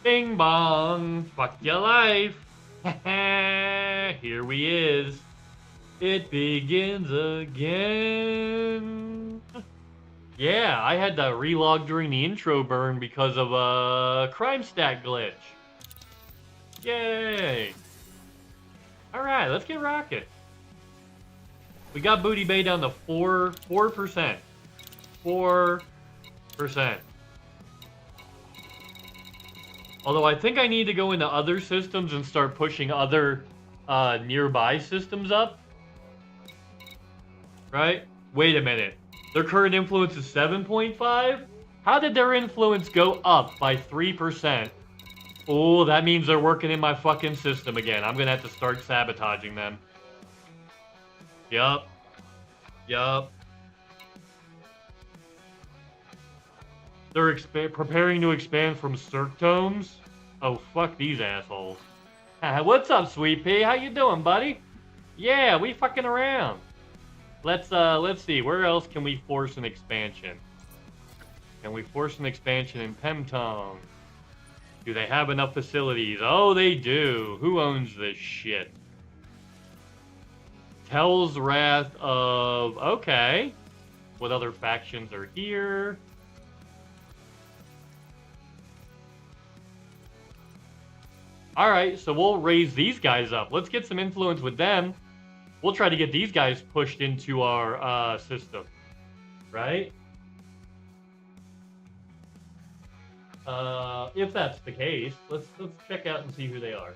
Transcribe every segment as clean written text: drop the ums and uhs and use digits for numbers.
Bing bong, fuck your life. Here we is. It begins again. Yeah, I had to relog during the intro burn because of a crime stat glitch. Yay. Alright, let's get rocking. We got Booty Bay down to 4%. 4%. Although I think I need to go into other systems and start pushing other nearby systems up. Right? Wait a minute. Their current influence is 7.5? How did their influence go up by 3%? Oh, that means they're working in my fucking system again. I'm gonna have to start sabotaging them. Yup. Yup. They're preparing to expand from circtomes? Oh, fuck these assholes. What's up, Sweet Pea? How you doing, buddy? Yeah, we fucking around. Let's see. Where else can we force an expansion? Can we force an expansion in Pemtong? Do they have enough facilities? Oh, they do. Who owns this shit? Tell's Wrath of... Okay. What other factions are here? Alright, so we'll raise these guys up. Let's get some influence with them. We'll try to get these guys pushed into our system. Right? If that's the case, let's check out and see who they are.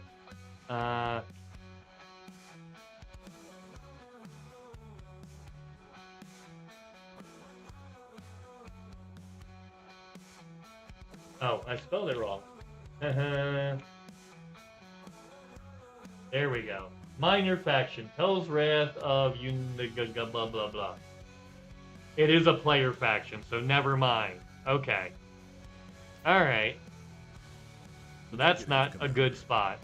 Oh, I spelled it wrong. There we go. Minor faction. Tells Wrath of blah blah blah. It is a player faction, so never mind. Okay. Alright. So that's not a good spot.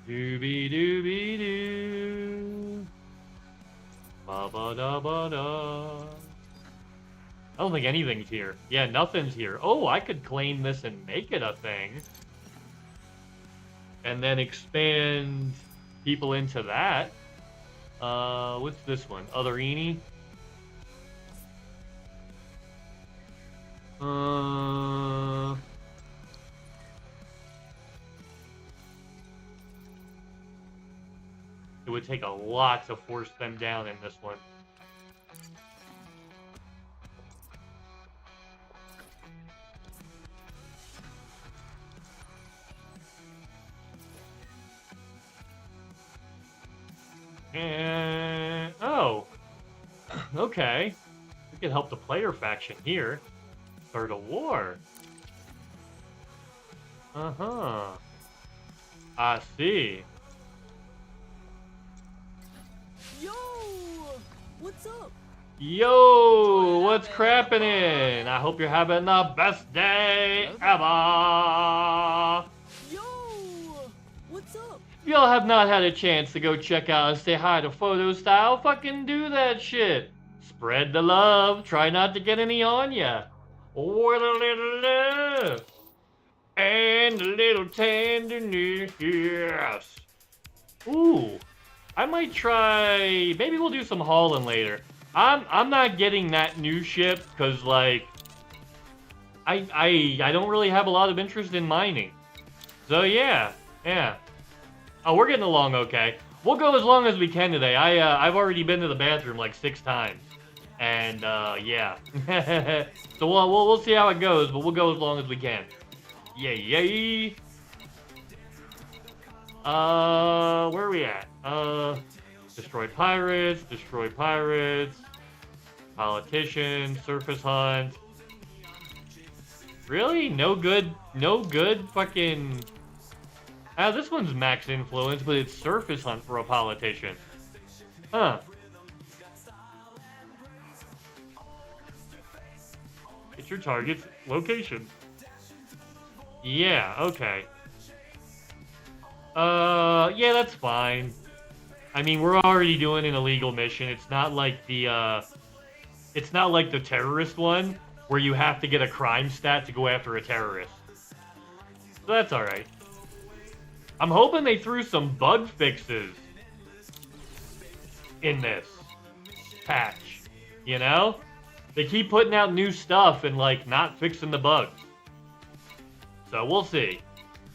Doobie doobie doo. Ba ba da ba da. I don't think anything's here. Yeah, nothing's here. Oh, I could claim this and make it a thing. And then expand people into that. What's this one? Otherini? It would take a lot to force them down in this one. And oh, okay. We can help the player faction here. Start a war. I see. Yo, what's up? Yo, what's crappin'? I hope you're having the best day ever. Yo, what's up? If y'all have not had a chance to go check out and say hi to Photo Style, fucking do that shit. Spread the love. Try not to get any on ya. With a little love and a little tenderness. Yes. Ooh, I might try. Maybe we'll do some hauling later. I'm not getting that new ship because like I don't really have a lot of interest in mining. So yeah. Oh, we're getting along okay. We'll go as long as we can today. I've already been to the bathroom like 6 times. And yeah. So we'll see how it goes, but we'll go as long as we can. Yay. Where are we at? Destroy pirates, politician, surface hunt. Really? No good fucking... Ah, this one's max influence, but it's surface hunt for a politician. Huh. It's your target's location. Yeah, okay. Yeah, that's fine. I mean, we're already doing an illegal mission. It's not like the terrorist one, where you have to get a crime stat to go after a terrorist. So that's alright. I'm hoping they threw some bug fixes in this patch, you know? They keep putting out new stuff and, like, not fixing the bugs. So we'll see.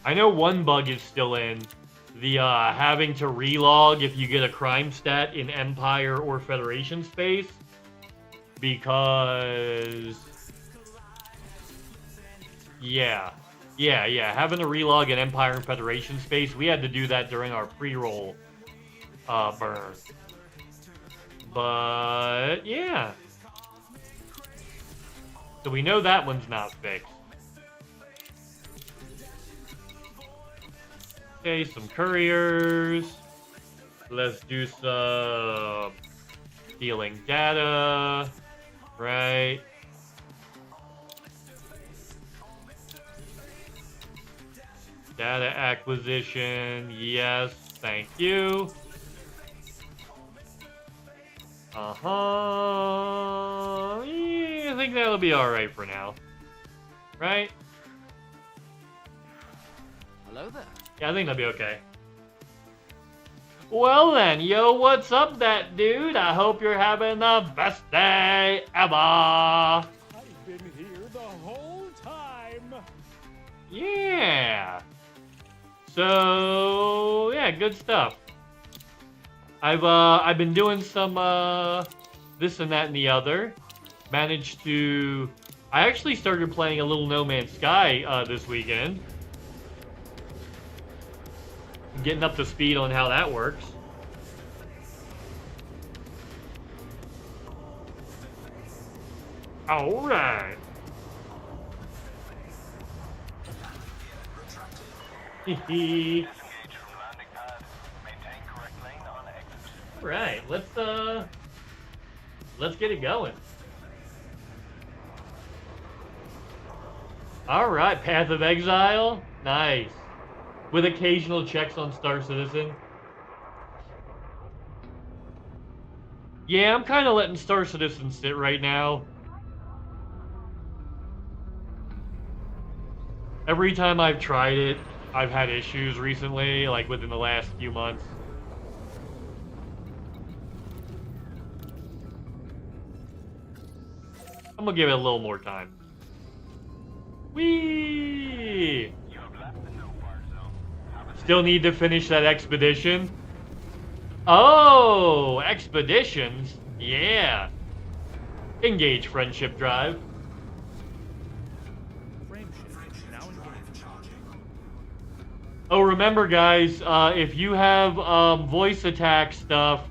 I know one bug is still in. The, having to relog if you get a crime stat in Empire or Federation space. Because... Yeah. Having to relog in Empire and Federation space, we had to do that during our pre-roll, burn. But, yeah. So we know that one's not fixed. Okay, some couriers. Let's do some stealing data, right? Data acquisition, yes, thank you. Yeah, I think that'll be alright for now. Right? Hello there. Yeah, I think that'll be okay. Well then, yo, what's up, that dude? I hope you're having the best day ever. I've been here the whole time. Yeah. So yeah, good stuff. I've been doing some this and that and the other. Managed to. I actually started playing a little No Man's Sky this weekend. Getting up to speed on how that works. All right. Right, let's get it going. All right, Path of Exile, nice. With occasional checks on Star Citizen. Yeah, I'm kind of letting Star Citizen sit right now. Every time I've tried it, I've had issues recently, like within the last few months. I'm gonna give it a little more time. Whee! Still need to finish that expedition. Oh, expeditions? Yeah. Engage friendship drive. Oh, remember guys, if you have voice attack stuff,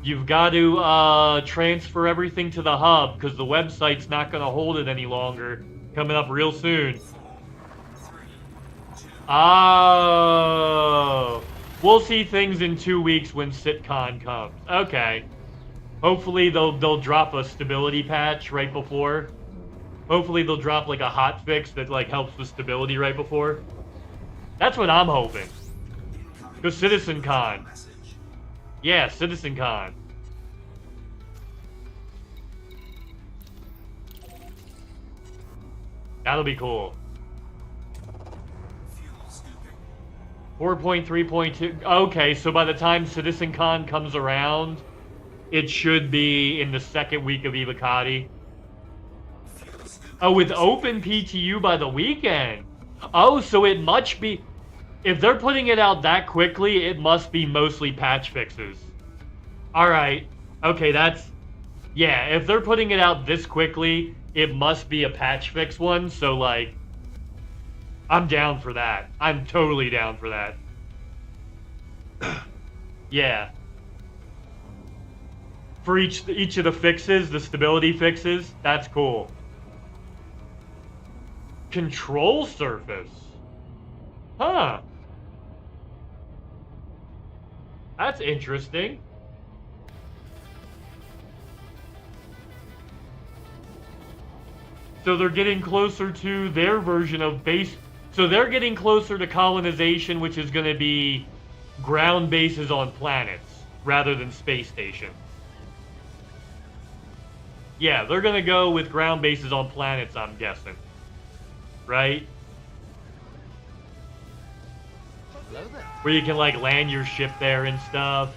you've got to transfer everything to the hub, because the website's not going to hold it any longer. Coming up real soon. Oh. We'll see things in 2 weeks when SitCon comes. Okay. Hopefully they'll drop a stability patch right before. Hopefully they'll drop like a hot fix that like helps with stability right before. That's what I'm hoping. Because CitizenCon. Yeah, CitizenCon. That'll be cool. 4.3.2. Okay, so by the time CitizenCon comes around, it should be in the second week of Evocati. Oh, with open PTU by the weekend. Oh, so it must be... If they're putting it out that quickly, it must be mostly patch fixes. Alright. Okay, that's... Yeah, if they're putting it out this quickly, it must be a patch fix one, so like... I'm down for that. I'm totally down for that. Yeah. For each of the fixes, the stability fixes, that's cool. Control surface. Huh. That's interesting. So they're getting closer to their version of base. So they're getting closer to colonization, which is going to be ground bases on planets rather than space station. Yeah, they're going to go with ground bases on planets, I'm guessing. Right? Where you can like land your ship there and stuff.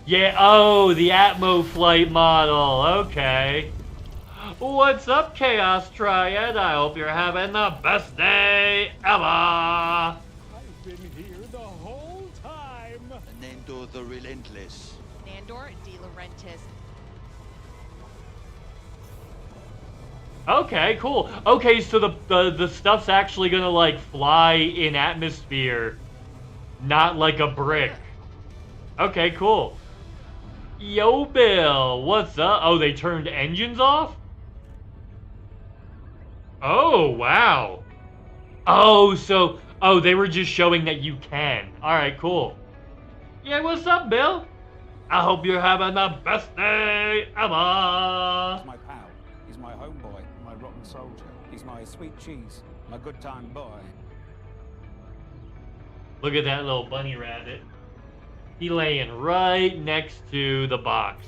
Yeah, oh, the Atmo flight model. Okay. What's up, Chaos Triad? I hope you're having the best day ever. I've been here the whole time. Nandor the Relentless. Nandor de Laurentiis. Okay, cool. Okay, so the stuff's actually gonna like fly in atmosphere, not like a brick. Okay, cool. Yo, Bill, what's up? Oh, they turned engines off? Oh, wow. Oh, so... Oh, they were just showing that you can. Alright, cool. Yeah, what's up, Bill? I hope you're having the best day ever. He's my pal. He's my homeboy. My rotten soldier. He's my sweet cheese. My good time boy. Look at that little bunny rabbit. He laying right next to the box.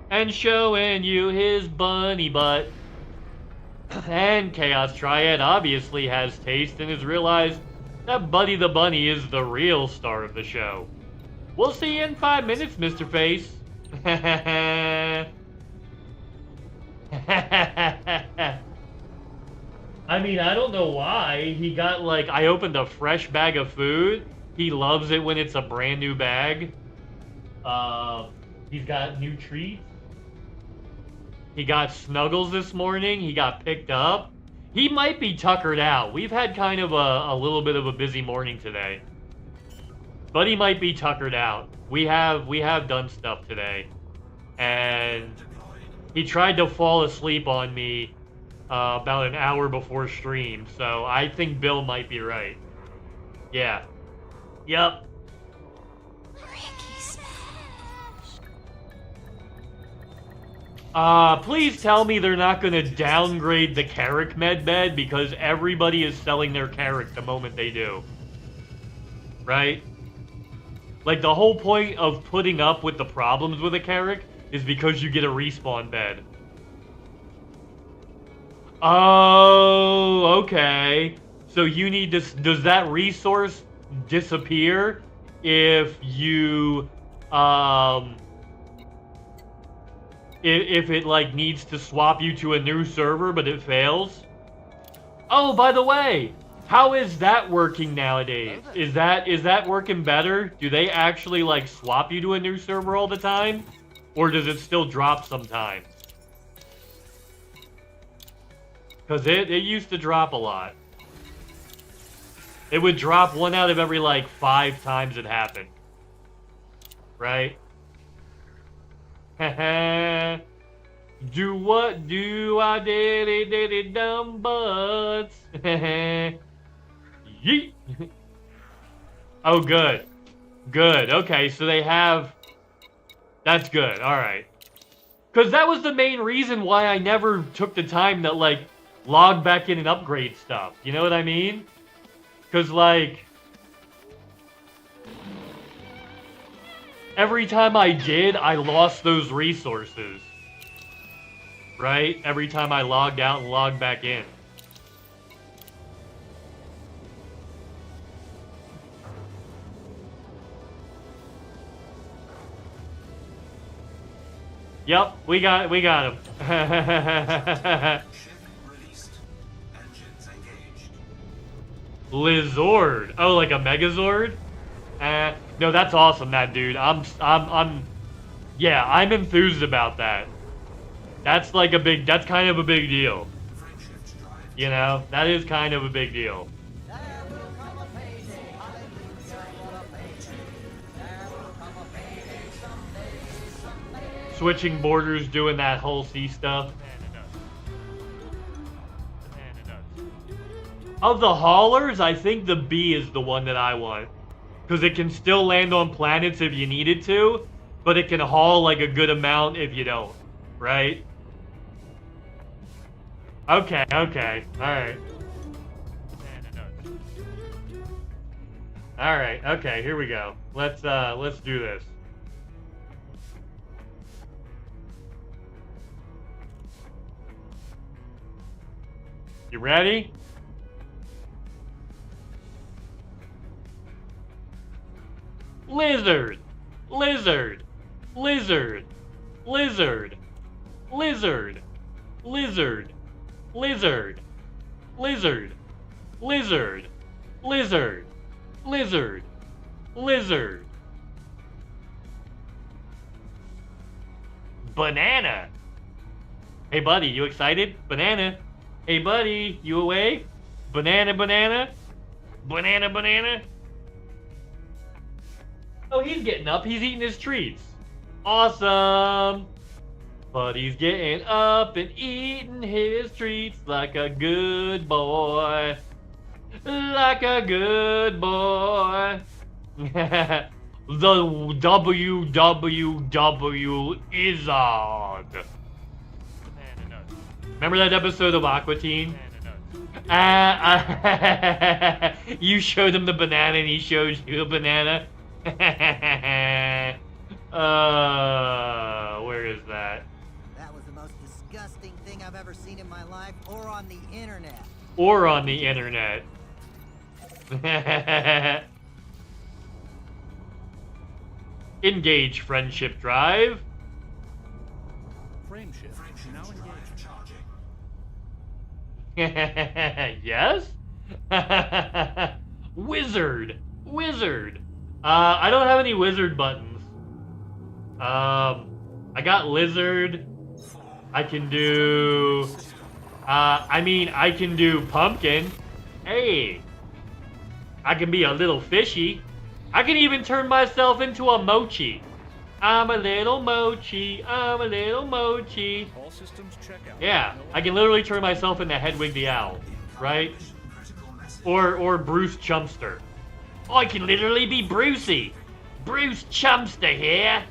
And showing you his bunny butt. And Chaos Triad obviously has taste and has realized that Buddy the Bunny is the real star of the show. We'll see you in 5 minutes, Mr. Face. I mean, I don't know why. He got, like, I opened a fresh bag of food. He loves it when it's a brand new bag. He's got new treats. He got snuggles this morning. He got picked up. He might be tuckered out. We've had kind of a little bit of a busy morning today. But he might be tuckered out. We have done stuff today. And he tried to fall asleep on me about an hour before stream. So I think Bill might be right. Yeah. Yep. Please tell me they're not gonna downgrade the Carrick med bed because everybody is selling their Carrick the moment they do. Right? Like, the whole point of putting up with the problems with a Carrick is because you get a respawn bed. Oh, okay. So you need to... Does that resource disappear if you... If it, like, needs to swap you to a new server, but it fails? Oh, by the way, how is that working nowadays? Is that working better? Do they actually, like, swap you to a new server all the time? Or does it still drop sometimes? Because it used to drop a lot. It would drop 1 out of every, like, 5 times it happened. Right? Do what do I did it dumb butts. Yeet. Oh, good. Good. Okay, so they have... That's good. Alright. Because that was the main reason why I never took the time to, like, log back in and upgrade stuff. You know what I mean? Because, like... Every time I did, I lost those resources. Right? Every time I logged out and logged back in. Yep, we got him. Lizord. Oh, like a Megazord? No, that's awesome, that dude. Yeah, I'm enthused about that. That's like that's kind of a big deal. You know, that is kind of a big deal. Switching borders, doing that whole C stuff. Of the haulers, I think the B is the one that I want. Because it can still land on planets if you need it to, but it can haul like a good amount if you don't, right? Okay, alright. Alright, okay, here we go. Let's do this. You ready? Lizard, lizard, lizard, lizard, lizard, lizard, lizard, lizard, lizard, lizard, lizard, lizard. Banana. Hey buddy, you excited? Banana. Hey buddy, you awake? Banana, banana. Banana, banana. Oh, he's getting up. He's eating his treats. Awesome. But he's getting up and eating his treats like a good boy. Like a good boy. The WWW Izzard. Remember that episode of Aqua Teen? You showed him the banana and he showed you a banana. Where is that? That was the most disgusting thing I've ever seen in my life, or on the internet. Or on the internet. Engage friendship drive. Frameshift now engaged. Yes? Wizard. Wizard. I don't have any wizard buttons. I got lizard. I can do... I can do pumpkin. Hey. I can be a little fishy. I can even turn myself into a mochi. I'm a little mochi. I'm a little mochi. All systems check out. Yeah, I can literally turn myself into Hedwig the Owl, right? Or Bruce Chumster. I can literally be Brucey. Bruce Chumster here.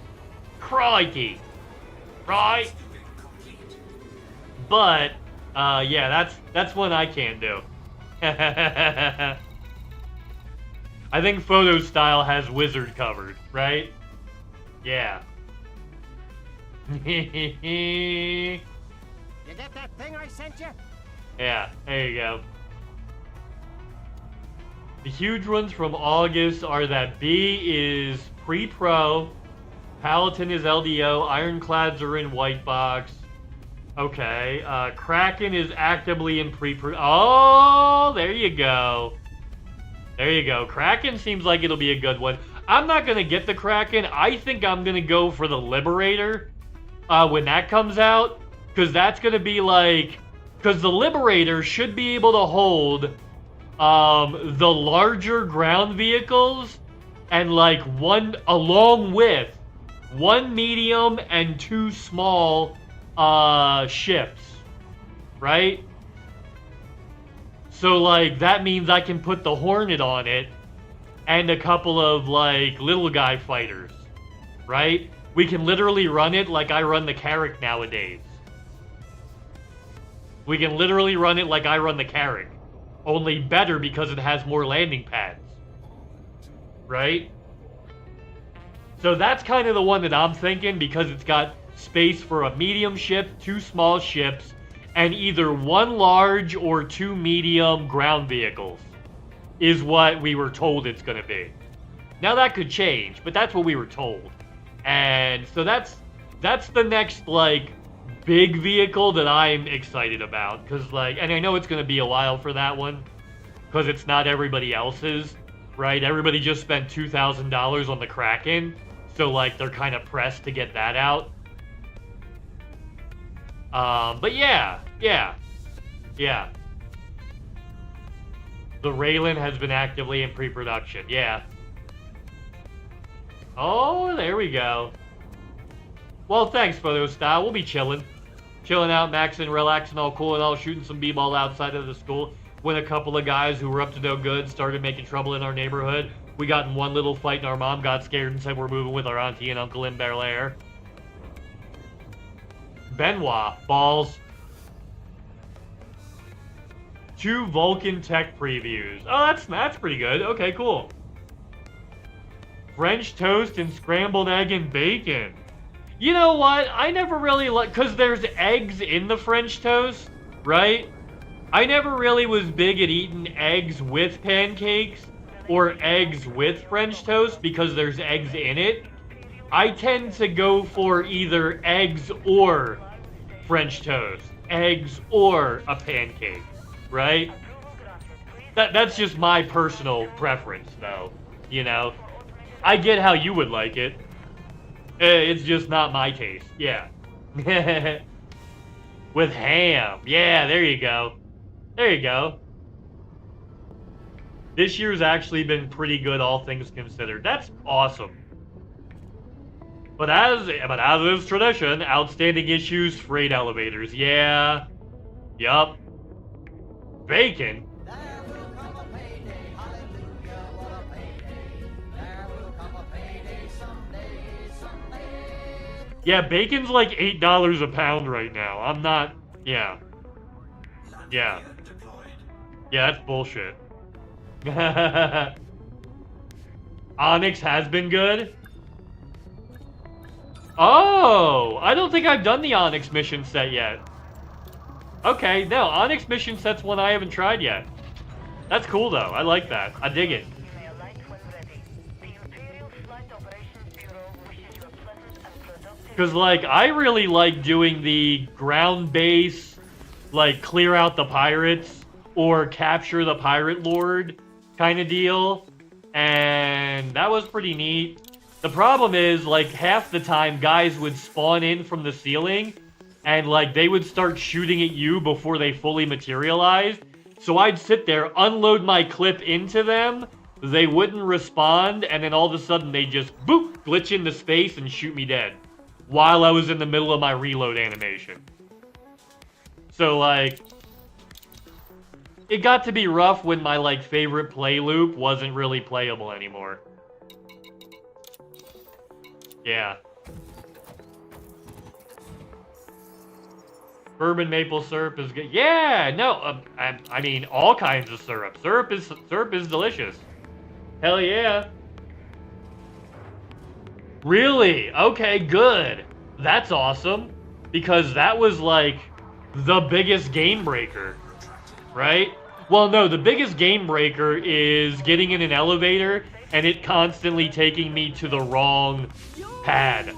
Crikey. Right? But, yeah, that's one I can't do. I think Photo Style has Wizard covered, right? Yeah. You get that thing I sent you? Yeah, there you go. The huge ones from August are that B is pre-pro, Paladin is LDO, Ironclads are in white box. Okay, Kraken is actively in pre-pro. Oh, there you go. There you go. Kraken seems like it'll be a good one. I'm not going to get the Kraken. I think I'm going to go for the Liberator when that comes out. Because that's going to be like... Because the Liberator should be able to hold the larger ground vehicles and like one... along with one medium and two small ships. Right? So like that means I can put the Hornet on it. And a couple of, like, little guy fighters, right? We can literally run it like I run the Carrack nowadays. We can literally run it like I run the Carrack. Only better because it has more landing pads. Right? So that's kind of the one that I'm thinking because it's got space for a medium ship, two small ships, and either one large or two medium ground vehicles. Is what we were told it's going to be. Now that could change, but that's what we were told. And so that's the next, like, big vehicle that I'm excited about. Because, like, and I know it's going to be a while for that one. Because it's not everybody else's, right? Everybody just spent $2,000 on the Kraken. So, like, they're kind of pressed to get that out. But yeah. The Raylan has been actively in pre-production. Yeah. Oh, there we go. Well, thanks, Photo Style. We'll be chilling. Chilling out, maxing, relaxing, all cool and all, shooting some b-ball outside of the school. When a couple of guys who were up to no good started making trouble in our neighborhood. We got in one little fight and our mom got scared and said we're moving with our auntie and uncle in Bel Air. Benoit. Balls. 2 Vulcan tech previews. Oh, that's pretty good. Okay, cool. French toast and scrambled egg and bacon. You know what? I never really like... Because there's eggs in the French toast, right? I never really was big at eating eggs with pancakes or eggs with French toast because there's eggs in it. I tend to go for either eggs or French toast. Eggs or a pancake. Right? That's just my personal preference, though. You know? I get how you would like it. It's just not my taste. Yeah. With ham. Yeah, there you go. There you go. This year's actually been pretty good, all things considered. That's awesome. But as is tradition, outstanding issues, freight elevators. Yeah. Yup. Bacon? There will come a payday, hallelujah, what a payday. There will come a payday someday. Yeah, bacon's like $8 a pound right now. I'm not... Yeah. Yeah. Yeah, that's bullshit. Onyx has been good? Oh! I don't think I've done the Onyx mission set yet. Okay, no, Onyx mission set's one I haven't tried yet. That's cool, though. I like that. I dig it. Because, like, I really like doing the ground base like clear out the pirates or capture the pirate lord kind of deal. And that was pretty neat. The problem is, like, half the time guys would spawn in from the ceiling and, like, they would start shooting at you before they fully materialized. So I'd sit there, unload my clip into them, they wouldn't respond, and then all of a sudden they just, boop, glitch into space and shoot me dead while I was in the middle of my reload animation. So, like, it got to be rough when my, like, favorite play loop wasn't really playable anymore. Yeah. Bourbon maple syrup is good. Yeah, no, I mean all kinds of syrup. Syrup is delicious. Hell yeah. Really? Okay, good. That's awesome. Because that was like the biggest game breaker, right? Well, no, the biggest game breaker is getting in an elevator and it constantly taking me to the wrong pad.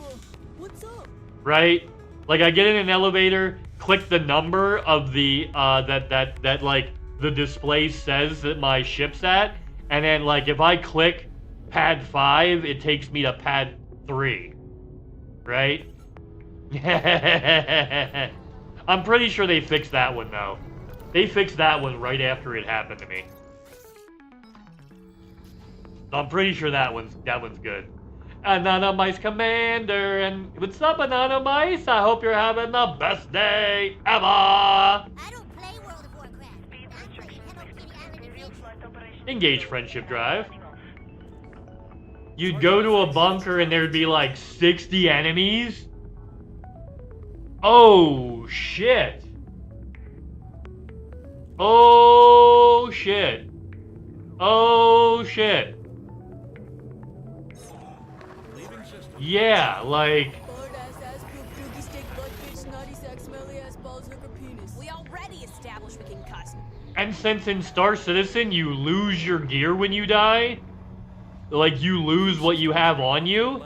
What's up? Right? Like, I get in an elevator, click the number of the, that like, the display says that my ship's at, and then, like, if I click pad 5, it takes me to pad 3. Right? I'm pretty sure they fixed that one, though. They fixed that one right after it happened to me. So I'm pretty sure that one's good. Anonymous Commander, and what's up, Anonymous? I hope you're having the best day ever! I don't play World of Warcraft. I play Hello Kitty Animation. Engage Friendship Drive. You'd go to a bunker and there'd be like 60 enemies? Oh, shit. Oh, shit. Oh, shit. Yeah, like... We already established we can cuss. And since in Star Citizen you lose your gear when you die, like you lose what you have on you,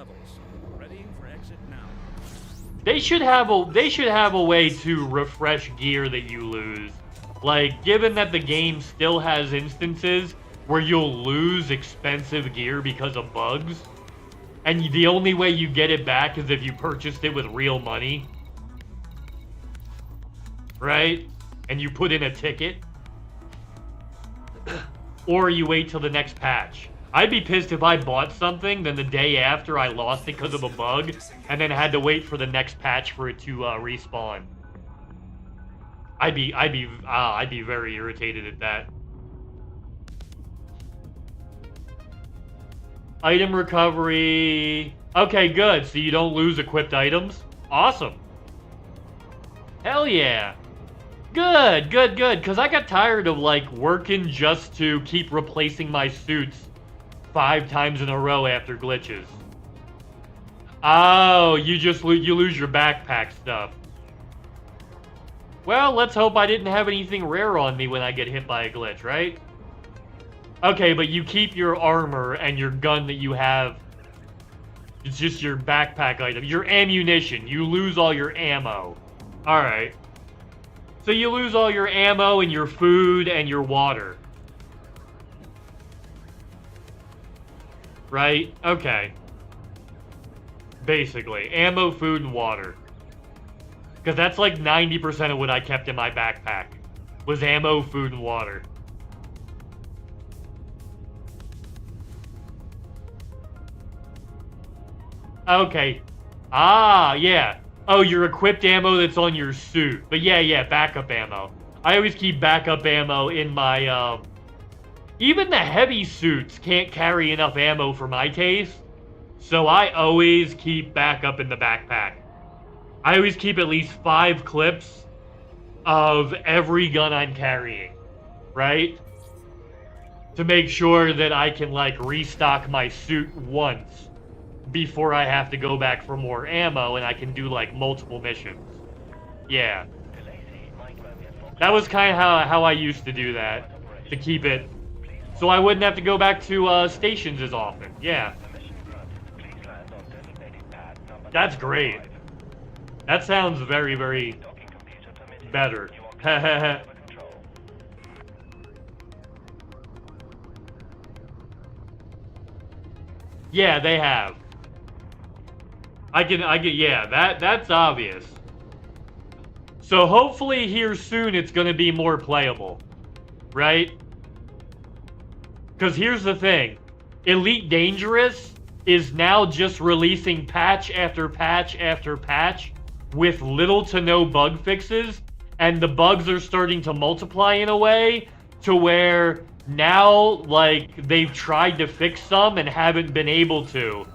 they should have a way to refresh gear that you lose. Like, given that the game still has instances where you'll lose expensive gear because of bugs, and the only way you get it back is if you purchased it with real money, right? And you put in a ticket, or you wait till the next patch. I'd be pissed if I bought something, then the day after I lost it because of a bug, and then had to wait for the next patch for it to respawn. I'd be very irritated at that. Item recovery. Okay, good. So you don't lose equipped items. Awesome. Hell yeah. Good, good, good. Because I got tired of, like, working just to keep replacing my suits 5 times in a row after glitches. Oh, you lose your backpack stuff. Well, let's hope I didn't have anything rare on me when I get hit by a glitch, right? Okay, but you keep your armor and your gun that you have. It's just your backpack item. Your ammunition. You lose all your ammo. Alright. So you lose all your ammo and your food and your water. Right? Okay. Basically. Ammo, food, and water. Because that's like 90% of what I kept in my backpack. Was ammo, food, and water. Okay. Ah, yeah. Oh, your equipped ammo that's on your suit. But yeah, backup ammo. I always keep backup ammo in my, even the heavy suits can't carry enough ammo for my taste. So I always keep backup in the backpack. I always keep at least 5 clips of every gun I'm carrying. Right? To make sure that I can, like, restock my suit once before I have to go back for more ammo and I can do, like, multiple missions. Yeah. That was kind of how I used to do that. To keep it. So I wouldn't have to go back to stations as often. Yeah. That's great. That sounds very, very better. Yeah, they have. Yeah, that's obvious. So hopefully here soon it's gonna be more playable, right? Because here's the thing. Elite Dangerous is now just releasing patch after patch after patch with little to no bug fixes, and the bugs are starting to multiply in a way to where now, like, they've tried to fix some and haven't been able to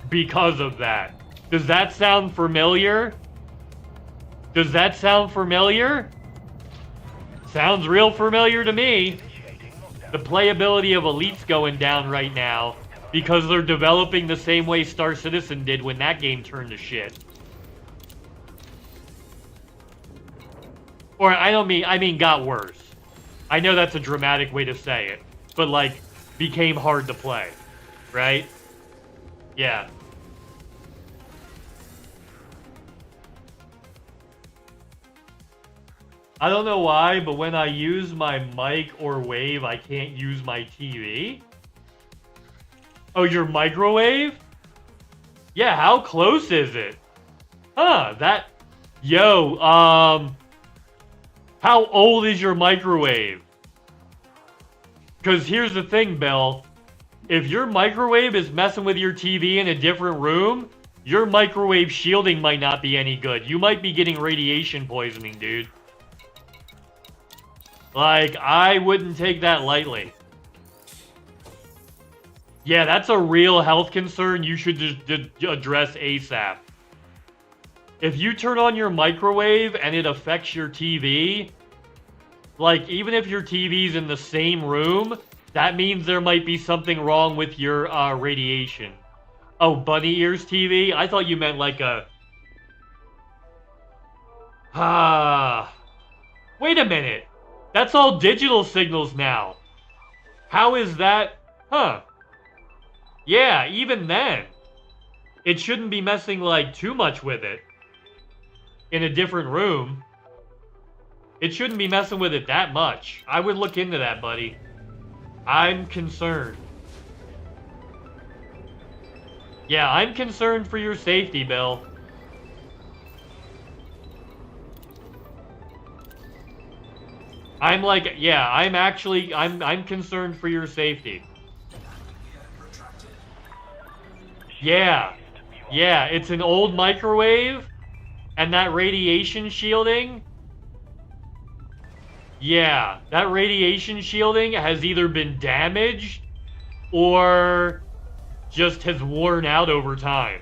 because of that. Does that sound familiar? Does that sound familiar? Sounds real familiar to me. The playability of Elite's going down right now because they're developing the same way Star Citizen did when that game turned to shit. Or I mean got worse. I know that's a dramatic way to say it, but like became hard to play, right? Yeah. I don't know why, but when I use my mic or wave, I can't use my TV. Oh, your microwave? Yeah, how close is it? Huh, that... Yo, how old is your microwave? Because here's the thing, Bill. If your microwave is messing with your TV in a different room, your microwave shielding might not be any good. You might be getting radiation poisoning, dude. Like, I wouldn't take that lightly. Yeah, that's a real health concern you should just address ASAP. If you turn on your microwave and it affects your TV, like, even if your TV's in the same room, that means there might be something wrong with your radiation. Oh, bunny ears TV? I thought you meant like a... Wait a minute. That's all digital signals now. How is that? Huh. Yeah, even then. It shouldn't be messing, like, too much with it. In a different room. It shouldn't be messing with it that much. I would look into that, buddy. I'm concerned. Yeah, I'm concerned for your safety, Bill. I'm like, yeah, I'm concerned for your safety. Yeah. Yeah, it's an old microwave, and that radiation shielding. Yeah, that radiation shielding has either been damaged or just has worn out over time.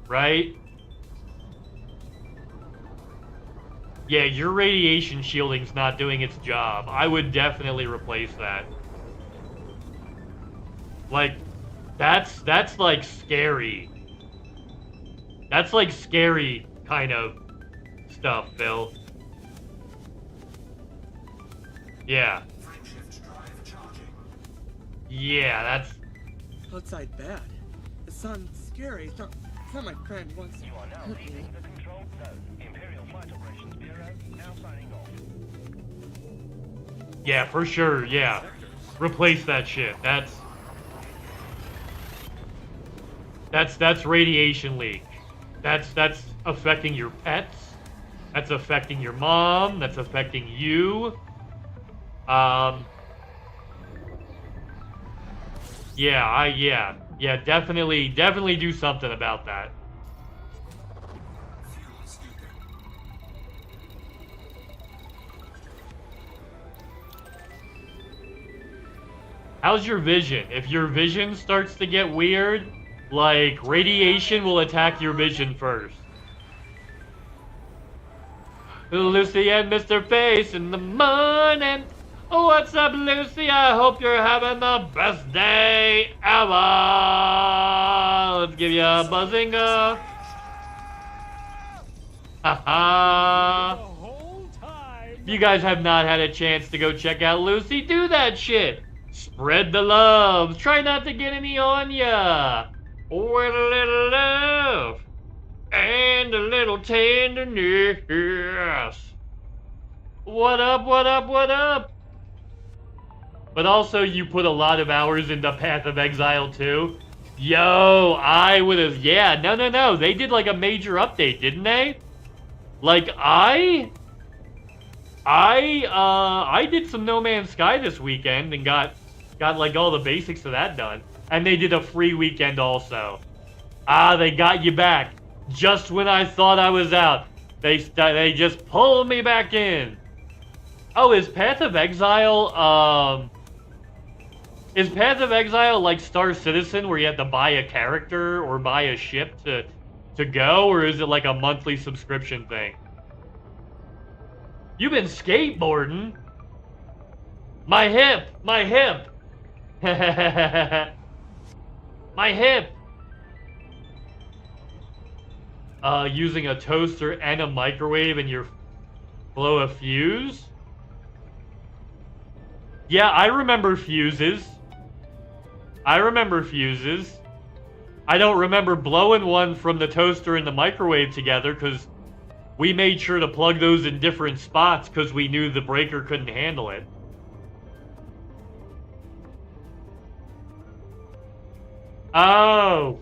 Right? Yeah, your radiation shielding's not doing its job. I would definitely replace that. Like, that's like scary. That's like scary kind of stuff, Phil. Yeah. Yeah, that's... Outside bad. The sun's scary. It's not my friend. He wants to hurt me. Yeah, for sure, yeah. Replace that shit. That's radiation leak. That's affecting your pets. That's affecting your mom. That's affecting you. Yeah, definitely do something about that. How's your vision? If your vision starts to get weird, like, radiation will attack your vision first. Lucy and Mrface in the morning. Oh, what's up, Lucy? I hope you're having the best day ever. Let's give you a buzzinga. Haha. If you guys have not had a chance to go check out Lucy, do that shit. Spread the love. Try not to get any on ya. With a little love and a little tenderness. What up, what up, what up? But also, you put a lot of hours into Path of Exile too. Yo, I would have, yeah, no. They did like a major update, didn't they? Like, I did some No Man's Sky this weekend and got like all the basics of that done. And they did a free weekend also. Ah, they got you back. Just when I thought I was out. They just pulled me back in. Oh, is Path of Exile, like Star Citizen where you have to buy a character or buy a ship to go? Or is it like a monthly subscription thing? You've been skateboarding? My hip! My hip! My hip! Using a toaster and a microwave and you blow a fuse? Yeah, I remember fuses. I don't remember blowing one from the toaster and the microwave together because we made sure to plug those in different spots because we knew the breaker couldn't handle it. Oh.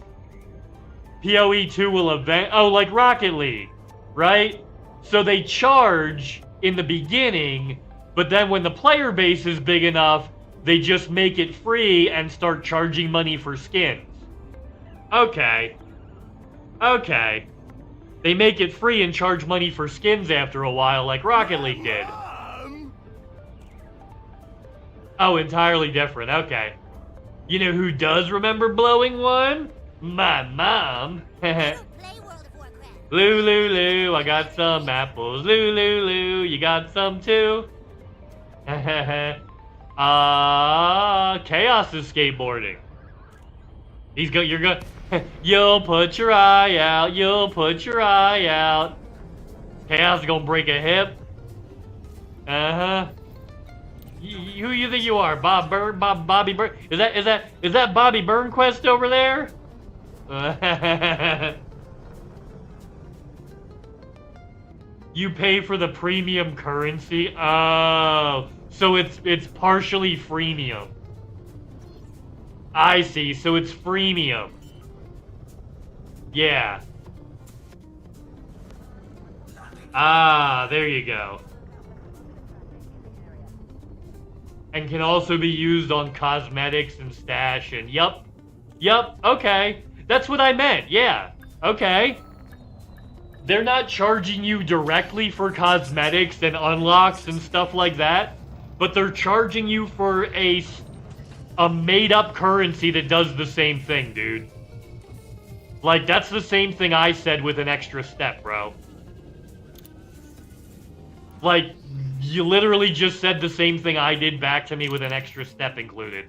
PoE 2 will event... Oh, like Rocket League, right? So they charge in the beginning, but then when the player base is big enough, they just make it free and start charging money for skins. Okay. Okay. They make it free and charge money for skins after a while, like Rocket League did. Oh, entirely different. Okay. You know who does remember blowing one? My mom. I don't play World of Warcraft. Lou, I got some apples. Lou, you got some too? Chaos is skateboarding. You'll put your eye out, Chaos is gonna break a hip. Who you think you are? Bobby Byrne? Is that Bobby Burnquist over there? You pay for the premium currency? Oh, so it's partially freemium. I see, so it's freemium. Yeah. Ah, there you go. And can also be used on cosmetics and stash and yup, okay. That's what I meant, yeah. Okay. They're not charging you directly for cosmetics and unlocks and stuff like that, but they're charging you for a made-up currency that does the same thing, dude. Like, that's the same thing I said with an extra step, bro. Like, you literally just said the same thing I did back to me with an extra step included.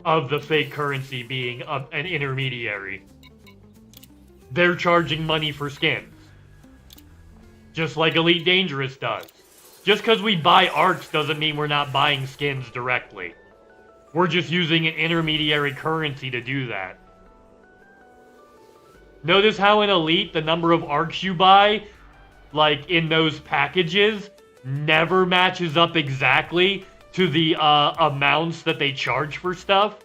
Of the fake currency being an intermediary. They're charging money for skins. Just like Elite Dangerous does. Just because we buy arcs doesn't mean we're not buying skins directly. We're just using an intermediary currency to do that. Notice how in Elite, the number of arcs you buy, like in those packages, never matches up exactly to the amounts that they charge for stuff?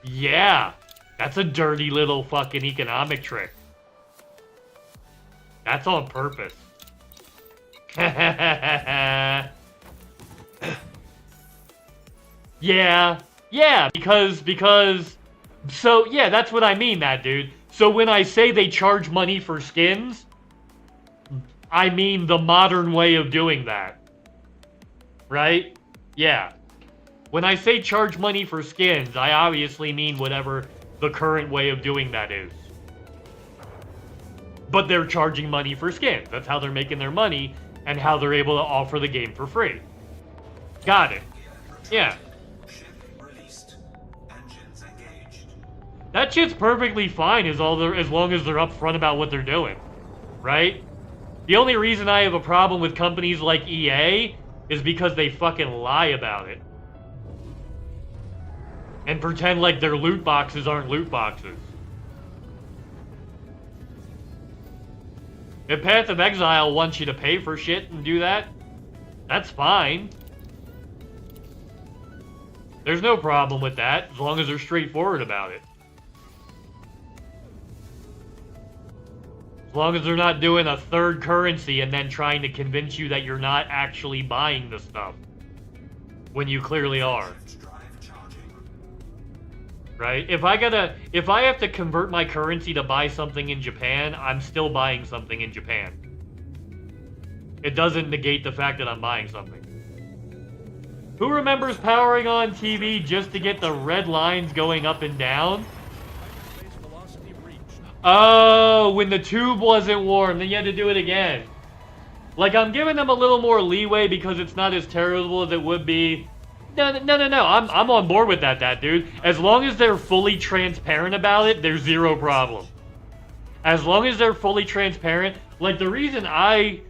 Yeah, that's a dirty little fucking economic trick. That's on purpose. Yeah, because... So, yeah, that's what I mean, that dude. So when I say they charge money for skins, I mean the modern way of doing that. Right? Yeah. When I say charge money for skins, I obviously mean whatever the current way of doing that is. But they're charging money for skins. That's how they're making their money and how they're able to offer the game for free. Got it. Yeah. That shit's perfectly fine as long as they're upfront about what they're doing. Right? The only reason I have a problem with companies like EA is because they fucking lie about it. And pretend like their loot boxes aren't loot boxes. If Path of Exile wants you to pay for shit and do that, that's fine. There's no problem with that, as long as they're straightforward about it. As long as they're not doing a third currency and then trying to convince you that you're not actually buying the stuff, when you clearly are. Right? If I have to convert my currency to buy something in Japan, I'm still buying something in Japan. It doesn't negate the fact that I'm buying something. Who remembers powering on TV just to get the red lines going up and down? Oh, when the tube wasn't warm, then you had to do it again. Like, I'm giving them a little more leeway because it's not as terrible as it would be. No. I'm on board with that, dude. As long as they're fully transparent about it, there's zero problem. As long as they're fully transparent. Like, the reason I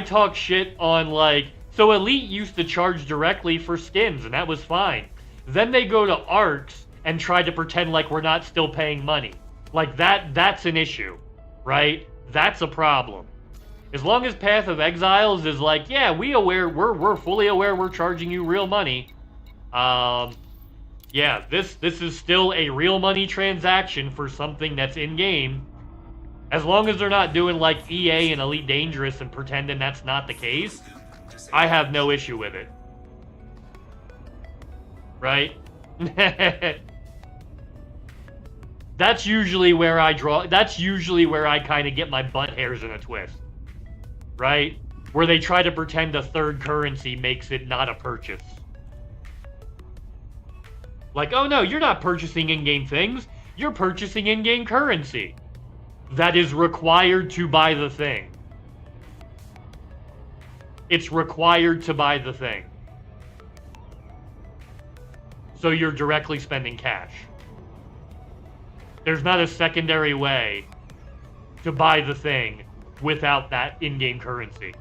talk shit on, like... So Elite used to charge directly for skins, and that was fine. Then they go to ARCs and try to pretend like we're not still paying money. Like, that's an issue, right? That's a problem. As long as Path of Exiles is like, yeah, we're fully aware we're charging you real money. Yeah, this is still a real money transaction for something that's in-game. As long as they're not doing like EA and Elite Dangerous and pretending that's not the case, I have no issue with it. Right? That's usually where I kind of get my butt hairs in a twist. Right? Where they try to pretend a third currency makes it not a purchase. Like, oh no, you're not purchasing in-game things. You're purchasing in-game currency. That is required to buy the thing. It's required to buy the thing. So you're directly spending cash. There's not a secondary way to buy the thing without that in-game currency.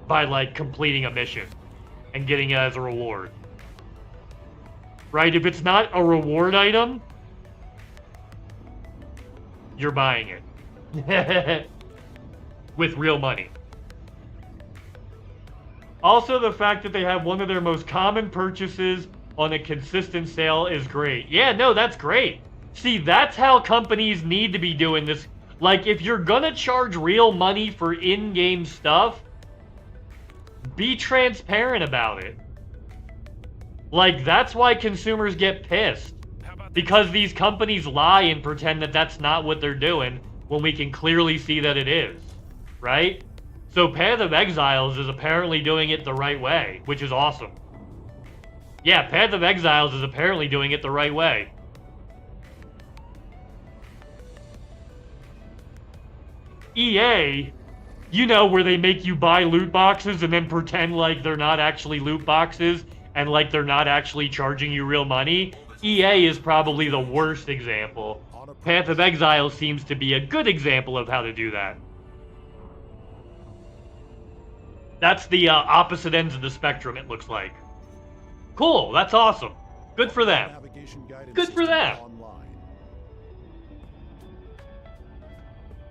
By, like, completing a mission and getting it as a reward. Right? If it's not a reward item, you're buying it. With real money. Also, the fact that they have one of their most common purchases on a consistent sale is great. Yeah, no, that's great. See, that's how companies need to be doing this. Like, if you're gonna charge real money for in-game stuff, be transparent about it. Like, that's why consumers get pissed. Because these companies lie and pretend that that's not what they're doing when we can clearly see that it is. Right? So Path of Exiles is apparently doing it the right way, which is awesome. Yeah, Path of Exiles is apparently doing it the right way. EA, you know, where they make you buy loot boxes and then pretend like they're not actually loot boxes and like they're not actually charging you real money. EA is probably the worst example. Path of Exile seems to be a good example of how to do that. That's the opposite ends of the spectrum, it looks like. Cool, that's awesome. Good for them. Good for them.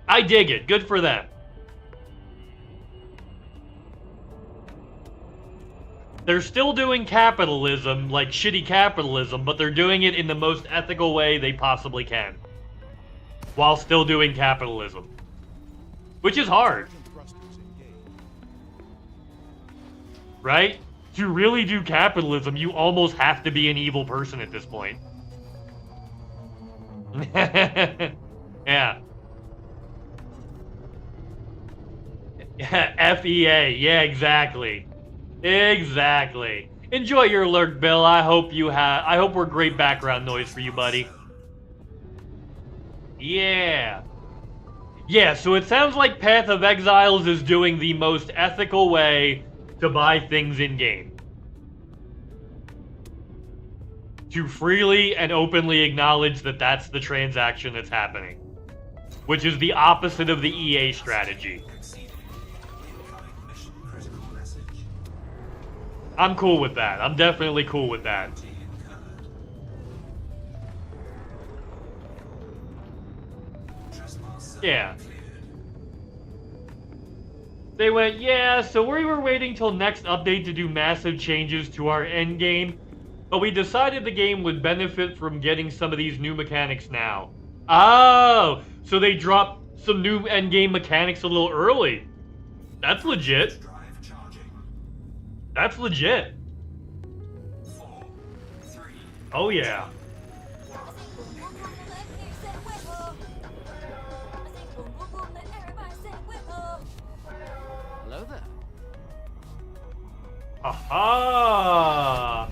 I dig it. Good for them. They're still doing capitalism, like shitty capitalism, but they're doing it in the most ethical way they possibly can. While still doing capitalism. Which is hard. Right? To really do capitalism, you almost have to be an evil person at this point. Yeah. FEA. Yeah, exactly. Exactly. Enjoy your lurk, Bill. I hope we're great background noise for you, buddy. Yeah. Yeah, so it sounds like Path of Exiles is doing the most ethical way to buy things in-game. To freely and openly acknowledge that that's the transaction that's happening. Which is the opposite of the EA strategy. I'm cool with that. I'm definitely cool with that. Yeah. They went, yeah, so we were waiting till next update to do massive changes to our endgame, but we decided the game would benefit from getting some of these new mechanics now. Oh, so they dropped some new endgame mechanics a little early. That's legit. That's legit. Oh yeah. Hello there. Aha!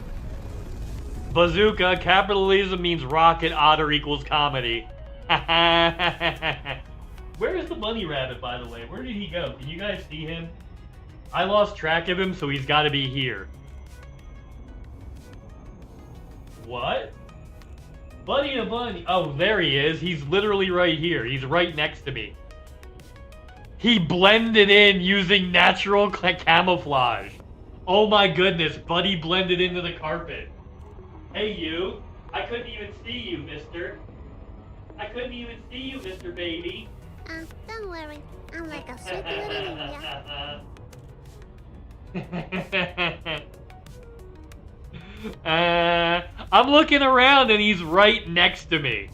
Bazooka, capitalism means rocket, otter equals comedy. Where is the bunny rabbit, by the way? Where did he go? Can you guys see him? I lost track of him, so he's got to be here. What? Buddy the bunny. Oh, there he is. He's literally right here. He's right next to me. He blended in using natural camouflage. Oh my goodness, Buddy blended into the carpet. Hey you, I couldn't even see you, mister. I couldn't even see you, Mr. Baby. Don't worry. I'm like a sweet little ninja. I'm looking around and he's right next to me.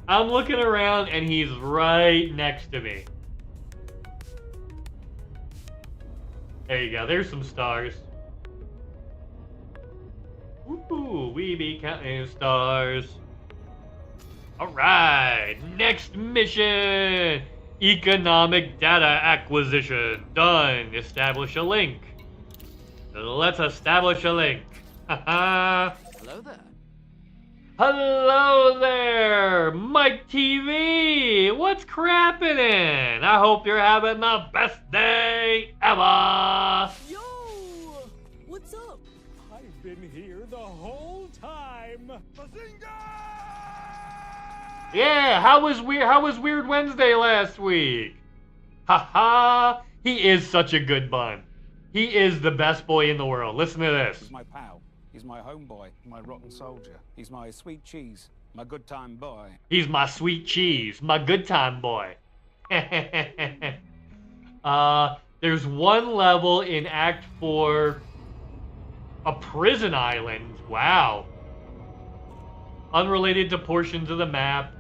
I'm looking around and he's right next to me. There you go. There's some stars. Ooh, we be counting stars. Alright, next mission! Economic data acquisition. Done. Establish a link. Let's establish a link. Haha. Hello there. Hello there, Mike TV. What's crappin'? I hope you're having the best day ever. Yo! What's up? I've been here the whole time. Bazinga! Yeah, how was Weird Wednesday last week? Haha. He is such a good bun. He is the best boy in the world. Listen to this. He's my pal. He's my homeboy, my rotten soldier. He's my sweet cheese, my good time boy. He's my sweet cheese, my good time boy. There's one level in Act 4, a prison island. Wow. Unrelated to portions of the map.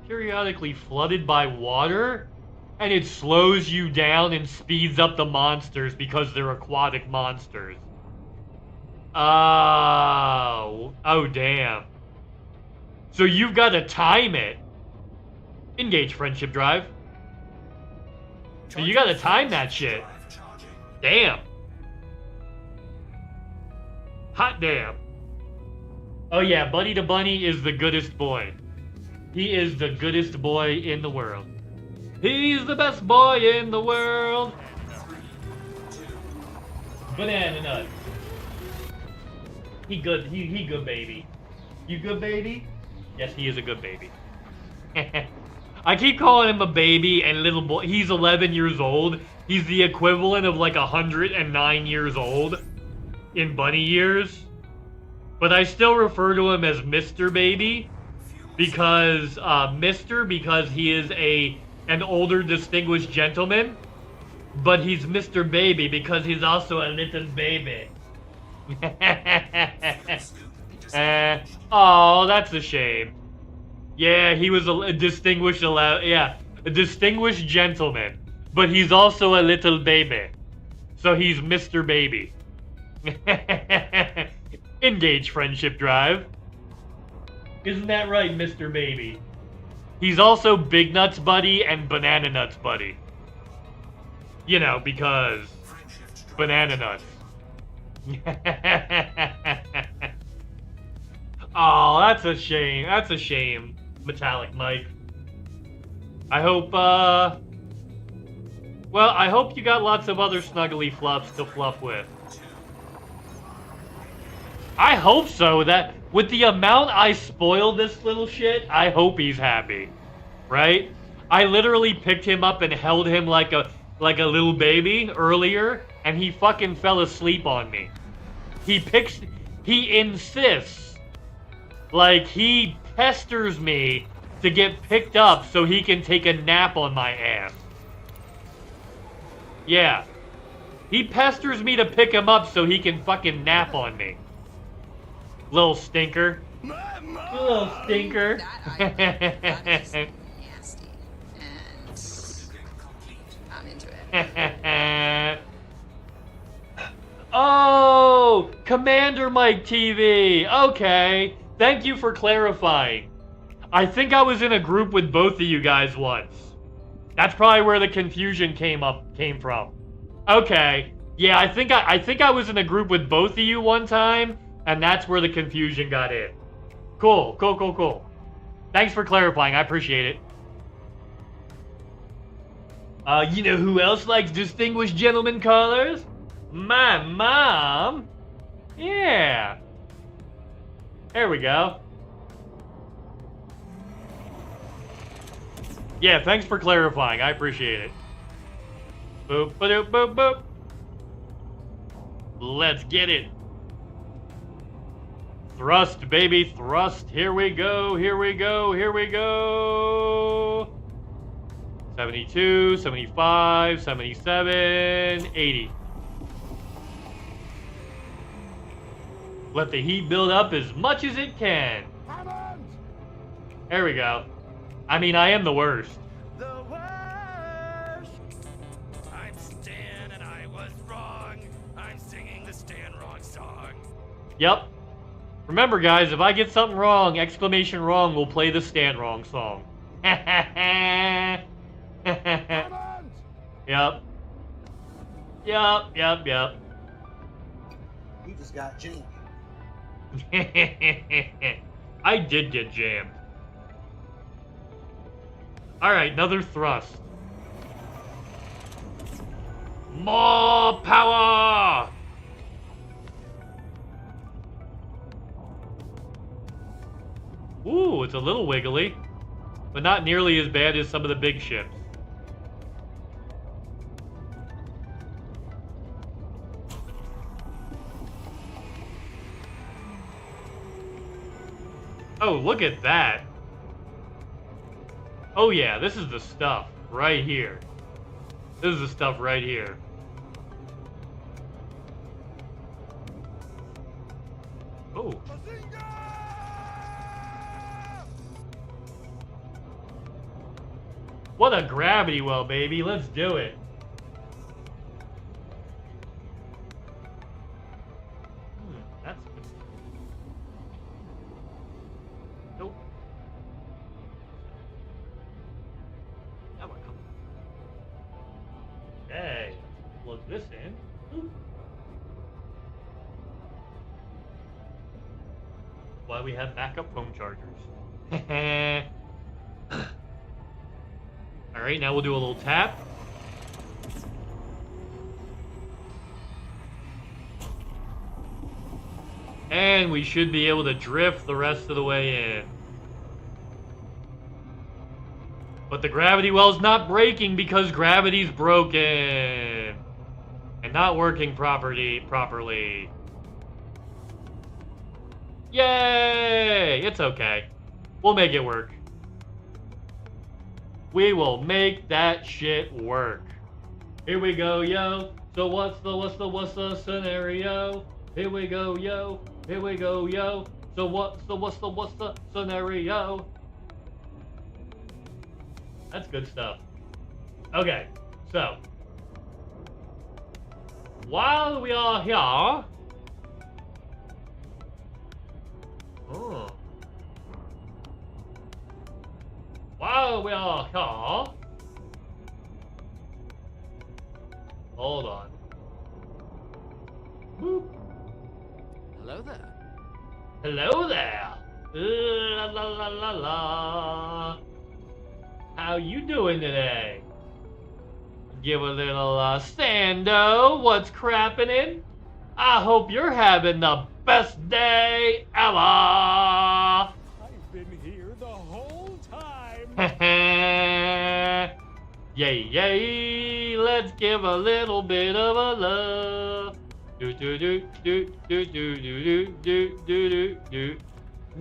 Periodically flooded by water, and it slows you down and speeds up the monsters because they're aquatic monsters. Oh damn. So you've got to time it. Engage friendship drive. So you got to time that shit. Damn. Hot damn. Oh yeah, Buddy the Bunny is the goodest boy. He is the goodest boy in the world. He's the best boy in the world. Banana nut. He good baby. You good baby? Yes, he is a good baby. I keep calling him a baby and little boy. He's 11 years old. He's the equivalent of like 109 years old in bunny years. But I still refer to him as Mr. Baby because because he is an older distinguished gentleman, but he's Mr. Baby because he's also a little baby. Oh, that's a shame. Yeah, he was a distinguished gentleman, but he's also a little baby. So he's Mr. Baby. Engage friendship drive. Isn't that right, Mr. Baby? He's also Big Nuts Buddy and Banana Nuts Buddy. You know, because banana nuts. Oh, that's a shame. That's a shame, Metallic Mike. I hope, well, I hope you got lots of other snuggly fluffs to fluff with. I hope so. That with the amount I spoiled this little shit, I hope he's happy. Right? I literally picked him up and held him like a little baby earlier, and he fucking fell asleep on me. He insists. Like, he pesters me to get picked up so he can take a nap on my ass. Yeah. He pesters me to pick him up so he can fucking nap on me. Little stinker. Little stinker. That is nasty. And I'm into it. Oh, Commander Mike TV. Okay. Thank you for clarifying. I think I was in a group with both of you guys once. That's probably where the confusion came from. Okay. Yeah, I think I was in a group with both of you one time, and that's where the confusion got in. Cool. Thanks for clarifying. I appreciate it. You know who else likes distinguished gentlemen callers? My mom. Yeah. There we go. Yeah, thanks for clarifying. I appreciate it. Boop, ba-doop, boop, boop. Let's get it. Thrust, baby, thrust. Here we go, here we go, here we go. 72, 75, 77, 80. Let the heat build up as much as it can. There we go. I mean, I am the worst. The worst. I'm Stan and I was wrong. I'm singing the Stan wrong song. Yep. Remember, guys, if I get something wrong, exclamation wrong will play the Stan wrong song. Yep. Yep. You just got jammed. I did get jammed. Alright, another thrust. More power! Ooh, it's a little wiggly, but not nearly as bad as some of the big ships. Oh, look at that. Oh yeah, this is the stuff right here. This is the stuff right here. Oh. What a gravity well, baby. Let's do it. That's good. Nope. That one. Okay. Plug this in. Ooh. Why we have backup phone chargers. Alright, now we'll do a little tap. And we should be able to drift the rest of the way in. But the gravity well's not breaking because gravity's broken. And not working properly. Yay! It's okay. We'll make it work. We will make that shit work. Here we go, yo. So what's the scenario? Here we go, yo. Here we go, yo. So what's the scenario? That's good stuff. Okay, so while we are here, while we are here, hold on. Boop. Hello there. Hello there. La la la la la. How you doing today? Give a little stando. What's crappin'? I hope you're having the best day ever. I've been here the whole time. Yay, yay. Let's give a little bit of a love. Do do do do do do do do do do do do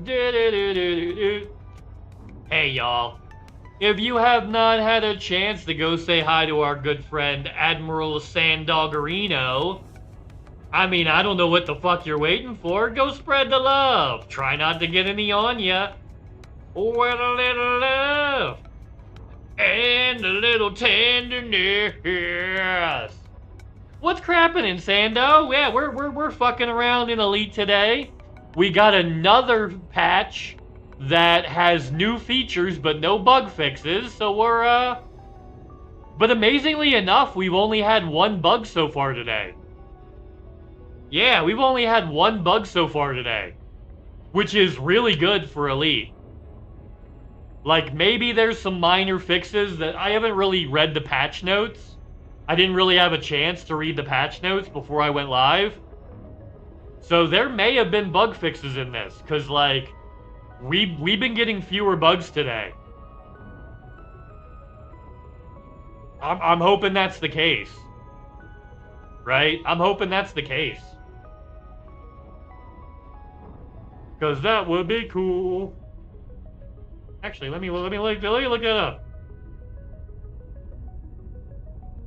do do do do do. Hey, y'all. If you have not had a chance to go say hi to our good friend Admiral Sandoggerino, I mean, I don't know what the fuck you're waiting for. Go spread the love. Try not to get any on ya. With a little love and a little tenderness. What's crappin', Sando? Yeah, we're fucking around in Elite today. We got another patch that has new features but no bug fixes, so we're but amazingly enough, we've only had one bug so far today. Yeah, we've only had one bug so far today, which is really good for Elite. Like, maybe there's some minor fixes that I haven't really read the patch notes. I didn't really have a chance to read the patch notes before I went live. So there may have been bug fixes in this, because, like, we've been getting fewer bugs today. I'm hoping that's the case. Right? I'm hoping that's the case. Because that would be cool. Actually, let me look that up.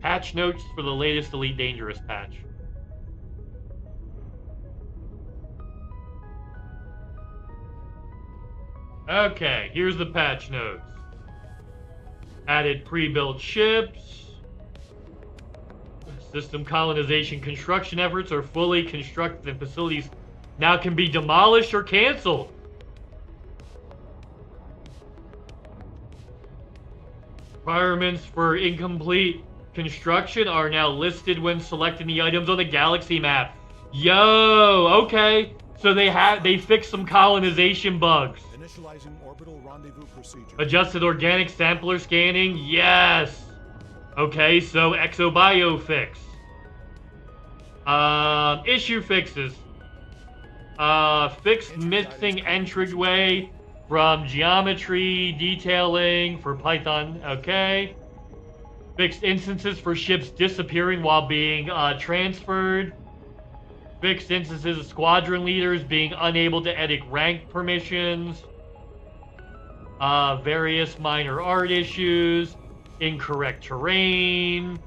Patch notes for the latest Elite Dangerous patch. Okay, here's the patch notes. Added pre-built ships. System colonization construction efforts are fully constructed and facilities now can be demolished or canceled. Requirements for incomplete construction are now listed when selecting the items on the galaxy map. Yo, okay. So they fixed some colonization bugs. Initializing orbital rendezvous procedure. Adjusted organic sampler scanning. Yes. Okay, so exobio fix. Issue fixes. Fixed missing entryway from geometry detailing for Python. Okay. Fixed instances for ships disappearing while being transferred. Fixed instances of squadron leaders being unable to edit rank permissions. Various minor art issues. Incorrect terrain.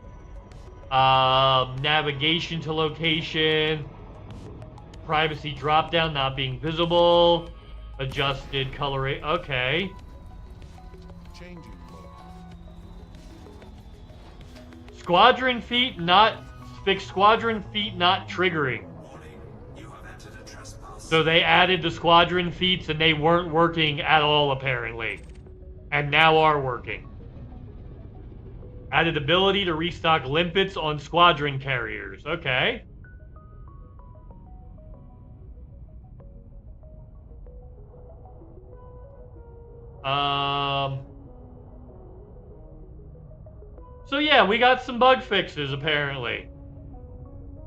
Navigation to location. Privacy dropdown not being visible. Adjusted coloration. Okay. Changing mode. Squadron feet not fixed. Squadron feet not triggering. So they added the squadron feats and they weren't working at all apparently, and now are working. Added ability to restock limpets on squadron carriers. Okay. So yeah, we got some bug fixes apparently.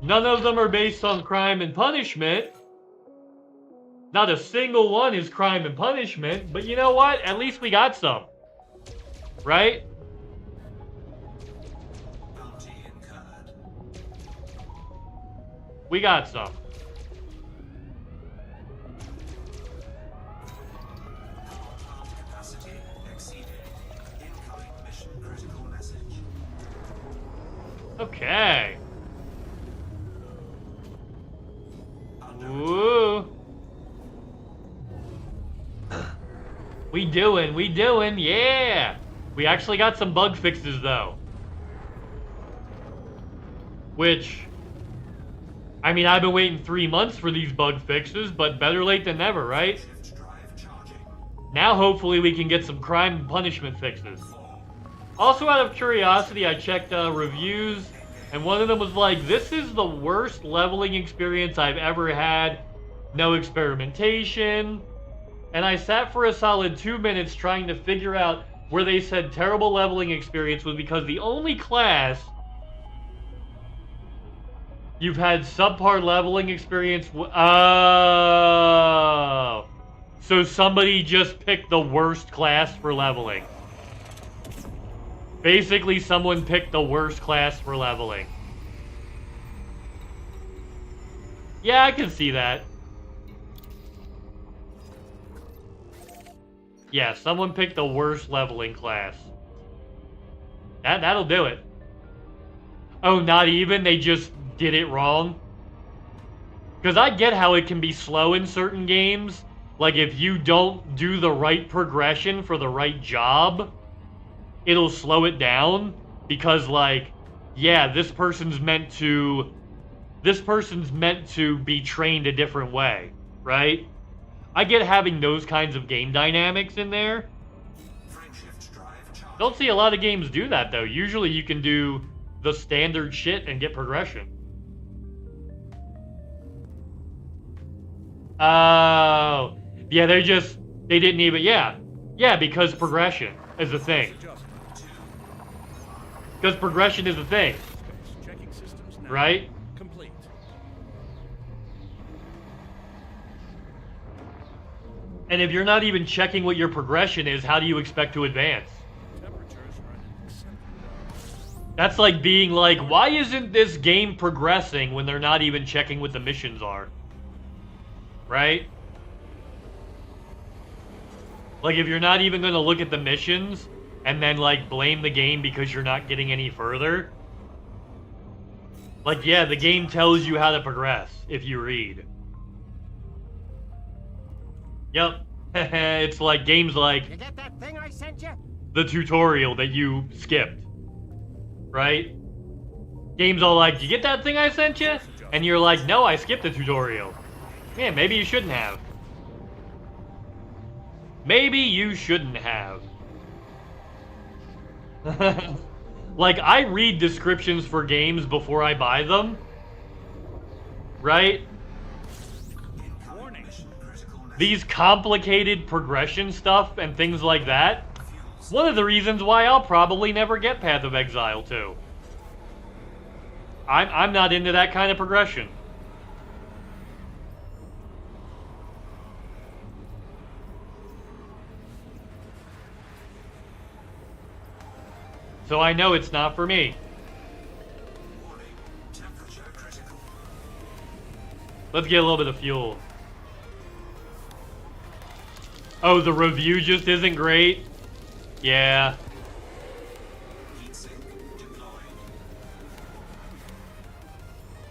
None of them are based on crime and punishment. Not a single one is crime and punishment, but you know what? At least we got some. Right? We got some. Okay. Ooh. We doing, yeah! We actually got some bug fixes, though. Which, I mean, I've been waiting 3 months for these bug fixes, but better late than never, right? Now, hopefully, we can get some crime and punishment fixes. Also, out of curiosity, I checked reviews, and one of them was like, this is the worst leveling experience I've ever had. No experimentation. And I sat for a solid 2 minutes trying to figure out where they said terrible leveling experience was because the only class you've had subpar leveling experience. Oh. So somebody just picked the worst class for leveling. Basically, someone picked the worst class for leveling. Yeah, I can see that. Yeah, someone picked the worst leveling class. That'll do it. Oh, not even? They just did it wrong? Because I get how it can be slow in certain games. Like, if you don't do the right progression for the right job, it'll slow it down. Because, like, yeah, this person's meant to be trained a different way, right? I get having those kinds of game dynamics in there. Don't see a lot of games do that, though. Usually you can do the standard shit and get progression. Oh. Yeah, they didn't even, yeah. Yeah, because progression is a thing. Because progression is a thing. Checking systems now. Right? Complete. And if you're not even checking what your progression is, how do you expect to advance? That's like being like, why isn't this game progressing when they're not even checking what the missions are? Right? Like, if you're not even going to look at the missions and then, like, blame the game because you're not getting any further. Like, yeah, the game tells you how to progress if you read. Yep. It's like games like You get that thing I sent you? the tutorial that you skipped. Right? Games all like, did you get that thing I sent you? And you're like, no, I skipped the tutorial. Yeah, maybe you shouldn't have. Maybe you shouldn't have. Like, I read descriptions for games before I buy them. Right? These complicated progression stuff and things like that. One of the reasons why I'll probably never get Path of Exile 2. I'm not into that kind of progression. So I know it's not for me. Let's get a little bit of fuel. Oh, the review just isn't great? Yeah.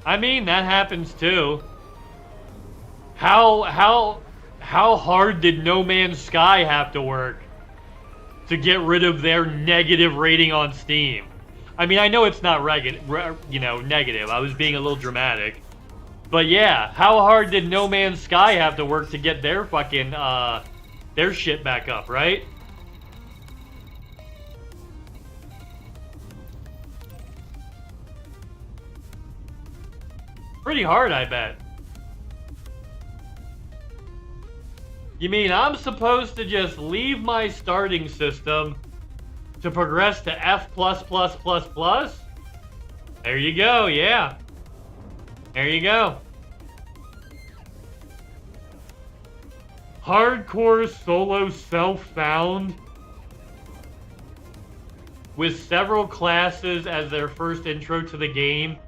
I mean, that happens too. How hard did No Man's Sky have to work to get rid of their negative rating on Steam? I mean, I know it's not negative. I was being a little dramatic. But yeah, how hard did No Man's Sky have to work to get their fucking, their shit back up, right? Pretty hard, I bet. You mean I'm supposed to just leave my starting system to progress to F++++? There you go, yeah. There you go. Hardcore solo self-found with several classes as their first intro to the game.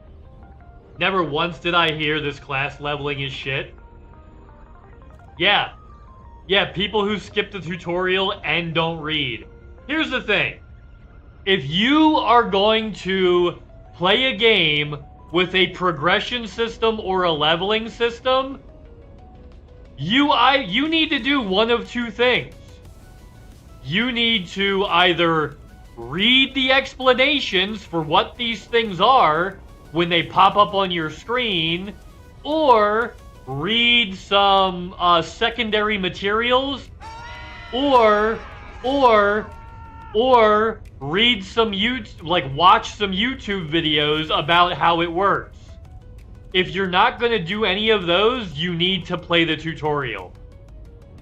Never once did I hear this class leveling is shit. Yeah. Yeah, people who skip the tutorial and don't read. Here's the thing. If you are going to play a game with a progression system or a leveling system, you need to do one of two things. You need to either read the explanations for what these things are when they pop up on your screen, or read some secondary materials, or read some watch some YouTube videos about how it works. If you're not going to do any of those, you need to play the tutorial.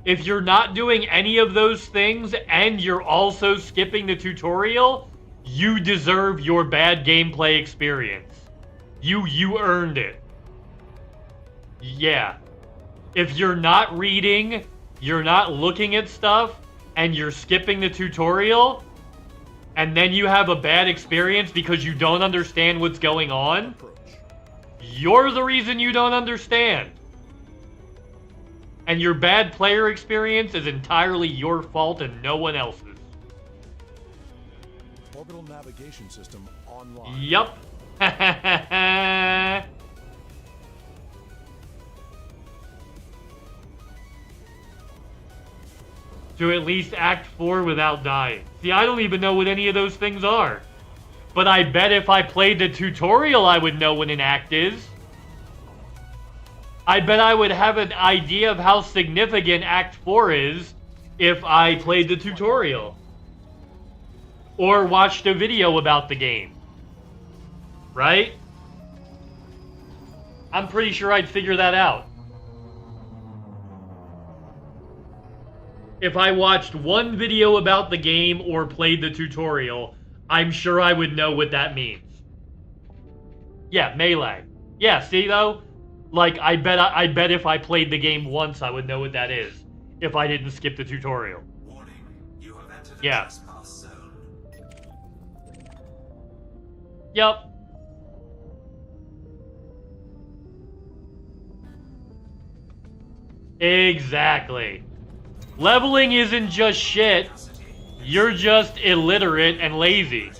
If you're not doing any of those things and you're also skipping the tutorial, you deserve your bad gameplay experience. You earned it. Yeah. If you're not reading, you're not looking at stuff, and you're skipping the tutorial, and then you have a bad experience because you don't understand what's going on, you're the reason you don't understand. And your bad player experience is entirely your fault and no one else's. Orbital navigation system online. Yup. To at least Act 4 without dying. See, I don't even know what any of those things are. But I bet if I played the tutorial, I would know what an act is. I bet I would have an idea of how significant Act 4 is if I played the tutorial. Or watched a video about the game. Right? I'm pretty sure I'd figure that out. If I watched one video about the game or played the tutorial, I'm sure I would know what that means. Yeah, melee. Yeah, see though? Like, I bet if I played the game once, I would know what that is. If I didn't skip the tutorial. Warning, you have entered Yeah. a trespass zone. Yup. Exactly. Leveling isn't just shit. You're just illiterate and lazy.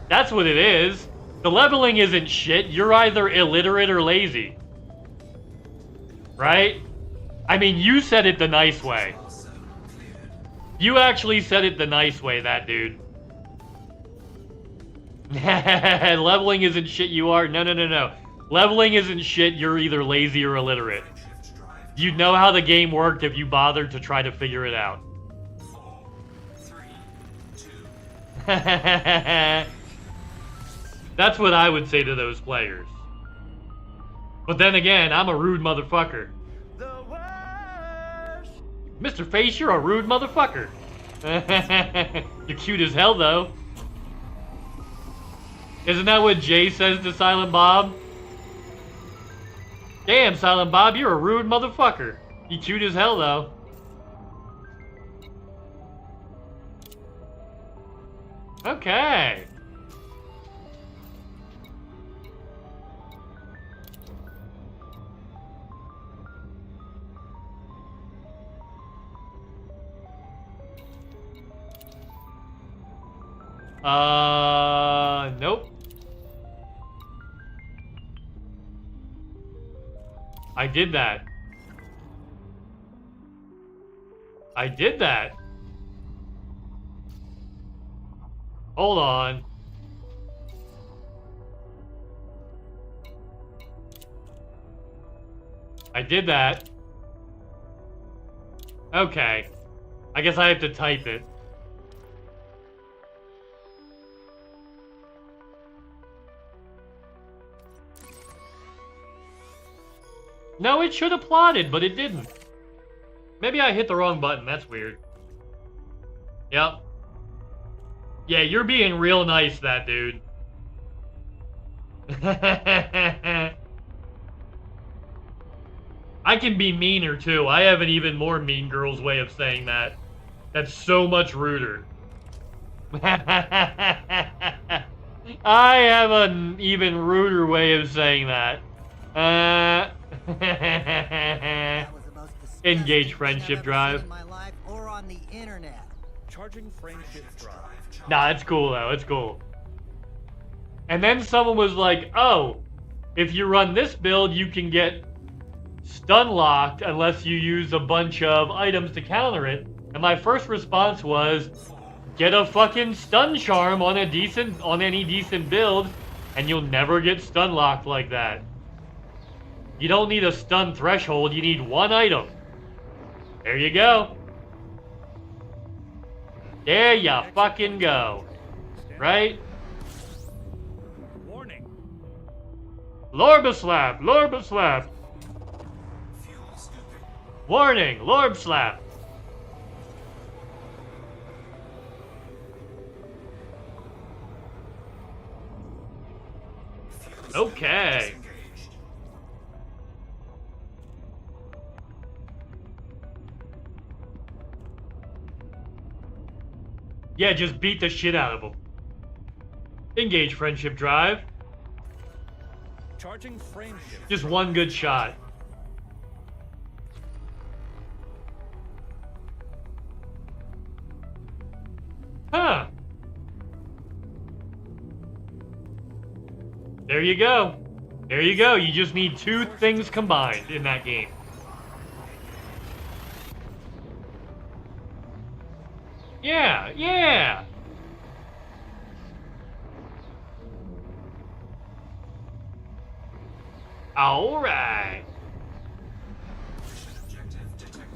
That's what it is. The leveling isn't shit. You're either illiterate or lazy. Right? I mean, you said it the nice way. You actually said it the nice way, that dude. Leveling isn't shit, you are. No. Leveling isn't shit, you're either lazy or illiterate. You'd know how the game worked if you bothered to try to figure it out. 4, 3, 2. That's what I would say to those players. But then again, I'm a rude motherfucker. The worst. Mrface, you're a rude motherfucker. You're cute as hell, though. Isn't that what Jay says to Silent Bob? Damn, Silent Bob, you're a rude motherfucker. You cute as hell, though. Okay. Nope. I did that. I did that. Hold on. I did that. Okay. I guess I have to type it. No, it should have plotted, but it didn't. Maybe I hit the wrong button. That's weird. Yep. Yeah, you're being real nice, that dude. I can be meaner, too. I have an even more mean girl's way of saying that. That's so much ruder. I have an even ruder way of saying that. Engage friendship drive. Or on the internet. Charging friendship drive. Nah, it's cool though. It's cool. And then someone was like, "Oh, if you run this build, you can get stun locked unless you use a bunch of items to counter it." And my first response was, "Get a fucking stun charm on any decent build, and you'll never get stun locked like that." You don't need a stun threshold, you need one item. There you go. There ya fucking go. Right? Warning. Lorbeslap! Lorbeslap! Warning! Lorbeslap! Okay. Yeah, just beat the shit out of them. Engage friendship drive. Charging friendship. Just one good shot. Huh. There you go. There you go. You just need two things combined in that game. Yeah, yeah. All right.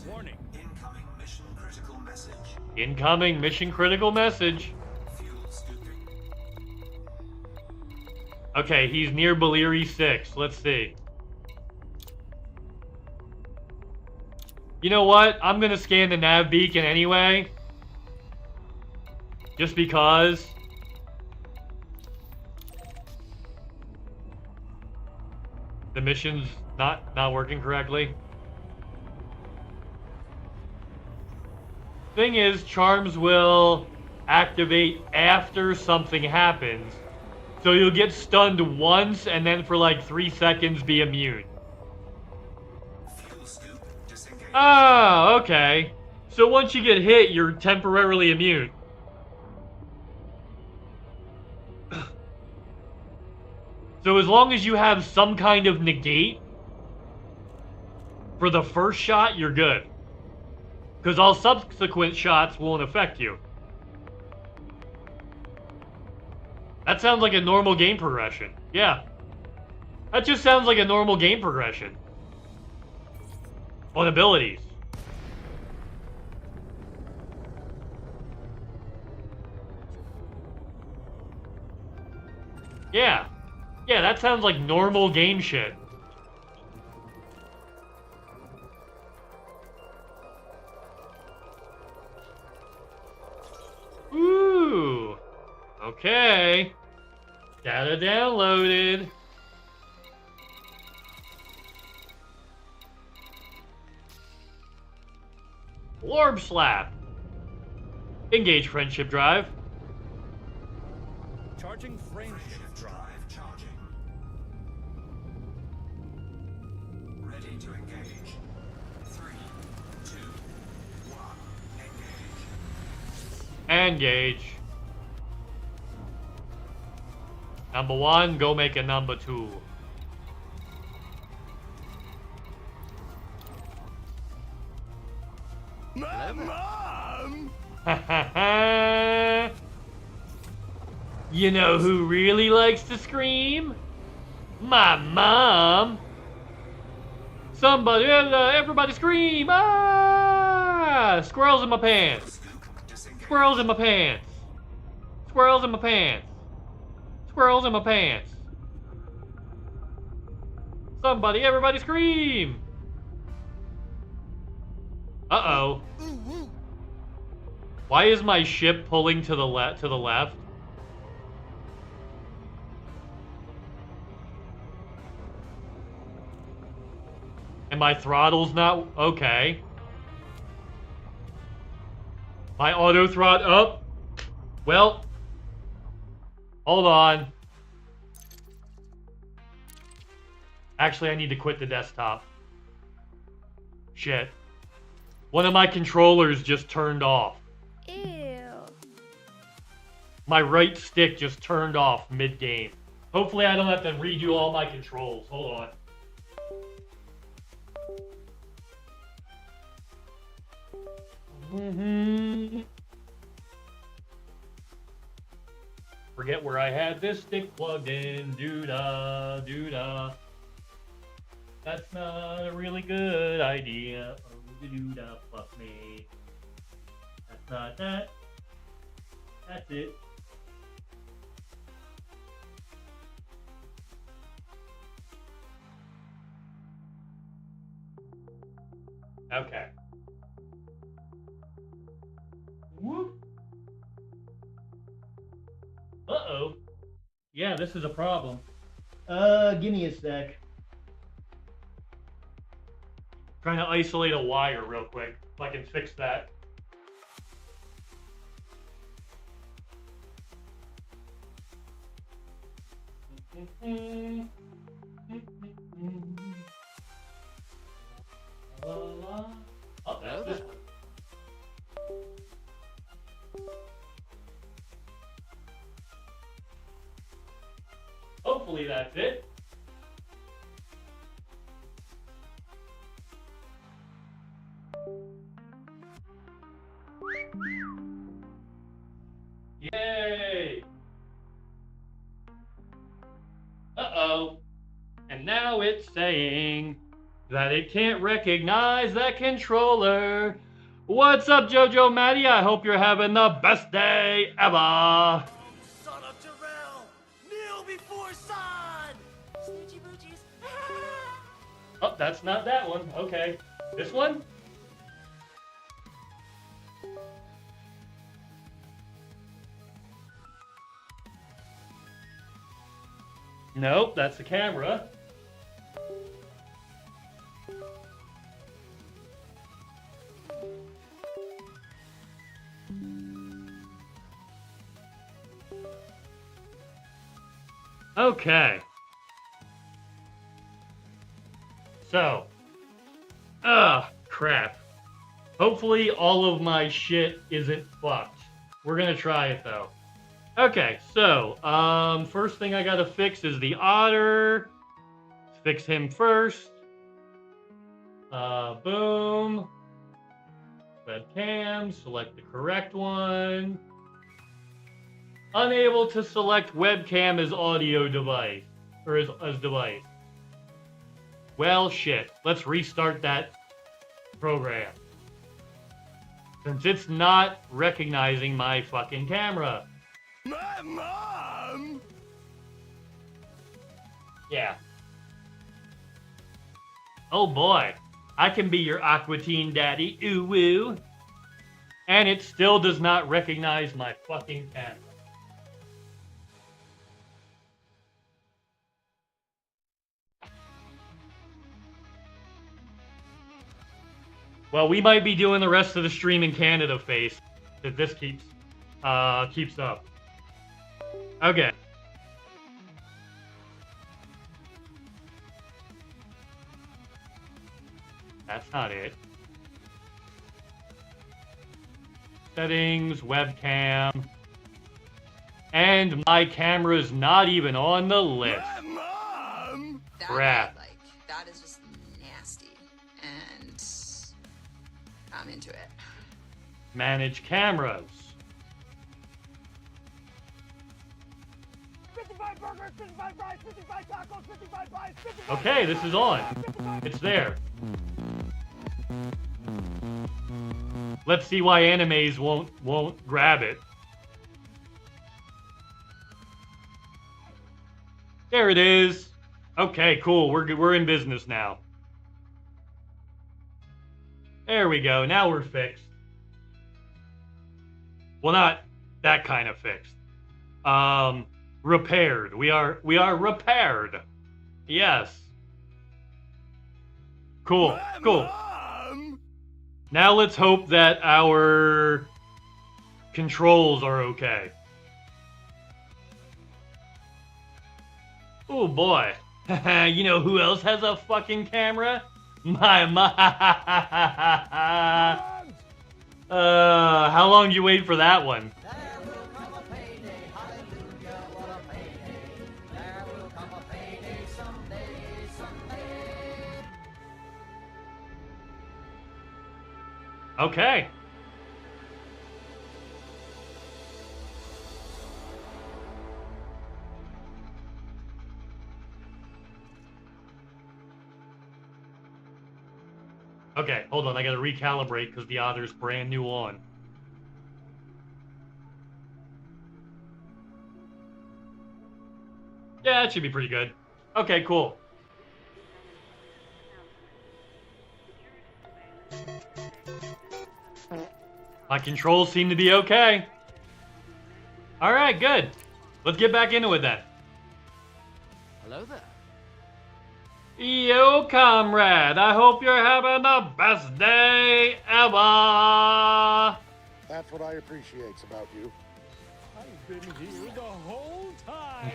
Warning. Incoming mission critical message. Incoming mission critical message. Fuel scooping. Okay, he's near Baliri 6. Let's see. You know what? I'm gonna scan the nav beacon anyway. Just because. The mission's not working correctly. Thing is, charms will activate after something happens. So you'll get stunned once and then for like 3 seconds be immune. Fuel scoop disengaged. Oh, okay. So once you get hit, you're temporarily immune. So as long as you have some kind of negate for the first shot, you're good. Because all subsequent shots won't affect you. That sounds like a normal game progression. Yeah. That just sounds like a normal game progression. On abilities. Yeah. Yeah, that sounds like normal game shit. Ooh. Okay. Data downloaded. Orb slap. Engage friendship drive. Charging frame shift drive. Charging. Ready to engage. 3, 2, 1. Engage. Engage. Number 1, go make a number 2. Mom! You know who really likes to scream? My mom. Somebody, everybody scream! Ah! Squirrels in my pants. Squirrels in my pants. Squirrels in my pants. Squirrels in my pants. Somebody, everybody scream! Uh-oh. Why is my ship pulling to the left? And my throttle's not okay. My auto throttle up. Well, hold on. Actually, I need to quit the desktop. Shit. One of my controllers just turned off. Ew. My right stick just turned off mid-game. Hopefully I don't have to redo all my controls. Hold on. Forget where I had this stick plugged in. Doo-da, doo-da. That's not a really good idea. Oh, doo-da, fuck me. That's not that. That's it. Okay. Whoop. Uh-oh. Yeah, this is a problem. Give me a sec. Trying to isolate a wire real quick, if I can fix that. Oh, that's this one. hopefully that's it. Yay! Uh-oh. And now it's saying that it can't recognize that controller. What's up, Jojo Maddie? I hope you're having the best day ever. Son of Jarrell! Kneel before Son! Snoochie boochies. Oh, that's not that one. Okay. This one? Nope, that's the camera. Okay. So. Crap. Hopefully all of my shit isn't fucked. We're gonna try it though. Okay, so, first thing I gotta fix is the otter. Let's fix him first. Boom. Webcam, select the correct one. Unable to select webcam as audio device, or as device. Well, shit. Let's restart that program. Since it's not recognizing my fucking camera. My mom! Yeah. Oh boy. I can be your Aqua Teen daddy. Ooh woo. And it still does not recognize my fucking camera. Well, we might be doing the rest of the stream in Canada face if this keeps up. Okay. That's not it. Settings, webcam. And my camera's not even on the list. Mom! Crap. That is just nasty. And I'm into it. Manage cameras. 55 burgers, 55 fries, 55 tacos, 55 pies, 55 Okay, this is on. It's there. Let's see why animes won't grab it. There it is. Okay, cool. We're in business now. There we go. Now we're fixed. Well, not that kind of fixed. Repaired. We are repaired. Yes. Cool. Cool. Now let's hope that our controls are okay. Oh boy. You know who else has a fucking camera? My how long did you wait for that one? There will come a payday, hallelujah, what a payday. There will come a payday someday, someday. Okay. Okay, hold on. I gotta recalibrate because the otter's brand new on. Yeah, that should be pretty good. Okay, cool. My controls seem to be okay. Alright, good. Let's get back into it then. Hello there. Yo, comrade, I hope you're having the best day ever. That's what I appreciate about you. I've been here the whole time.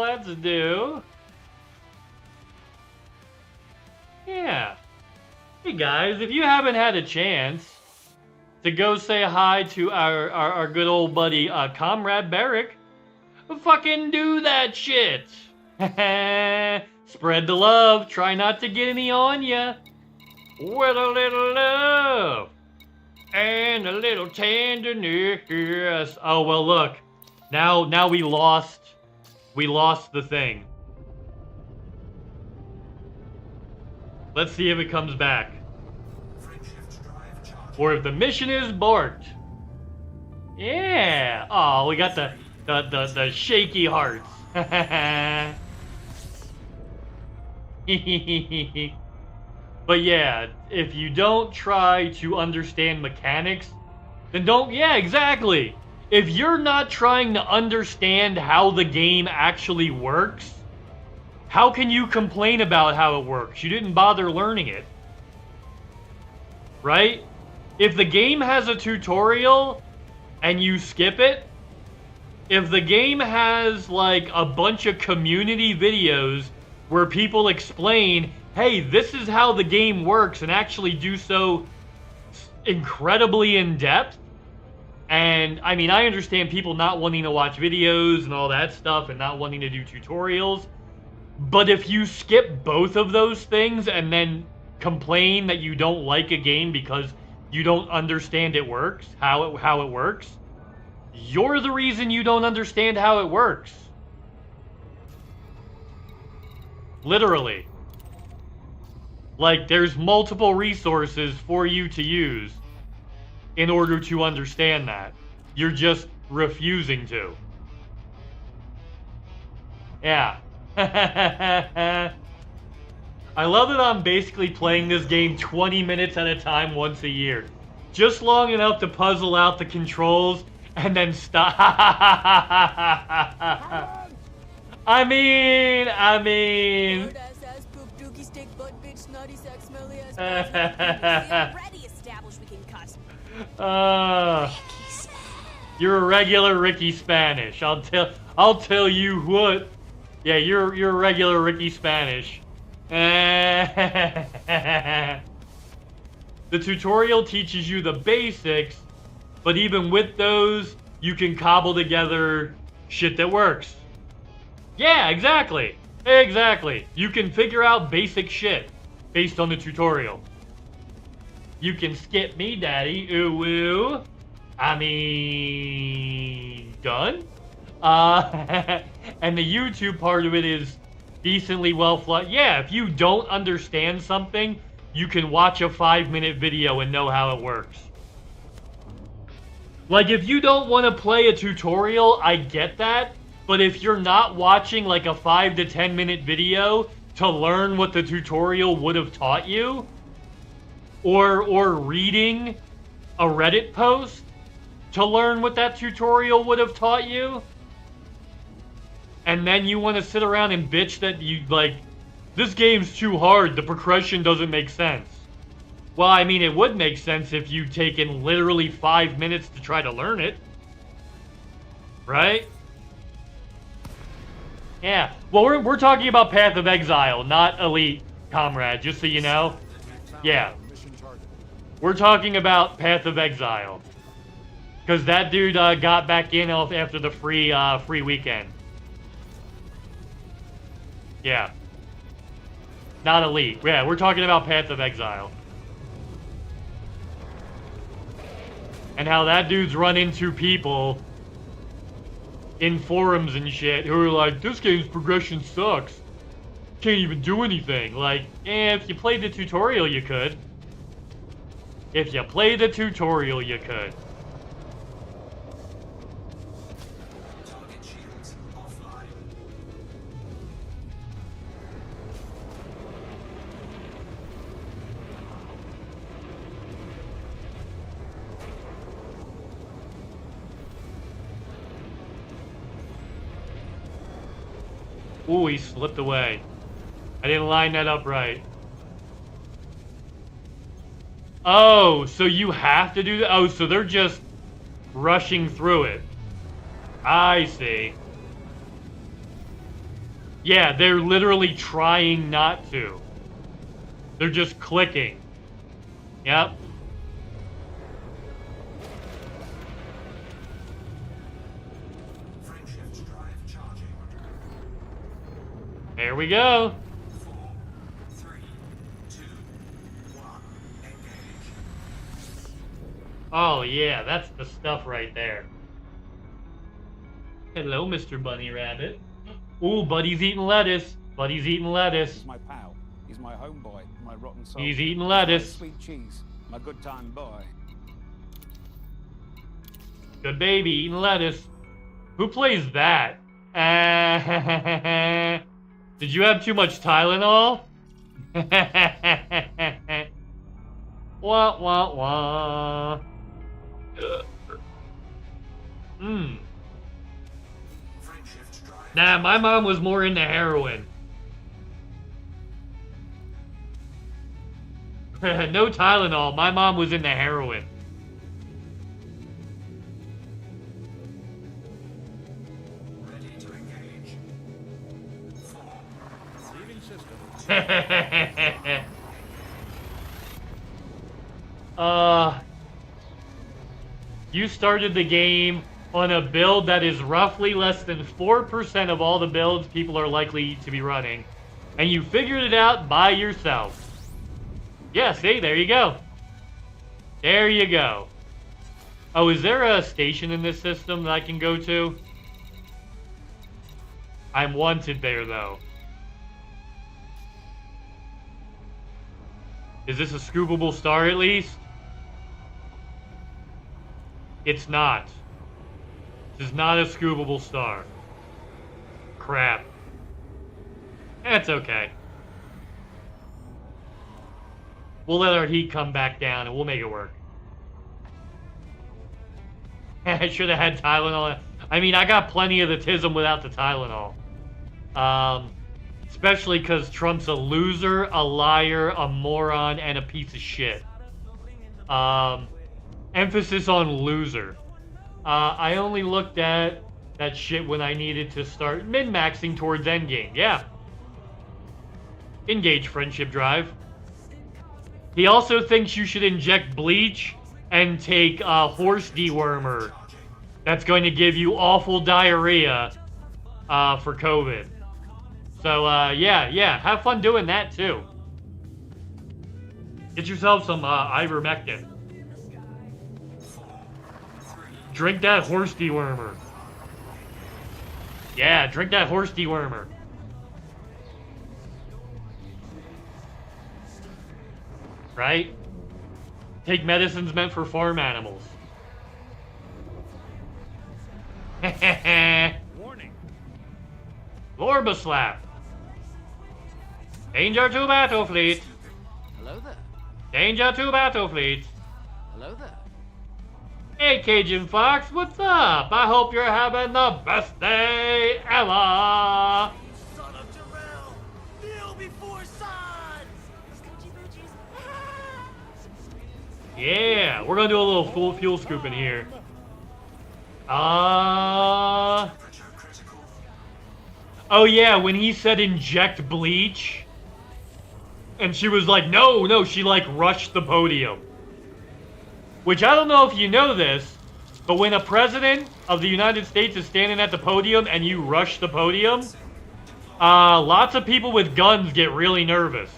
Let's do. Yeah. Hey guys, if you haven't had a chance to go say hi to our good old buddy, Comrade Barrick. Fucking do that shit. Spread the love. Try not to get any on ya. With a little love and a little tenderness. Oh well, look. Now we lost the thing. Let's see if it comes back. Or if the mission is borked. Yeah. Oh, we got the shaky hearts. But yeah, if you don't try to understand mechanics, then don't. Yeah, exactly. If you're not trying to understand how the game actually works, how can you complain about how it works? You didn't bother learning it. Right? If the game has a tutorial and you skip it, if the game has like a bunch of community videos where people explain, hey, this is how the game works, and actually do so incredibly in depth. And I mean, I understand people not wanting to watch videos and all that stuff and not wanting to do tutorials. But if you skip both of those things and then complain that you don't like a game because you don't understand it works, how it works, you're the reason you don't understand how it works. Literally. Like, there's multiple resources for you to use in order to understand that. You're just refusing to. Yeah. I love that I'm basically playing this game 20 minutes at a time once a year. Just long enough to puzzle out the controls and then stop. I mean. You're a regular Ricky Spanish. I'll tell you what. Yeah, you're a regular Ricky Spanish. The tutorial teaches you the basics, but even with those, you can cobble together shit that works. Yeah, exactly. Exactly. You can figure out basic shit based on the tutorial. You can skip me, daddy. Ooh, woo. I mean, done? And the YouTube part of it is decently well fleshed. Yeah, if you don't understand something, you can watch a 5-minute video and know how it works. Like, if you don't want to play a tutorial, I get that. But if you're not watching like a 5 to 10 minute video to learn what the tutorial would have taught you, or reading a Reddit post to learn what that tutorial would have taught you, and then you want to sit around and bitch that you, like, this game's too hard, the progression doesn't make sense. Well, I mean, it would make sense if you'd taken literally 5 minutes to try to learn it. Right? Yeah. Well, we're talking about Path of Exile, not Elite, comrade, just so you know. Yeah. We're talking about Path of Exile. Because that dude got back in after the free weekend. Yeah. Not Elite. Yeah, we're talking about Path of Exile. And how that dude's run into people in forums and shit who are like, this game's progression sucks. Can't even do anything. Like, if you played the tutorial, you could. If you played the tutorial, you could. Target shields offline. Ooh, he slipped away. I didn't line that up right. Oh, so you have to do that? Oh, so they're just rushing through it. I see. Yeah, they're literally trying not to. They're just clicking. Yep. There we go. 4, 3, 2, 1, engage. Oh yeah, that's the stuff right there. Hello, Mr. Bunny Rabbit. Ooh, Buddy's eating lettuce. Buddy's eating lettuce. He's my pal. He's my homeboy, my rotten soul. He's eating lettuce. Sweet cheese, my good time boy. Good baby, eating lettuce. Who plays that? Did you have too much Tylenol? Wah, wah, wah. Nah, my mom was more into heroin. No Tylenol, my mom was into heroin. Ready to engage. 4. Leaving system. You started the game on a build that is roughly less than 4% of all the builds people are likely to be running. And you figured it out by yourself. Yeah, see, there you go. There you go. Oh, is there a station in this system that I can go to? I'm wanted there, though. Is this a scoopable star, at least? It's not. This is not a scoopable star. Crap. That's okay. We'll let our heat come back down and we'll make it work. I should have had Tylenol. I mean, I got plenty of the tism without the Tylenol. Especially because Trump's a loser, a liar, a moron, and a piece of shit. Emphasis on loser. I only looked at that shit when I needed to start min-maxing towards endgame. Yeah. Engage friendship drive. He also thinks you should inject bleach and take horse dewormer. That's going to give you awful diarrhea for COVID. So, yeah, have fun doing that, too. Get yourself some ivermectin. Drink that horse dewormer. Yeah, drink that horse dewormer. Right? Take medicines meant for farm animals. Warning. Lorba slap. Danger to battle fleet. Hello there. Danger to battle fleet. Hello there. Hey Cajun Fox, what's up? I hope you're having the best day ever. Son of Jarrell! Kneel before sons! Yeah, we're gonna do a little full fuel scoop in here. Oh yeah, when he said inject bleach, and she was like, no, she like rushed the podium. Which I don't know if you know this, but when a president of the United States is standing at the podium and you rush the podium, lots of people with guns get really nervous.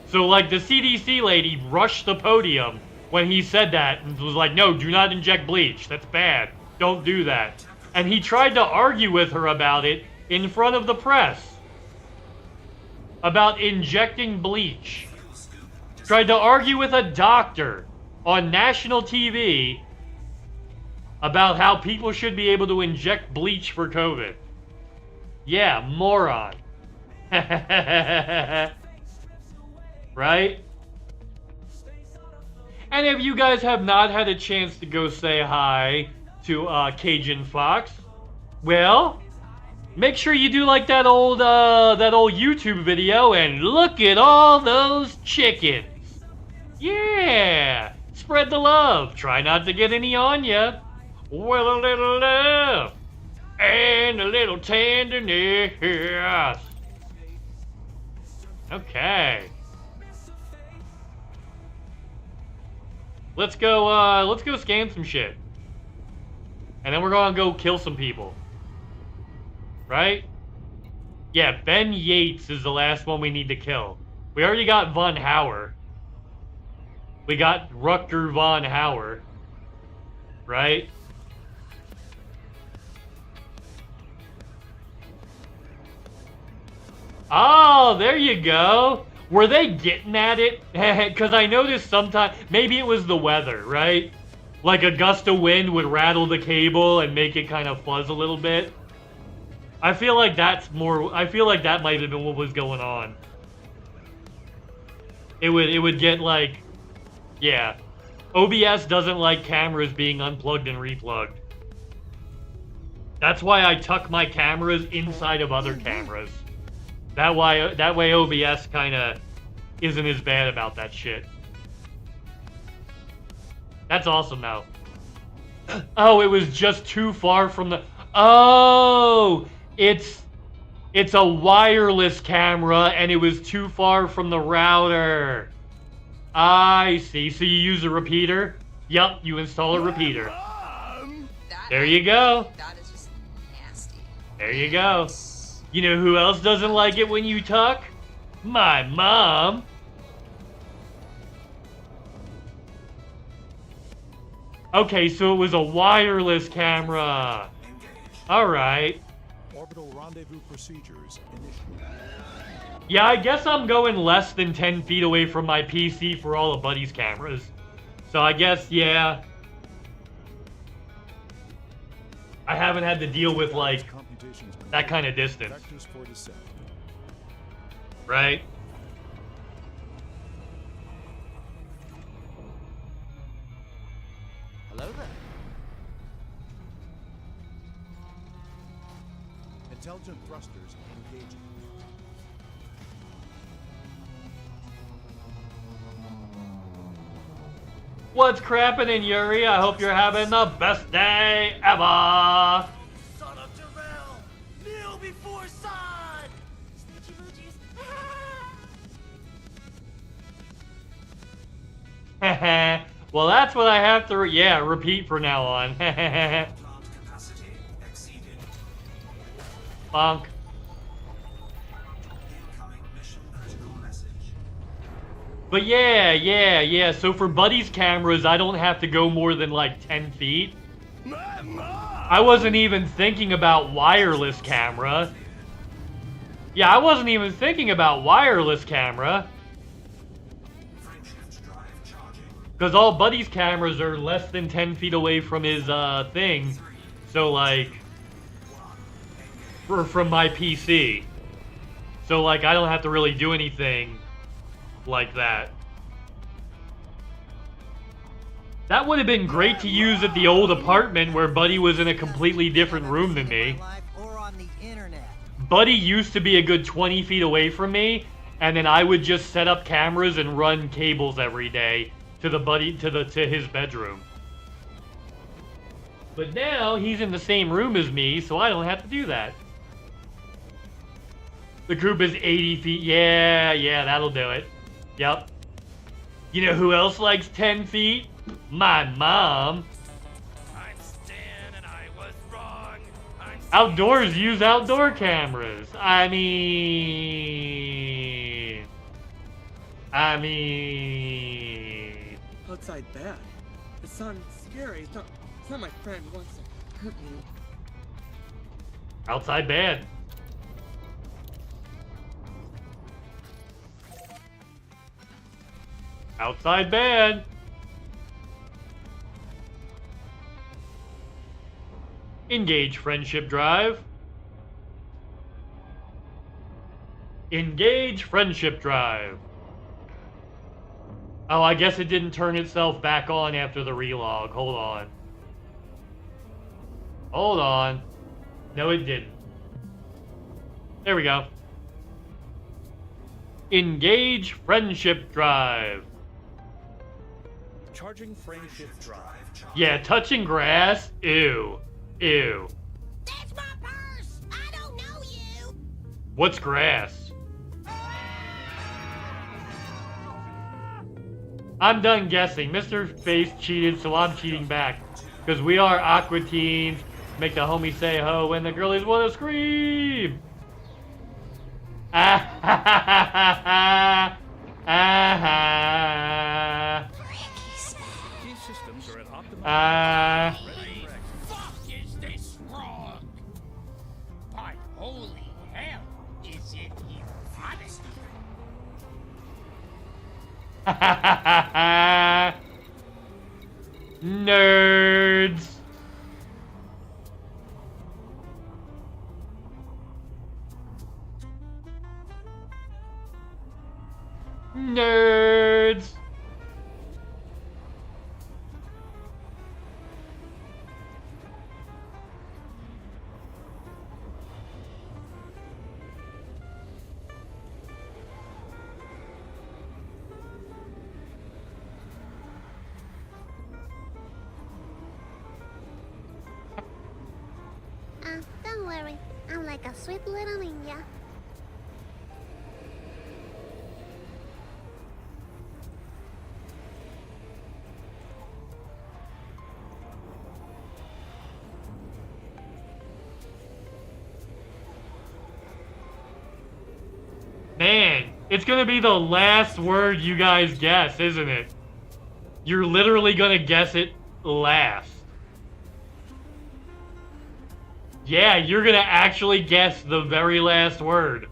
So like the CDC lady rushed the podium when he said that and was like, no, do not inject bleach. That's bad. Don't do that. And he tried to argue with her about it in front of the press. About injecting bleach. Tried to argue with a doctor on national TV about how people should be able to inject bleach for COVID. Yeah, moron. Right? And if you guys have not had a chance to go say hi to Cajun Fox, well, make sure you do like that old YouTube video and look at all those chickens. Yeah, spread the love. Try not to get any on ya. With a little love and a little tenderness. Okay. Let's go scan some shit. And then we're gonna go kill some people. Right? Yeah, Ben Yates is the last one we need to kill. We already got Von Hauer. We got Rutger Von Hauer. Right? Oh, there you go. Were they getting at it? Because I noticed sometimes, maybe it was the weather, right? Like a gust of wind would rattle the cable and make it kind of fuzz a little bit. I feel like that's more, I feel like that might have been what was going on. It would get like, yeah. OBS doesn't like cameras being unplugged and replugged. That's why I tuck my cameras inside of other cameras. That way OBS kind of isn't as bad about that shit. That's awesome though. Oh, it was just too far from the... Oh! It's a wireless camera and it was too far from the router. I see. So you use a repeater? Yup, you install a repeater. There you go. That is just nasty. There you go. You know who else doesn't like it when you tuck? My mom. Okay, so it was a wireless camera. Alright. Orbital rendezvous procedures initiated. Yeah, I guess I'm going less than 10 feet away from my PC for all of Buddy's cameras. So I guess, yeah. I haven't had to deal with, like, that kind of distance. Right? Hello there. Intelligent thrusters engaging. What's crappin' Yuri? I hope you're having the best day ever! Son of Jarrell! Kneel before Sod! Heh. Well, that's what I have to, repeat from now on. Bonk. But yeah. So for Buddy's cameras, I don't have to go more than like 10 feet. I wasn't even thinking about wireless camera. Yeah, I wasn't even thinking about wireless camera. Because all Buddy's cameras are less than 10 feet away from his thing. So like, from my PC. So like, I don't have to really do anything like that. That would have been great to use at the old apartment where Buddy was in a completely different room than me. Buddy used to be a good 20 feet away from me, and then I would just set up cameras and run cables every day to his bedroom. But now he's in the same room as me, so I don't have to do that. The coop is 80 feet. Yeah, that'll do it. Yep. You know who else likes 10 feet? My mom. I'm Stan and I was wrong. Outdoors use outdoor cameras. I mean... Outside bad. The sun's scary. It's not my friend who wants to hurt me. Outside bad. Outside bad. Engage friendship drive. Engage friendship drive. Oh, I guess it didn't turn itself back on after the relog. Hold on. Hold on. No, it didn't. There we go. Engage friendship drive. Charging friendship drive. Yeah, touching grass. Ew. Ew. That's my purse! I don't know you! What's grass? I'm done guessing. Mrface cheated, so I'm cheating back. Because we are Aqua Teens. Make the homie say ho when the girlies want to scream. These systems are at optimal. Fuck is this wrong? But holy hell, is it even honest? Nerds. Nerds. Don't worry. I'm like a sweet little ninja. Man, it's gonna be the last word you guys guess, isn't it? You're literally gonna guess it last. Yeah, you're gonna actually guess the very last word.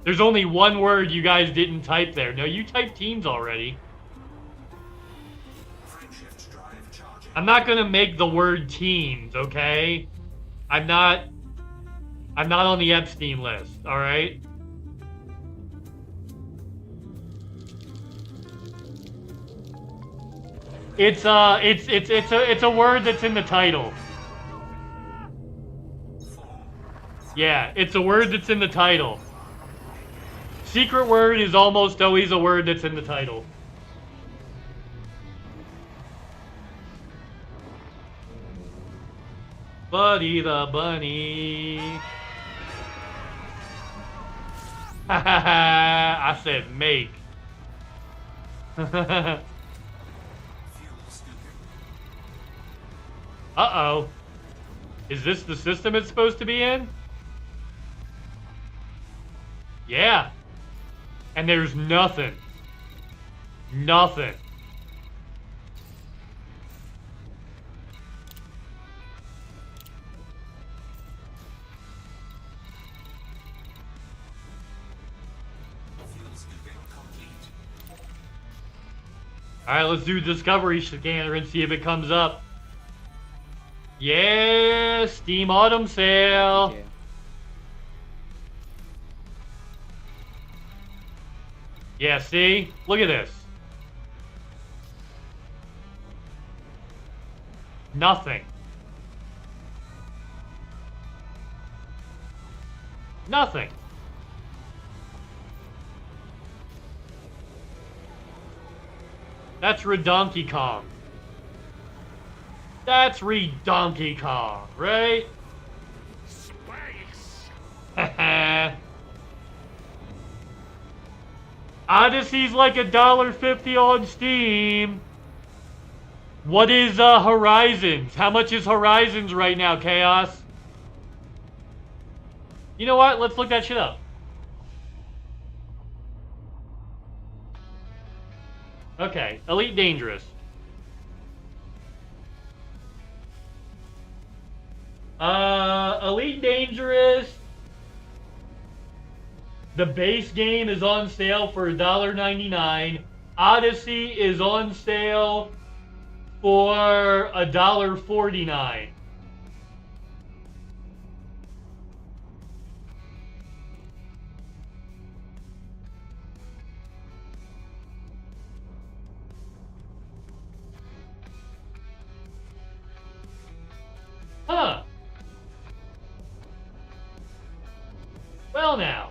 There's only one word you guys didn't type there. No, you typed teens already. I'm not gonna make the word teens, okay? I'm not on the Epstein list, alright? It's a word that's in the title. Yeah, it's a word that's in the title. Secret word is almost always a word that's in the title. Buddy the Bunny. I said make. Uh-oh. Is this the system it's supposed to be in? Yeah. And there's nothing. Nothing. Alright, let's do Discovery Scanner and see if it comes up. Yeah, Steam Autumn Sale. Yeah, see? Look at this. Nothing. Nothing. That's Donkey Kong. That's Donkey Kong, right? Space. Odyssey's like $1.50 on Steam. What is Horizons? How much is Horizons right now, Chaos? You know what? Let's look that shit up. Okay, Elite Dangerous. Elite Dangerous. The base game is on sale for $1.99. Odyssey is on sale for $1.49. Huh. Well now.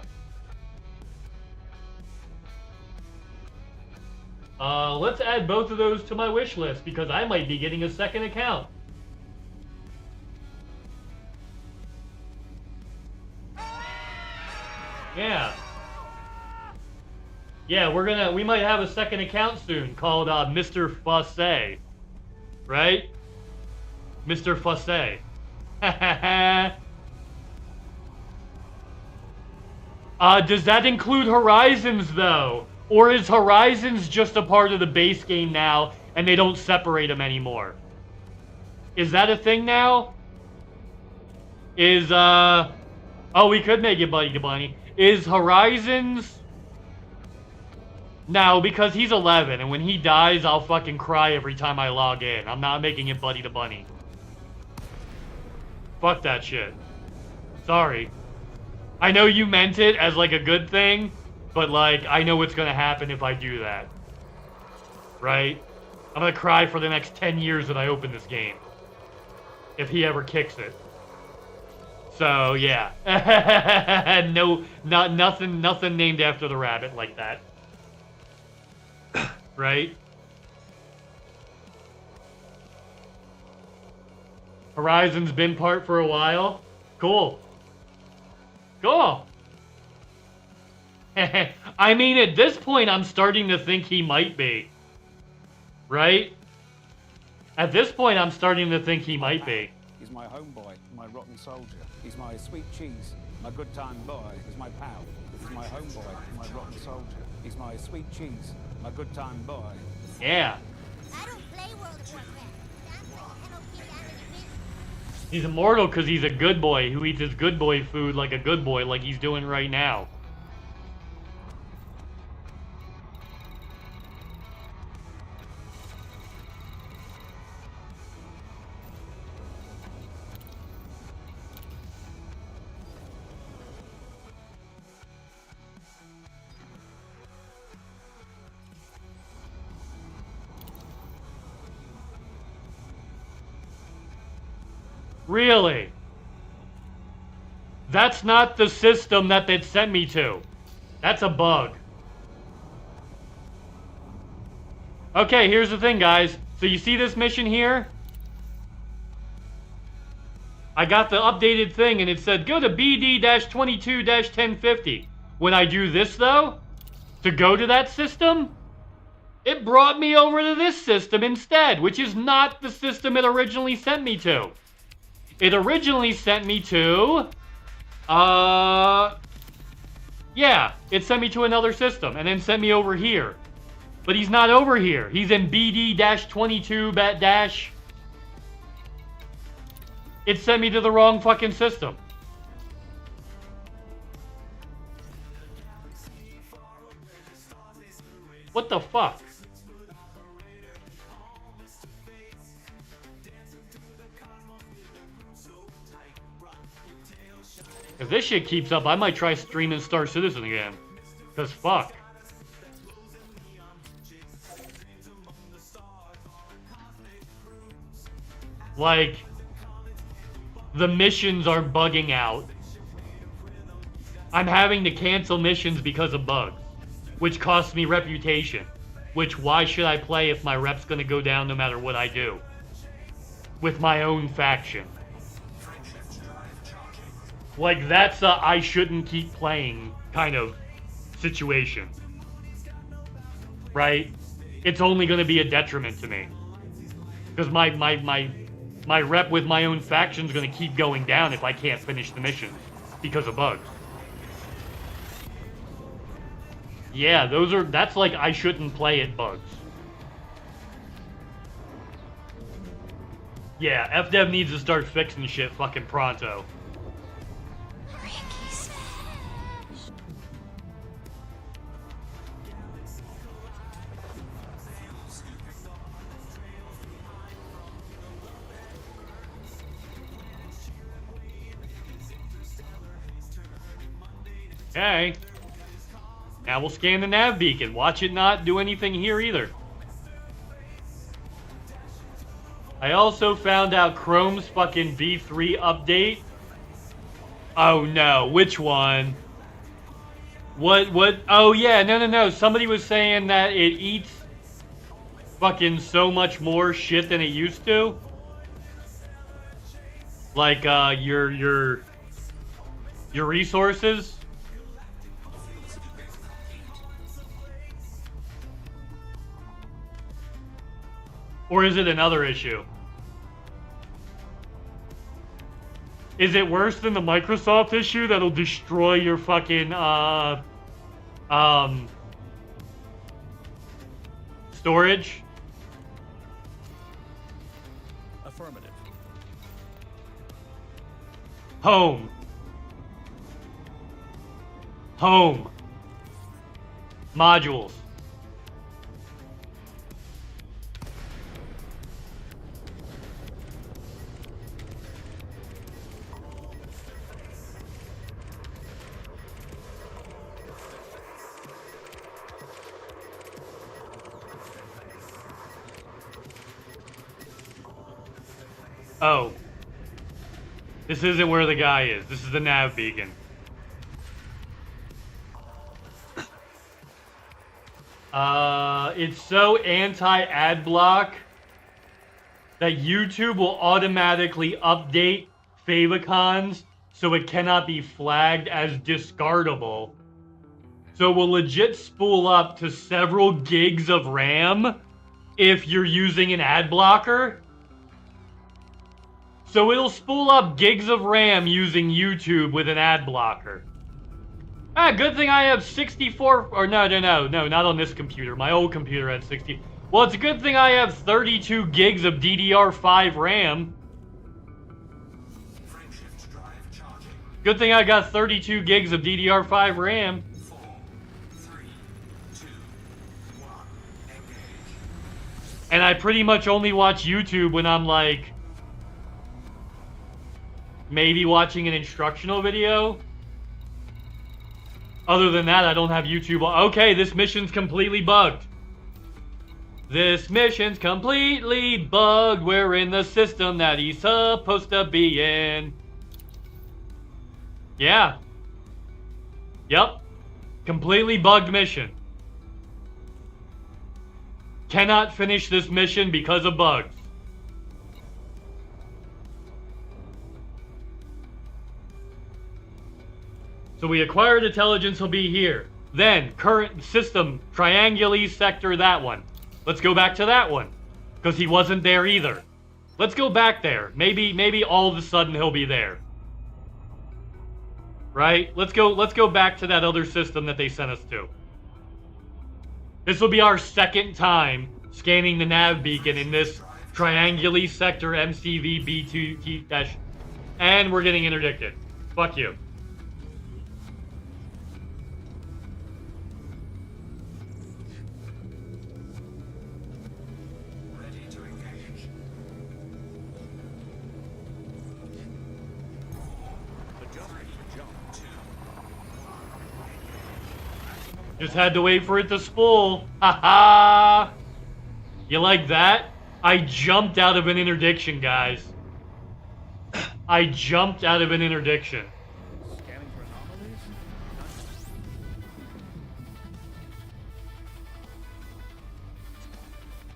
Let's add both of those to my wish list because I might be getting a second account. Yeah. Yeah, we might have a second account soon called Mrface. Right? Mrface. Does that include Horizons, though? Or is Horizons just a part of the base game now, and they don't separate them anymore? Is that a thing now? Oh, we could make it Buddy to Bunny. Is Horizons... No, because he's 11, and when he dies, I'll fucking cry every time I log in. I'm not making it Buddy to Bunny. Fuck that shit. Sorry. I know you meant it as, like, a good thing, but, like, I know what's gonna happen if I do that. Right? I'm gonna cry for the next 10 years that I open this game. If he ever kicks it. So, yeah. No, nothing named after the rabbit like that. Right? Horizon's been part for a while. Cool. Cool. I mean, at this point, I'm starting to think he might be. Right? At this point, I'm starting to think he might be. He's my homeboy, my rotten soldier. He's my sweet cheese, my good time boy. He's my pal. He's my homeboy, my rotten soldier. He's my sweet cheese, my good time boy. Yeah. I don't play World of Warcraft. That's why Hello Kitty out of the business. He's immortal because he's a good boy who eats his good boy food like a good boy like he's doing right now. Really? That's not the system that they sent me to. That's a bug. Okay, here's the thing, guys. So you see this mission here? I got the updated thing and it said go to BD-22-1050. When I do this, though, to go to that system, it brought me over to this system instead, which is not the system it originally sent me to. It originally sent me to, yeah, it sent me to another system and then sent me over here. But he's not over here. He's in BD-22-. It sent me to the wrong fucking system. What the fuck? If this shit keeps up, I might try streaming Star Citizen again. Cause fuck. Like, the missions are bugging out. I'm having to cancel missions because of bugs, which costs me reputation. Which, why should I play if my rep's gonna go down no matter what I do? With my own faction. Like, that's a I shouldn't keep playing kind of situation. Right? It's only going to be a detriment to me. Because my rep with my own faction is going to keep going down if I can't finish the mission. Because of bugs. Yeah, that's like I shouldn't play it bugs. Yeah, FDev needs to start fixing shit fucking pronto. Okay. Now we'll scan the nav beacon. Watch it not do anything here either. I also found out Chrome's fucking V3 update. Oh no, which one? What? Oh yeah, no. Somebody was saying that it eats fucking so much more shit than it used to. Like, your resources. Or is it another issue? Is it worse than the Microsoft issue that'll destroy your fucking, storage? Affirmative. Home. Home. Modules. Oh. This isn't where the guy is. This is the nav beacon. It's so anti-ad block that YouTube will automatically update favicons so it cannot be flagged as discardable. So it will legit spool up to several gigs of RAM if you're using an ad blocker. So it'll spool up gigs of RAM using YouTube with an ad blocker. Ah, good thing I have 64, or no, not on this computer. My old computer had 60. Well, it's a good thing I have 32 gigs of DDR5 RAM. Good thing I got 32 gigs of DDR5 RAM. 4, 3, 2, 1, engage. And I pretty much only watch YouTube when I'm like, maybe watching an instructional video. Other than that, I don't have YouTube. Okay, this mission's completely bugged. This mission's completely bugged. We're in the system that he's supposed to be in. Yeah. Yep. Completely bugged mission. Cannot finish this mission because of bugs. So we acquired intelligence, will be here. Then, current system, trianguli sector, that one. Let's go back to that one. Because he wasn't there either. Let's go back there. Maybe all of a sudden he'll be there. Right? Let's go back to that other system that they sent us to. This will be our second time scanning the nav beacon in this trianguli sector MCV B2T-, and we're getting interdicted. Fuck you. Just had to wait for it to spool. Ha ha! You like that? I jumped out of an interdiction, guys. I jumped out of an interdiction. Scanning for anomalies?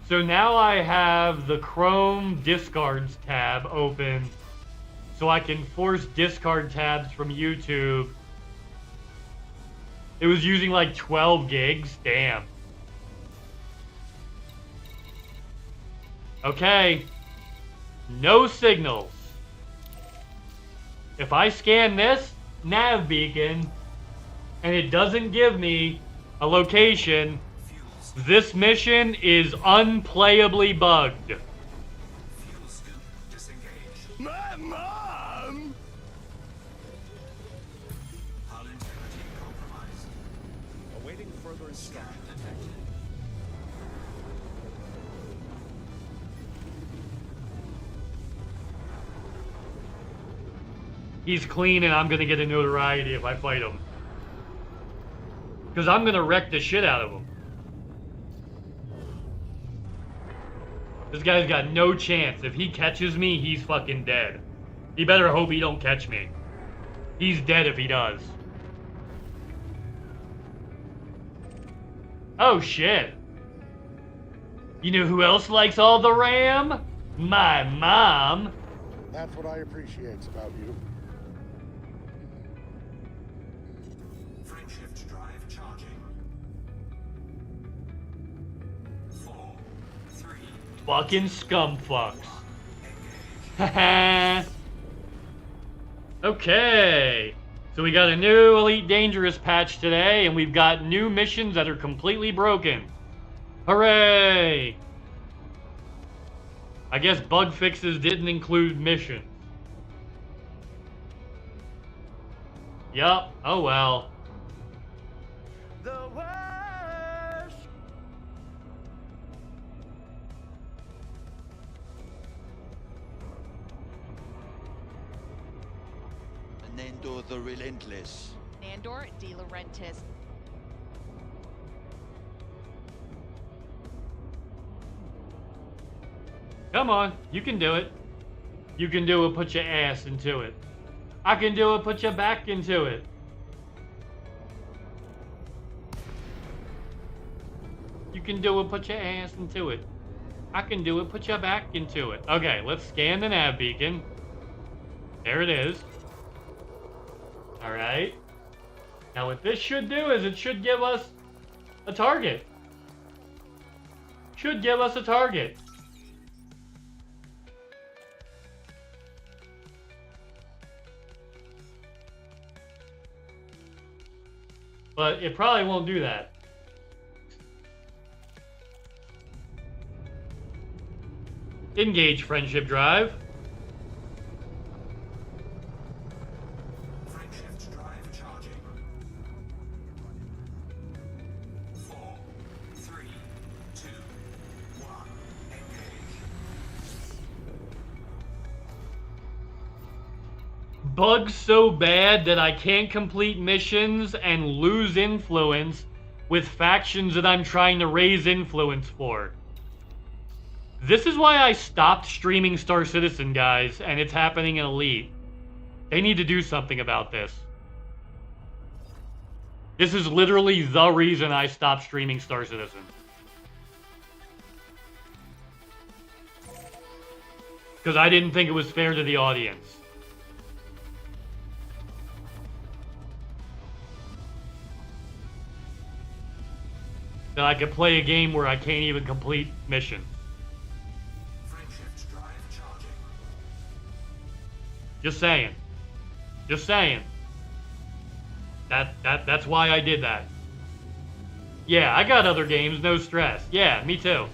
So now I have the Chrome discards tab open so I can force discard tabs from YouTube. It was using like 12 gigs. Damn. Okay. No signals. If I scan this nav beacon and it doesn't give me a location, this mission is unplayably bugged. My mom! Awaiting further instruction. He's clean and I'm gonna get a notoriety if I fight him. Because I'm gonna wreck the shit out of him. This guy's got no chance. If he catches me, he's fucking dead. He better hope he don't catch me. He's dead if he does. Oh shit. You know who else likes all the RAM? My mom. That's what I appreciate about you. Frameshift drive charging. 4, 3. Fucking scum fucks. Haha. Okay. So we got a new Elite Dangerous patch today, and we've got new missions that are completely broken. Hooray! I guess bug fixes didn't include missions. Yup. Oh well. The worst. Nando the Relentless. Nandor De Laurentiis. Come on, you can do it. You can do it, put your ass into it. I can do it, put your back into it. You can do it, put your ass into it. I can do it, put your back into it. Okay, let's scan the nav beacon. There it is. Alright. Now what this should do is it should give us a target. Should give us a target. But it probably won't do that. Engage friendship drive. Friendship drive charging. 4, 3, 2, 1. Engage. Bugs so bad that I can't complete missions and lose influence with factions that I'm trying to raise influence for. This is why I stopped streaming Star Citizen, guys, and it's happening in Elite. They need to do something about this. This is literally the reason I stopped streaming Star Citizen. Because I didn't think it was fair to the audience. That I could play a game where I can't even complete missions. Friendship drive charging. Just saying. Just saying. That's why I did that. Yeah, I got other games, no stress. Yeah, me too.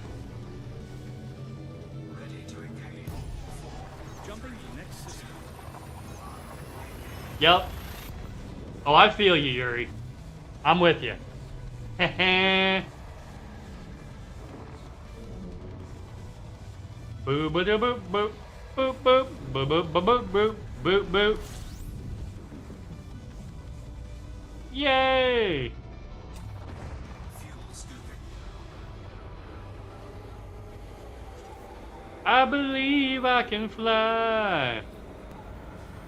Ready to engage. Jumping to next system. Yep. Oh, I feel you, Yuri. I'm with you. Heh. Boo boo doo boop boop boop boop boop boop boop boop boop boop. Yay! Fuel scooping. I believe I can fly.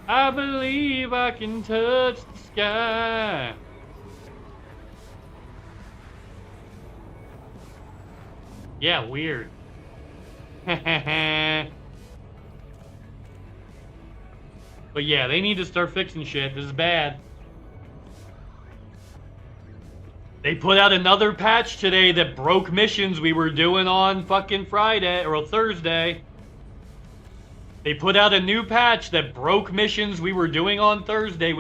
I believe I can touch the sky. Yeah, weird. But yeah, they need to start fixing shit. This is bad. They put out another patch today that broke missions we were doing on fucking Friday or Thursday. They put out a new patch that broke missions we were doing on Thursday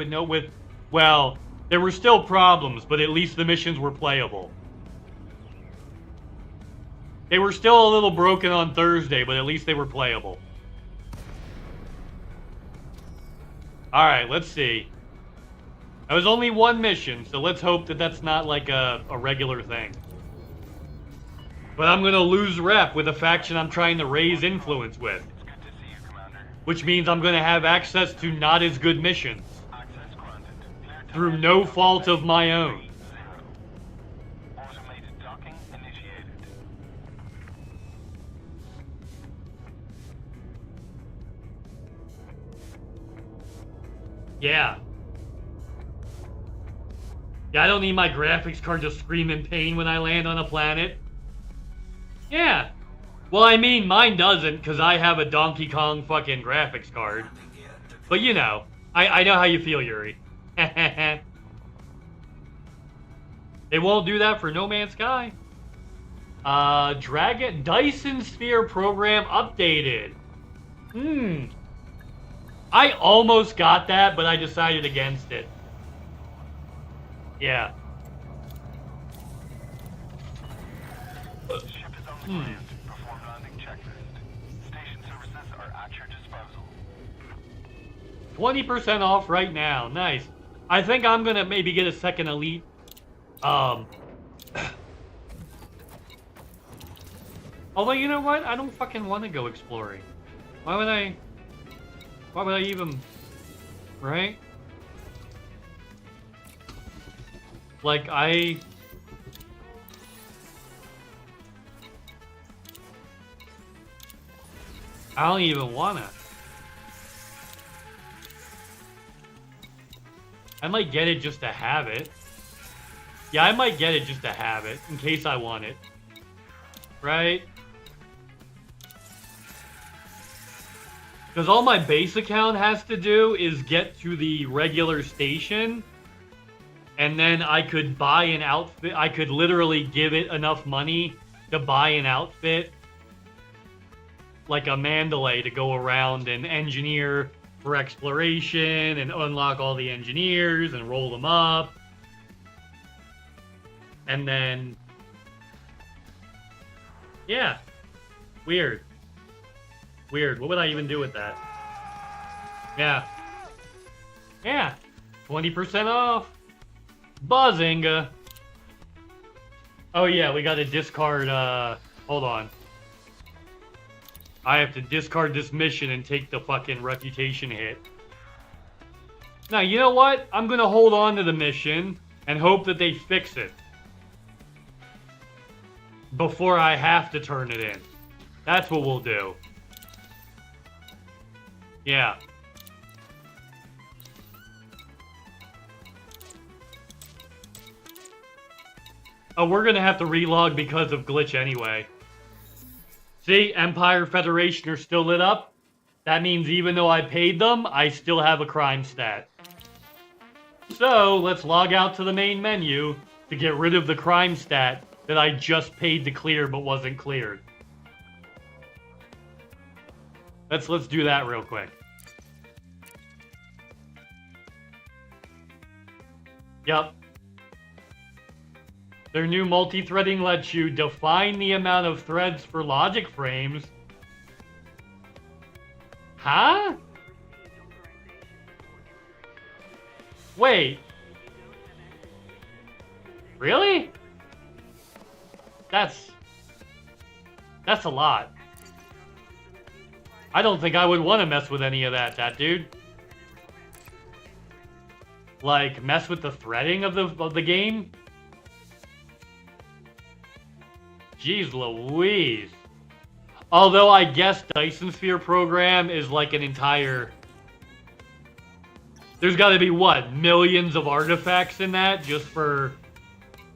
well, there were still problems, but at least the missions were playable. They were still a little broken on Thursday, but at least they were playable. Alright, let's see. That was only one mission, so let's hope that that's not like a regular thing. But I'm gonna lose rep with a faction I'm trying to raise influence with. It's good to see you, Commander. Which means I'm gonna have access to not as good missions. Access granted. Clear to Through land. no fault of my own. 0. Automated docking initiated. Yeah. Yeah, I don't need my graphics card to scream in pain when I land on a planet. Yeah. Well, I mean, mine doesn't, because I have a Donkey Kong fucking graphics card. But you know, I know how you feel, Yuri. They won't do that for No Man's Sky. Dyson Sphere program updated. I almost got that, but I decided against it. Yeah. Ship is on the ground. Perform landing checklist. Station services are at your disposal. 20% off right now. Nice. I think I'm gonna maybe get a second elite. Although, you know what? I don't fucking want to go exploring. Why would I even... Right? Like, I don't even wanna. I might get it just to have it. Yeah, I might get it just to have it, in case I want it. Right? Because all my base account has to do is get to the regular station, and then I could buy an outfit. I could literally give it enough money to buy an outfit, like a Mandalay, to go around and engineer for exploration and unlock all the engineers and roll them up. And then, yeah, weird. Weird. What would I even do with that? Yeah. Yeah. 20% off. Buzzinga. Oh yeah, we gotta discard, hold on. I have to discard this mission and take the fucking reputation hit. Now, you know what? I'm gonna hold on to the mission and hope that they fix it before I have to turn it in. That's what we'll do. Yeah. Oh, we're gonna have to relog because of glitch anyway. See, Empire Federation are still lit up. That means even though I paid them, I still have a crime stat. So, let's log out to the main menu to get rid of the crime stat that I just paid to clear but wasn't cleared. Let's do that real quick. Yup. Their new multi-threading lets you define the amount of threads for logic frames. Huh? Wait. Really? That's a lot. I don't think I would want to mess with any of that dude. Like, mess with the threading of the game? Jeez Louise. Although I guess Dyson Sphere program is like an entire... There's gotta be, what, millions of artifacts in that just for...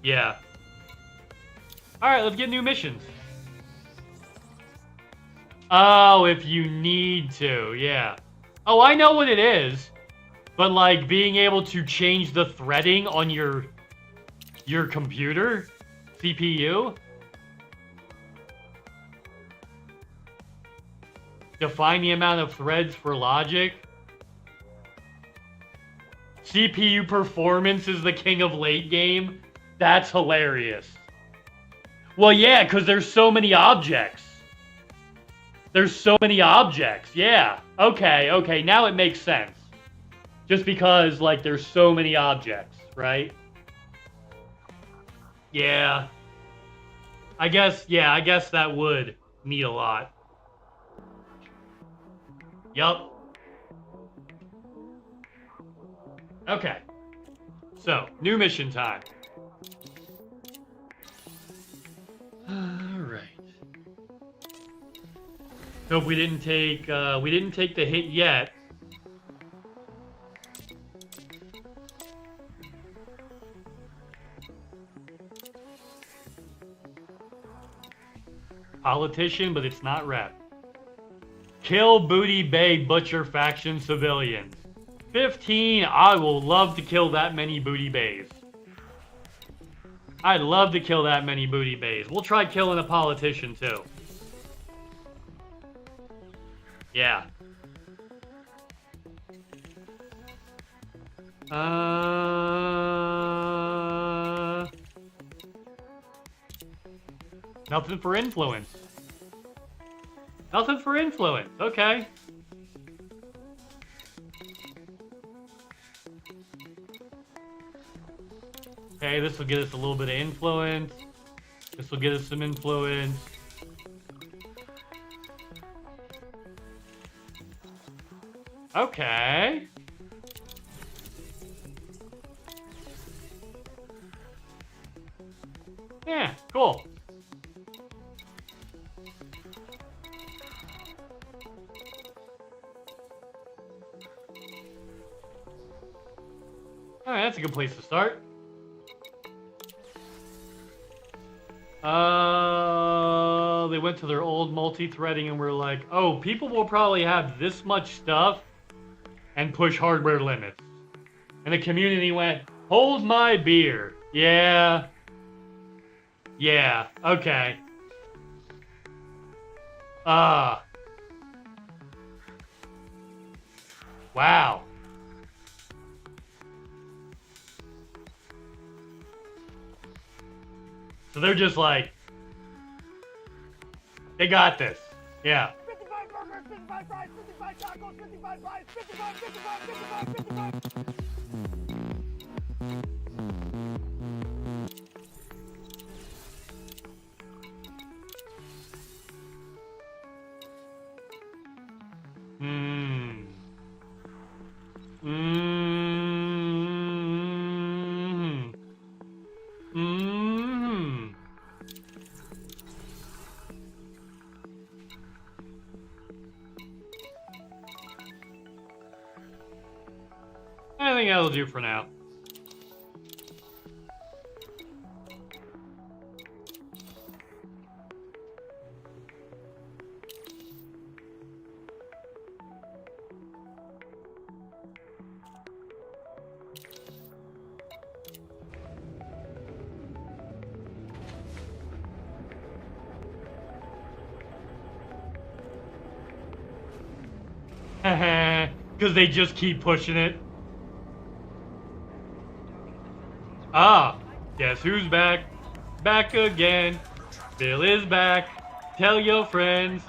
Yeah. Alright, let's get new missions. Oh, if you need to, yeah. Oh, I know what it is. But, like, being able to change the threading on your computer, CPU. Define the amount of threads for logic. CPU performance is the king of late game. That's hilarious. Well, yeah, because there's so many objects. There's so many objects, yeah. Okay, now it makes sense. Just because, like, there's so many objects, right? Yeah. I guess that would need a lot. Yup. Okay. So, new mission time. Alright. Hope we didn't take the hit yet. Politician, but it's not rep. Kill Booty Bay Butcher faction civilians. 15. I will love to kill that many Booty Bays. I'd love to kill that many Booty Bays. We'll try killing a politician too. Yeah. Nothing for influence. Nothing for influence. Okay. Okay, this will get us a little bit of influence. This will get us some influence. Okay. Yeah, cool. Alright, that's a good place to start. They went to their old multi-threading and were like, oh, people will probably have this much stuff and push hardware limits. And the community went, hold my beer. Yeah. Yeah, okay. Wow. So they're just like, they got this. Yeah. 55 burgers, 55 fries, 55 tacos, 55 pies, 55, 55, 55, 55. I think that'll do for now. Because they just keep pushing it. Ah, guess who's back? Back again. Bill is back. Tell your friends.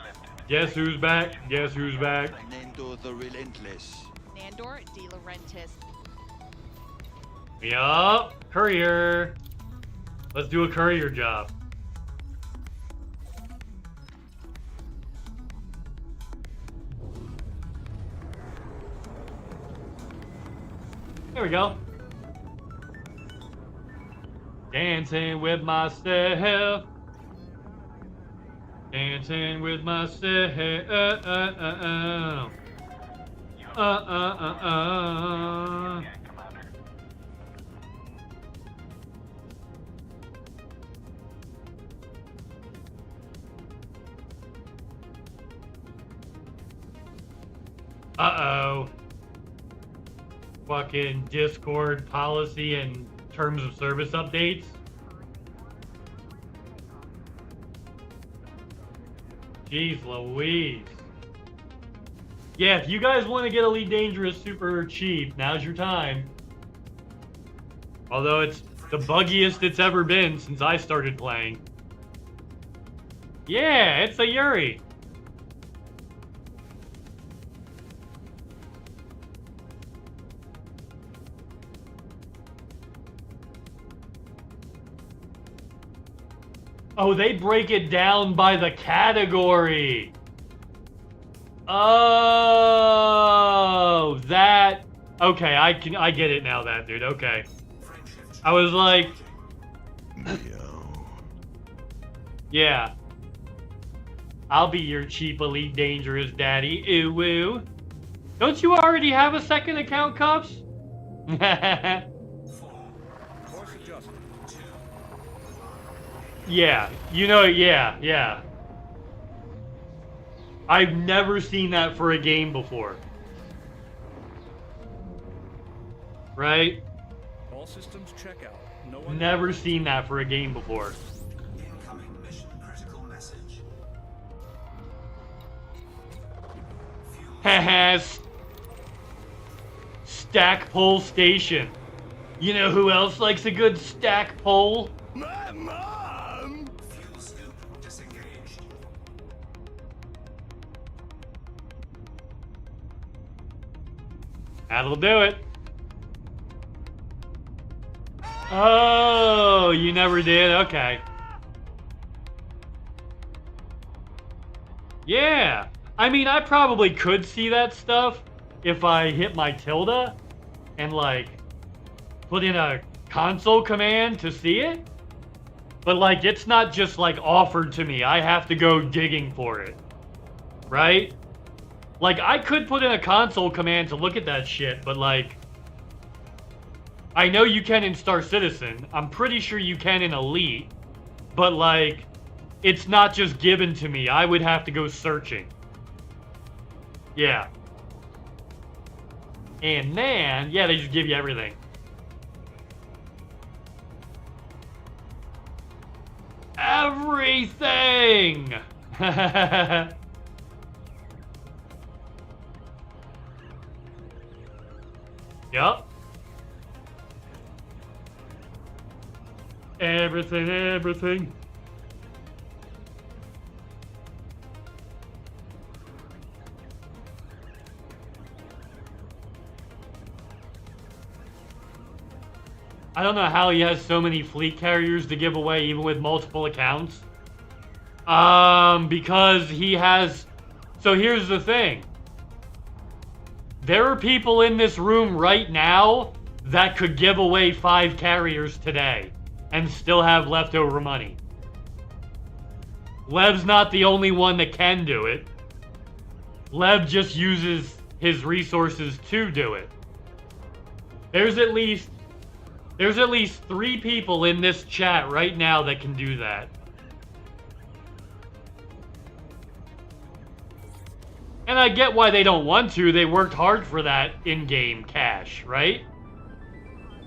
Guess who's back? Guess who's back? Nando the Relentless. Nandor De Laurentiis. Yup. Courier. Let's do a courier job. There we go. Dancing with myself. Dancing with myself. Uh-oh. Fucking Discord policy and terms of service updates. Jeez Louise. Yeah, if you guys want to get Elite Dangerous super cheap, now's your time. Although it's the buggiest it's ever been since I started playing. Yeah, it's a Yuri. Oh, they break it down by the category. Oh, that. Okay, I get it now, that dude. Okay. I was like, yeah. I'll be your cheap Elite Dangerous daddy. Ooh woo. Don't you already have a second account, Cups? Yeah, you know, yeah. I've never seen that for a game before. Right? All systems check out. No one Never seen that for a game before. Incoming mission critical message. stack pole station. You know who else likes a good stack pole? My mom! Fuel scoop disengaged. That'll do it. Oh, you never did? Okay. Yeah. I mean, I probably could see that stuff if I hit my tilde and, like, put in a console command to see it. But, like, it's not just, like, offered to me. I have to go digging for it. Right? Like, I could put in a console command to look at that shit, but, like, I know you can in Star Citizen. I'm pretty sure you can in Elite. But, like, it's not just given to me. I would have to go searching. Yeah. And then, yeah, they just give you everything. Everything! Yup. Everything, everything. I don't know how he has so many fleet carriers to give away even with multiple accounts. Because he has... So here's the thing. There are people in this room right now that could give away 5 carriers today and still have leftover money. Lev's not the only one that can do it. Lev just uses his resources to do it. There's at least 3 people in this chat right now that can do that. And I get why they don't want to. They worked hard for that in-game cash, right?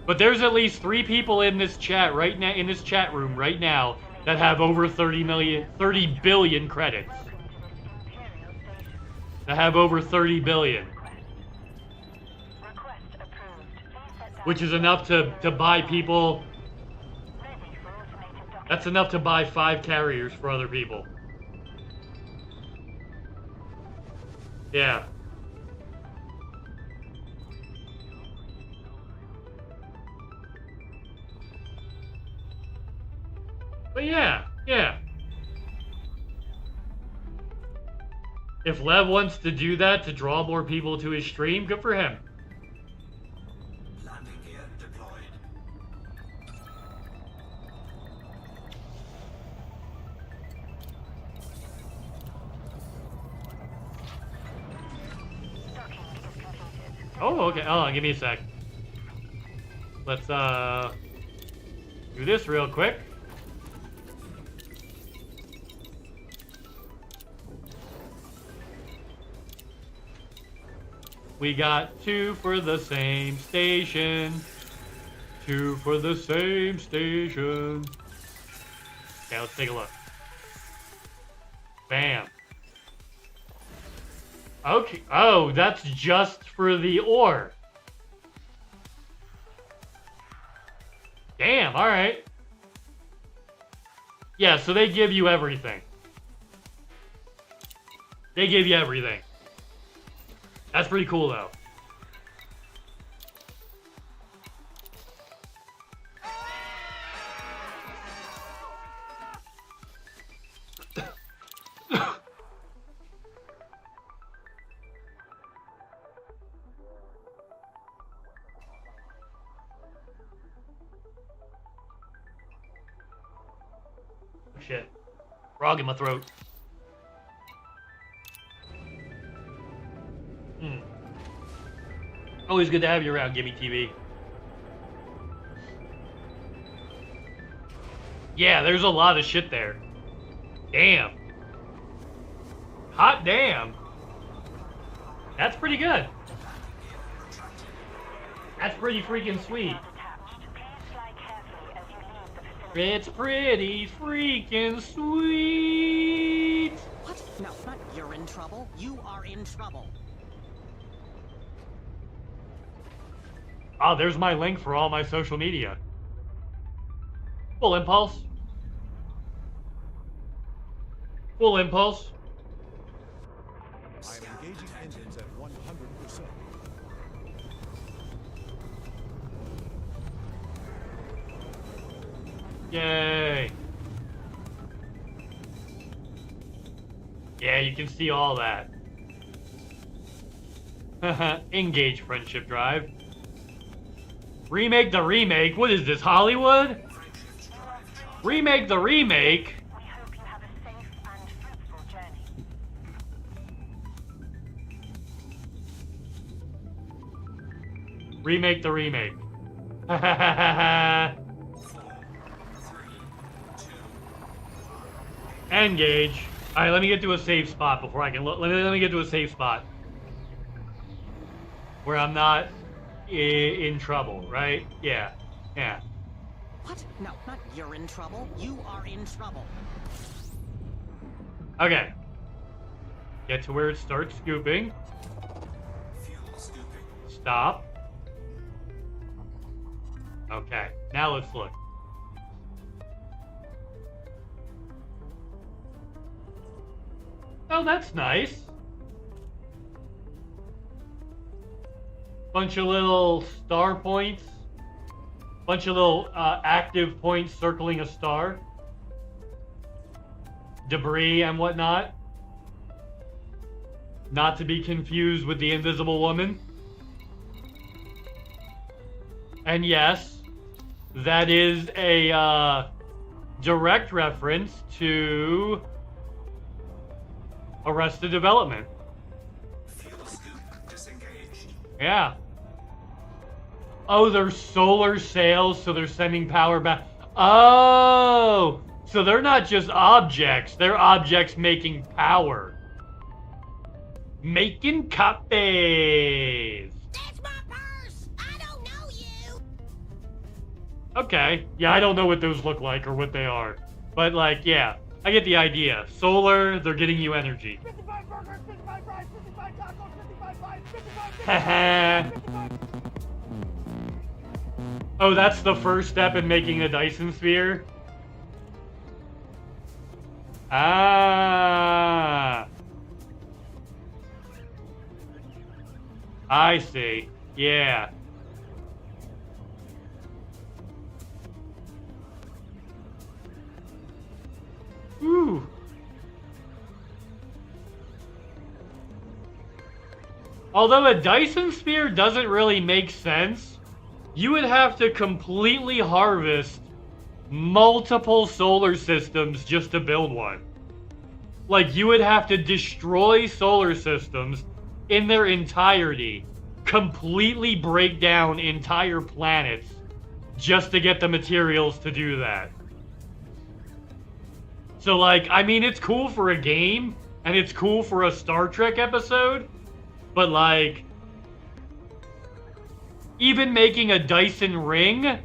But there's at least 3 people in this chat right now, in this chat room right now, that have over 30 billion credits. That have over 30 billion. Which is enough to buy people. That's enough to buy 5 carriers for other people. Yeah. But yeah. If Lev wants to do that to draw more people to his stream, good for him. Landing gear deployed. Oh, okay. Hold on, give me a sec. Let's do this real quick. We got 2 for the same station. 2 for the same station. Okay, let's take a look. Bam. Okay. Oh, that's just for the ore. Damn, alright. Yeah, so they give you everything. They give you everything. That's pretty cool, though. Shit. Frog in my throat. Always good to have you around, Gimme TV. Yeah, there's a lot of shit there. Damn. Hot damn. That's pretty good. That's pretty freaking sweet. It's pretty freaking sweet. What? No, not you're in trouble. You are in trouble. Oh, there's my link for all my social media. Full impulse. Full impulse. I am engaging engines at 100%. Yay. Yeah, you can see all that. Engage friendship drive. Remake the remake? What is this, Hollywood? Remake the remake? We hope you have a safe and fruitful journey. Remake the remake. Engage. All right, let me get to a safe spot before I can look. Let me get to a safe spot where I'm not in trouble, right? Yeah, yeah. What? No, not you're in trouble. You are in trouble. Okay. Get to where it starts scooping. Stop. Okay, now let's look. Oh, that's nice. Bunch of little star points. Bunch of little active points circling a star. Debris and whatnot. Not to be confused with the Invisible Woman. And yes, that is a direct reference to Arrested Development. Fuel scoop disengaged. Yeah. Oh, they're solar sails, so they're sending power back. Oh! So they're not just objects, they're objects making power. Making copies! That's my purse! I don't know you! Okay. Yeah, I don't know what those look like or what they are. But, like, yeah. I get the idea. Solar, they're getting you energy. 55 burgers, 55 fries, 55 tacos, 55 pies, 55 Haha. Oh, that's the first step in making a Dyson sphere? Ah. I see. Yeah. Ooh. Although a Dyson sphere doesn't really make sense, you would have to completely harvest multiple solar systems just to build one. Like, you would have to destroy solar systems in their entirety, completely break down entire planets just to get the materials to do that. So, like, I mean, it's cool for a game, and it's cool for a Star Trek episode, but, like, even making a Dyson ring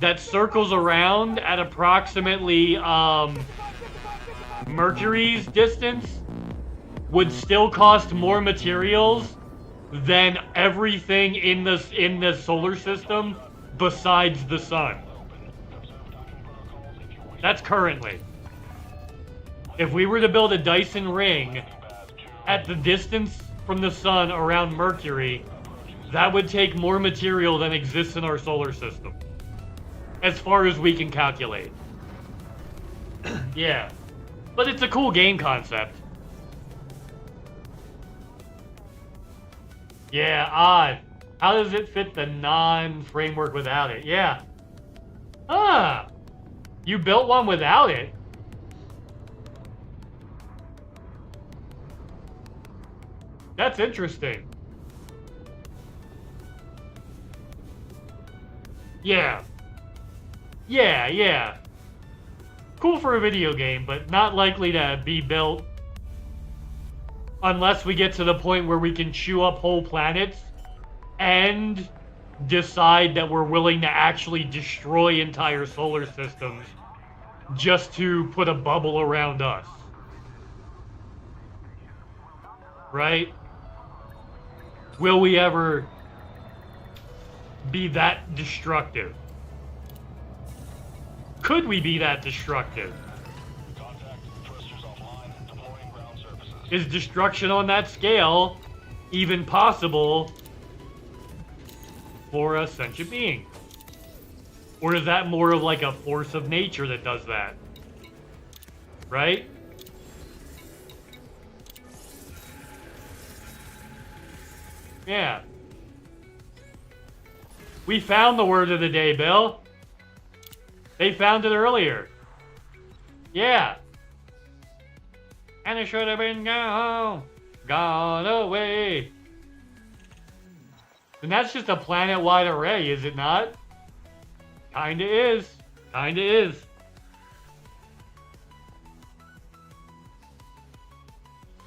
that circles around at approximately, Mercury's distance would still cost more materials than everything in the solar system besides the sun. That's currently. If we were to build a Dyson ring at the distance from the sun around Mercury, that would take more material than exists in our solar system. As far as we can calculate. Yeah. But it's a cool game concept. Yeah, odd. How does it fit the non-framework without it? Yeah. Ah! You built one without it? That's interesting. Yeah. Yeah, yeah. Cool for a video game, but not likely to be built unless we get to the point where we can chew up whole planets and decide that we're willing to actually destroy entire solar systems just to put a bubble around us. Right? Will we ever be that destructive? Could we be that destructive? Is destruction on that scale even possible for a sentient being? Or is that more of like a force of nature that does that? Right? Yeah. We found the word of the day, Bill. They found it earlier. Yeah. And it should have been gone away. And that's just a planet-wide array, is it not? Kinda is. Kinda is.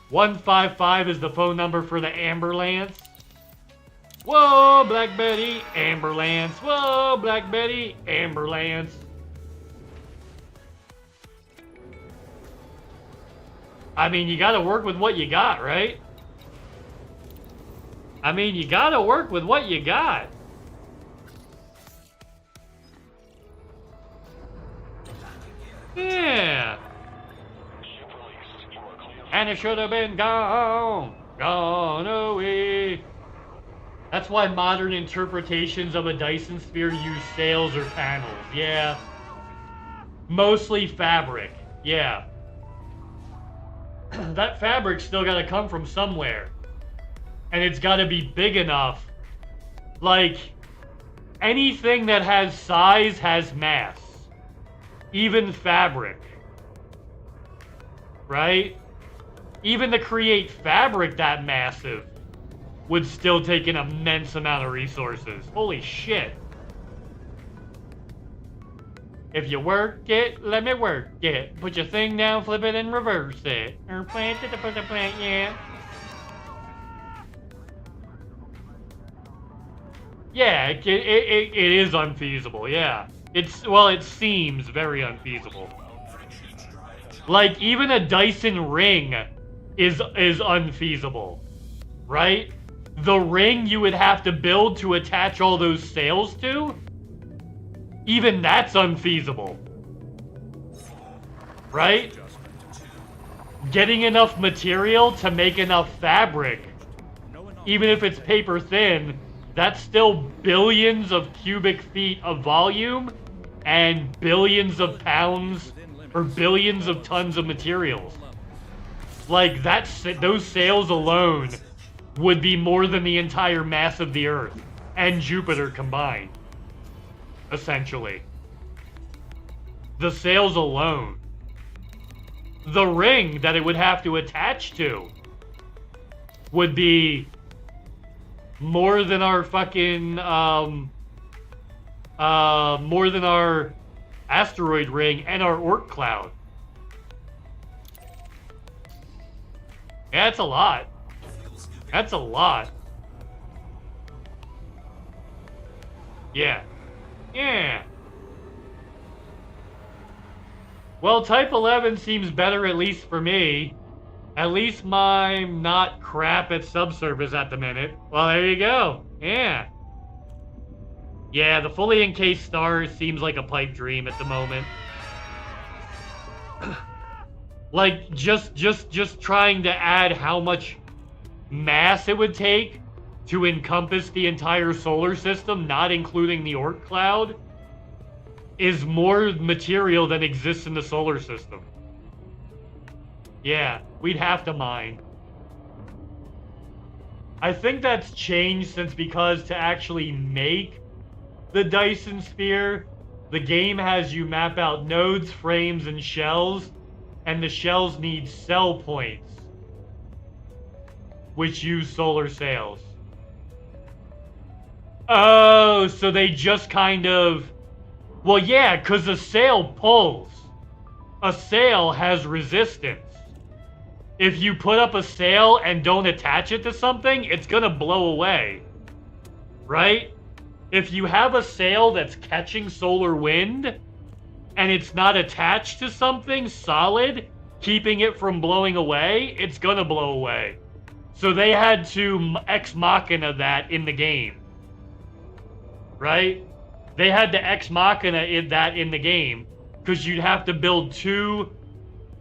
"155 is the phone number for the Amberlance. Whoa, Black Betty, Amberlance. Whoa, Black Betty, Amberlance." I mean, you gotta work with what you got, right? I mean, you gotta work with what you got. Yeah. And it should have been gone away. That's why modern interpretations of a Dyson sphere use sails or panels. Yeah. Mostly fabric. Yeah. That fabric's still gotta come from somewhere. And it's gotta be big enough. Like, anything that has size has mass. Even fabric. Right? Even to create fabric that massive would still take an immense amount of resources. Holy shit. If you work it, let me work it. Put your thing down, flip it, and reverse it. Or plant it to put the plant, yeah. Yeah, it is unfeasible, yeah. Well, it seems very unfeasible. Like, even a Dyson ring is unfeasible, right? The ring you would have to build to attach all those sails to, even that's unfeasible, right? Getting enough material to make enough fabric, even if it's paper thin, that's still billions of cubic feet of volume and billions of pounds or billions of tons of materials. Like, those sails alone would be more than the entire mass of the Earth and Jupiter combined, essentially. The sails alone. The ring that it would have to attach to would be more than our fucking, more than our asteroid ring and our Oort cloud. Yeah, that's a lot. That's a lot. Yeah. Yeah. Well, Type 11 seems better, at least for me. At least I'm not crap at subsurface at the minute. Well, there you go. Yeah. Yeah, the fully encased star seems like a pipe dream at the moment. Like, just trying to add how much mass it would take to encompass the entire solar system, not including the Oort cloud, is more material than exists in the solar system. Yeah, we'd have to mine. I think that's changed because to actually make the Dyson sphere, the game has you map out nodes, frames, and shells, and the shells need cell points, which use solar sails. Oh, so they just kind of... Well, yeah, because a sail pulls. A sail has resistance. If you put up a sail and don't attach it to something, it's gonna blow away. Right? If you have a sail that's catching solar wind, and it's not attached to something solid, keeping it from blowing away, it's gonna blow away. So they had to ex machina that in the game. right? They had the Ex Machina in the game, because you'd have to build 2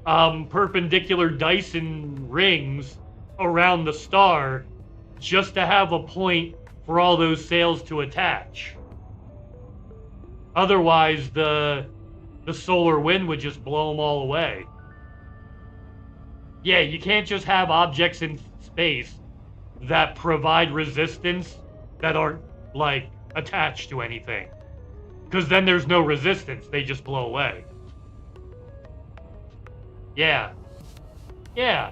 perpendicular Dyson rings around the star just to have a point for all those sails to attach. Otherwise, the solar wind would just blow them all away. Yeah, you can't just have objects in space that provide resistance that aren't, like, attached to anything. Because then there's no resistance, they just blow away. Yeah. Yeah.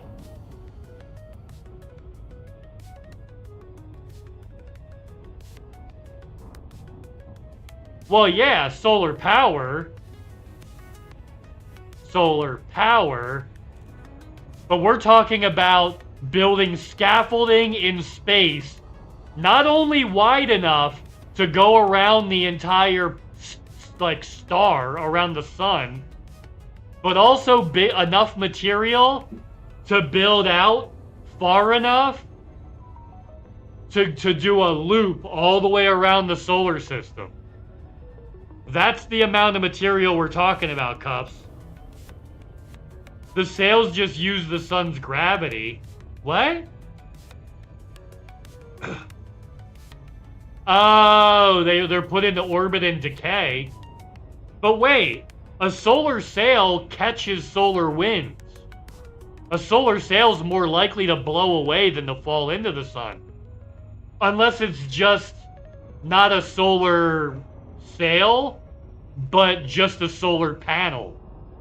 Well, yeah, solar power. Solar power. But we're talking about building scaffolding in space, not only wide enough to go around the entire, like, star, around the sun, but also enough material to build out far enough to do a loop all the way around the solar system. That's the amount of material we're talking about, Cups. The sails just use the sun's gravity. What? Oh, they're put into orbit and decay. But wait, a solar sail catches solar winds. A solar sail's more likely to blow away than to fall into the sun. Unless it's just not a solar sail, but just a solar panel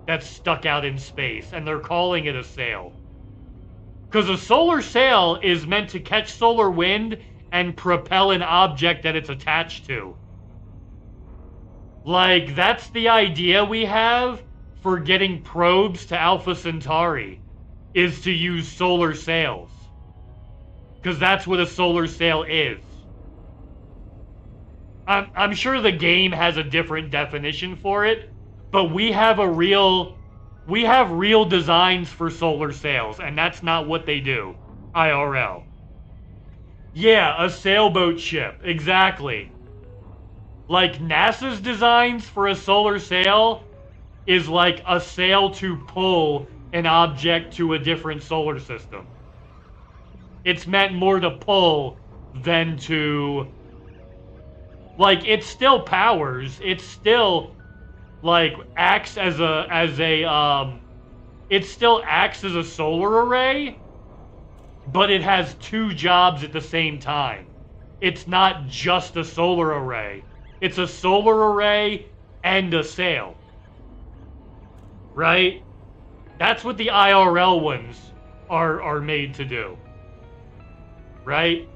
that's stuck out in space, and they're calling it a sail. Because a solar sail is meant to catch solar wind and propel an object that it's attached to. Like, that's the idea we have for getting probes to Alpha Centauri, is to use solar sails. Because that's what a solar sail is. I'm sure the game has a different definition for it, but we have real designs for solar sails, and that's not what they do, IRL. Yeah, a sailboat ship, exactly. Like, NASA's designs for a solar sail is like a sail to pull an object to a different solar system. It's meant more to pull than to... Like, it still powers, it still, like, acts as it still acts as a solar array, but it has 2 jobs at the same time. It's not just a solar array. It's a solar array and a sail. Right? That's what the IRL ones are made to do. Right?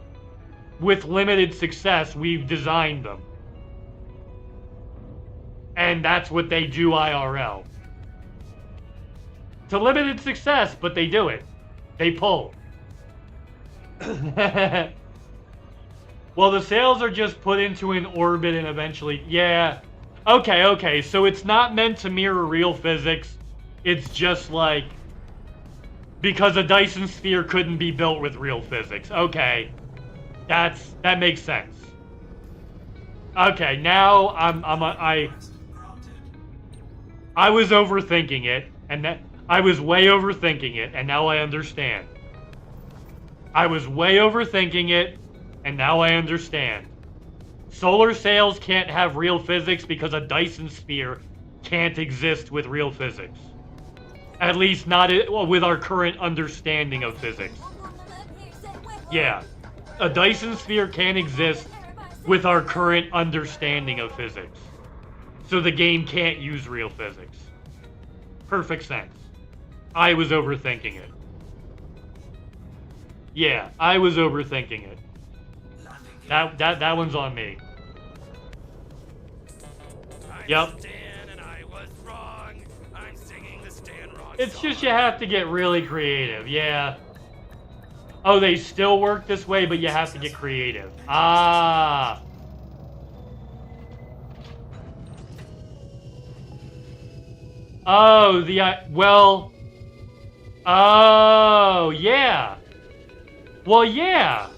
With limited success, we've designed them. And that's what they do IRL. To limited success, but they do it. They pull. Well, the sails are just put into an orbit and eventually... Yeah. Okay, so it's not meant to mirror real physics. It's just like... Because a Dyson sphere couldn't be built with real physics. Okay. That makes sense. Okay, now I was overthinking it, and I was way overthinking it, and now I understand. I was way overthinking it, and now I understand. Solar sails can't have real physics because a Dyson sphere can't exist with real physics. At least not with our current understanding of physics. Yeah. A Dyson sphere can't exist with our current understanding of physics. So the game can't use real physics. Perfect sense. I was overthinking it. Yeah, I was overthinking it. That one's on me. Yep. It's just you have to get really creative, yeah. Oh, they still work this way, but you have to get creative. Ah. Oh, well. Oh, yeah. Well, yeah.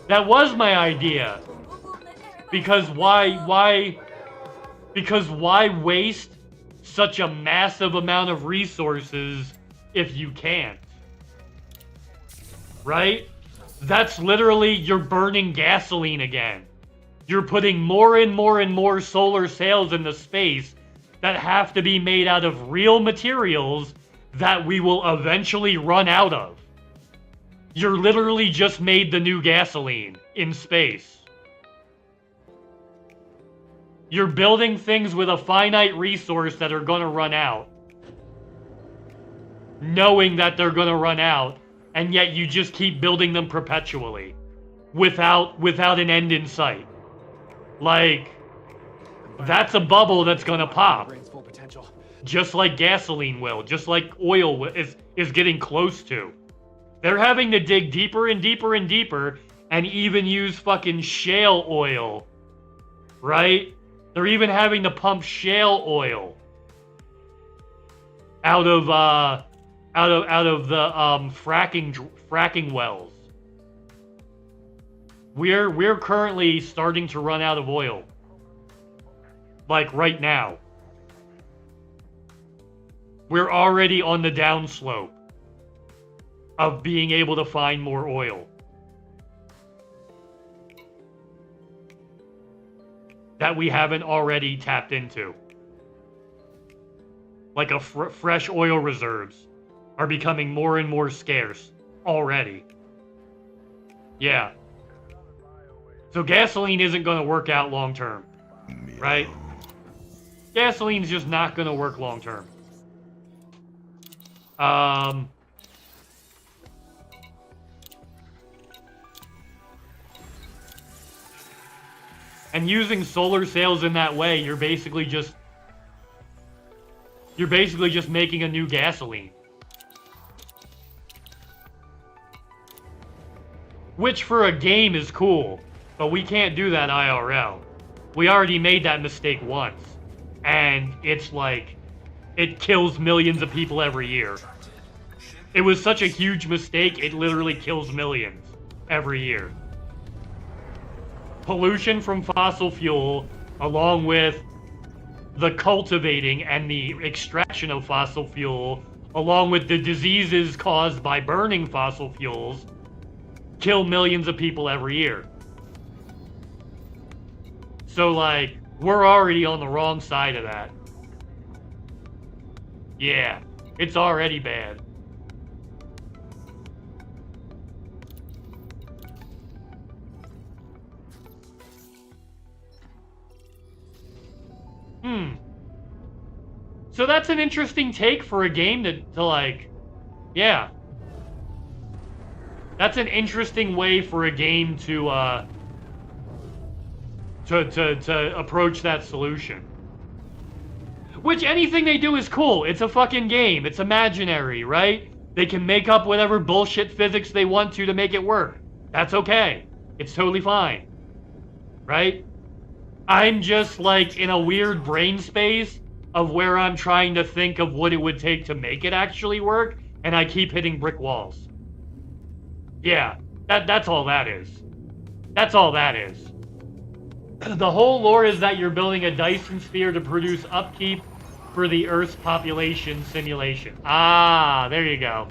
That was my idea. Because why waste such a massive amount of resources if you can't? Right? That's literally, you're burning gasoline again. You're putting more and more and more solar sails into space that have to be made out of real materials that we will eventually run out of. You're literally just made the new gasoline in space. You're building things with a finite resource that are gonna run out. Knowing that they're gonna run out, and yet you just keep building them perpetually. Without an end in sight. Like, that's a bubble that's gonna pop. Just like gasoline will, just like oil is getting close to. They're having to dig deeper and deeper and deeper, and even use fucking shale oil. Right? They're even having to pump shale oil out of the fracking wells. We're currently starting to run out of oil. Like right now. We're already on the downslope of being able to find more oil. That we haven't already tapped into. Like fresh oil reserves are becoming more and more scarce already. Yeah. So gasoline isn't going to work out long term. Right? Gasoline's just not going to work long term. And using solar sails in that way, you're basically just making a new gasoline. Which for a game is cool, but we can't do that IRL. We already made that mistake once. And it's like, it kills millions of people every year. It was such a huge mistake, it literally kills millions every year. Pollution from fossil fuel, along with the cultivating and the extraction of fossil fuel, along with the diseases caused by burning fossil fuels, kill millions of people every year. So, like, we're already on the wrong side of that. Yeah, it's already bad. So that's an interesting take for a game to like, yeah. That's an interesting way for a game to approach that solution. Which anything they do is cool. It's a fucking game. It's imaginary, right? They can make up whatever bullshit physics they want to make it work. That's okay. It's totally fine. Right? I'm just like in a weird brain space of where I'm trying to think of what it would take to make it actually work, and I keep hitting brick walls. Yeah, that's all that is. That's all that is. The whole lore is that you're building a Dyson sphere to produce upkeep for the Earth's population simulation. Ah, there you go.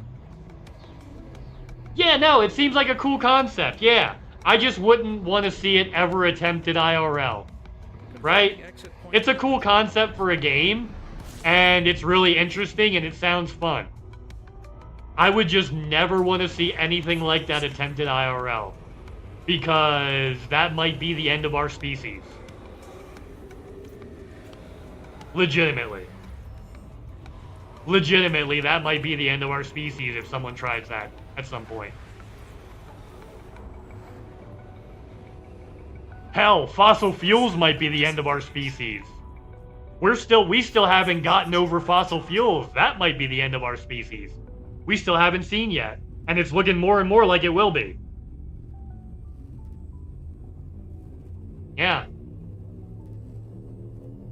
Yeah, no, it seems like a cool concept, yeah. I just wouldn't want to see it ever attempted IRL. Right? It's a cool concept for a game, and it's really interesting, and it sounds fun. I would just never want to see anything like that attempted IRL. Because that might be the end of our species. Legitimately. Legitimately, that might be the end of our species if someone tries that at some point. Hell, fossil fuels might be the end of our species. We still haven't gotten over fossil fuels. That might be the end of our species. We still haven't seen yet. And it's looking more and more like it will be. Yeah.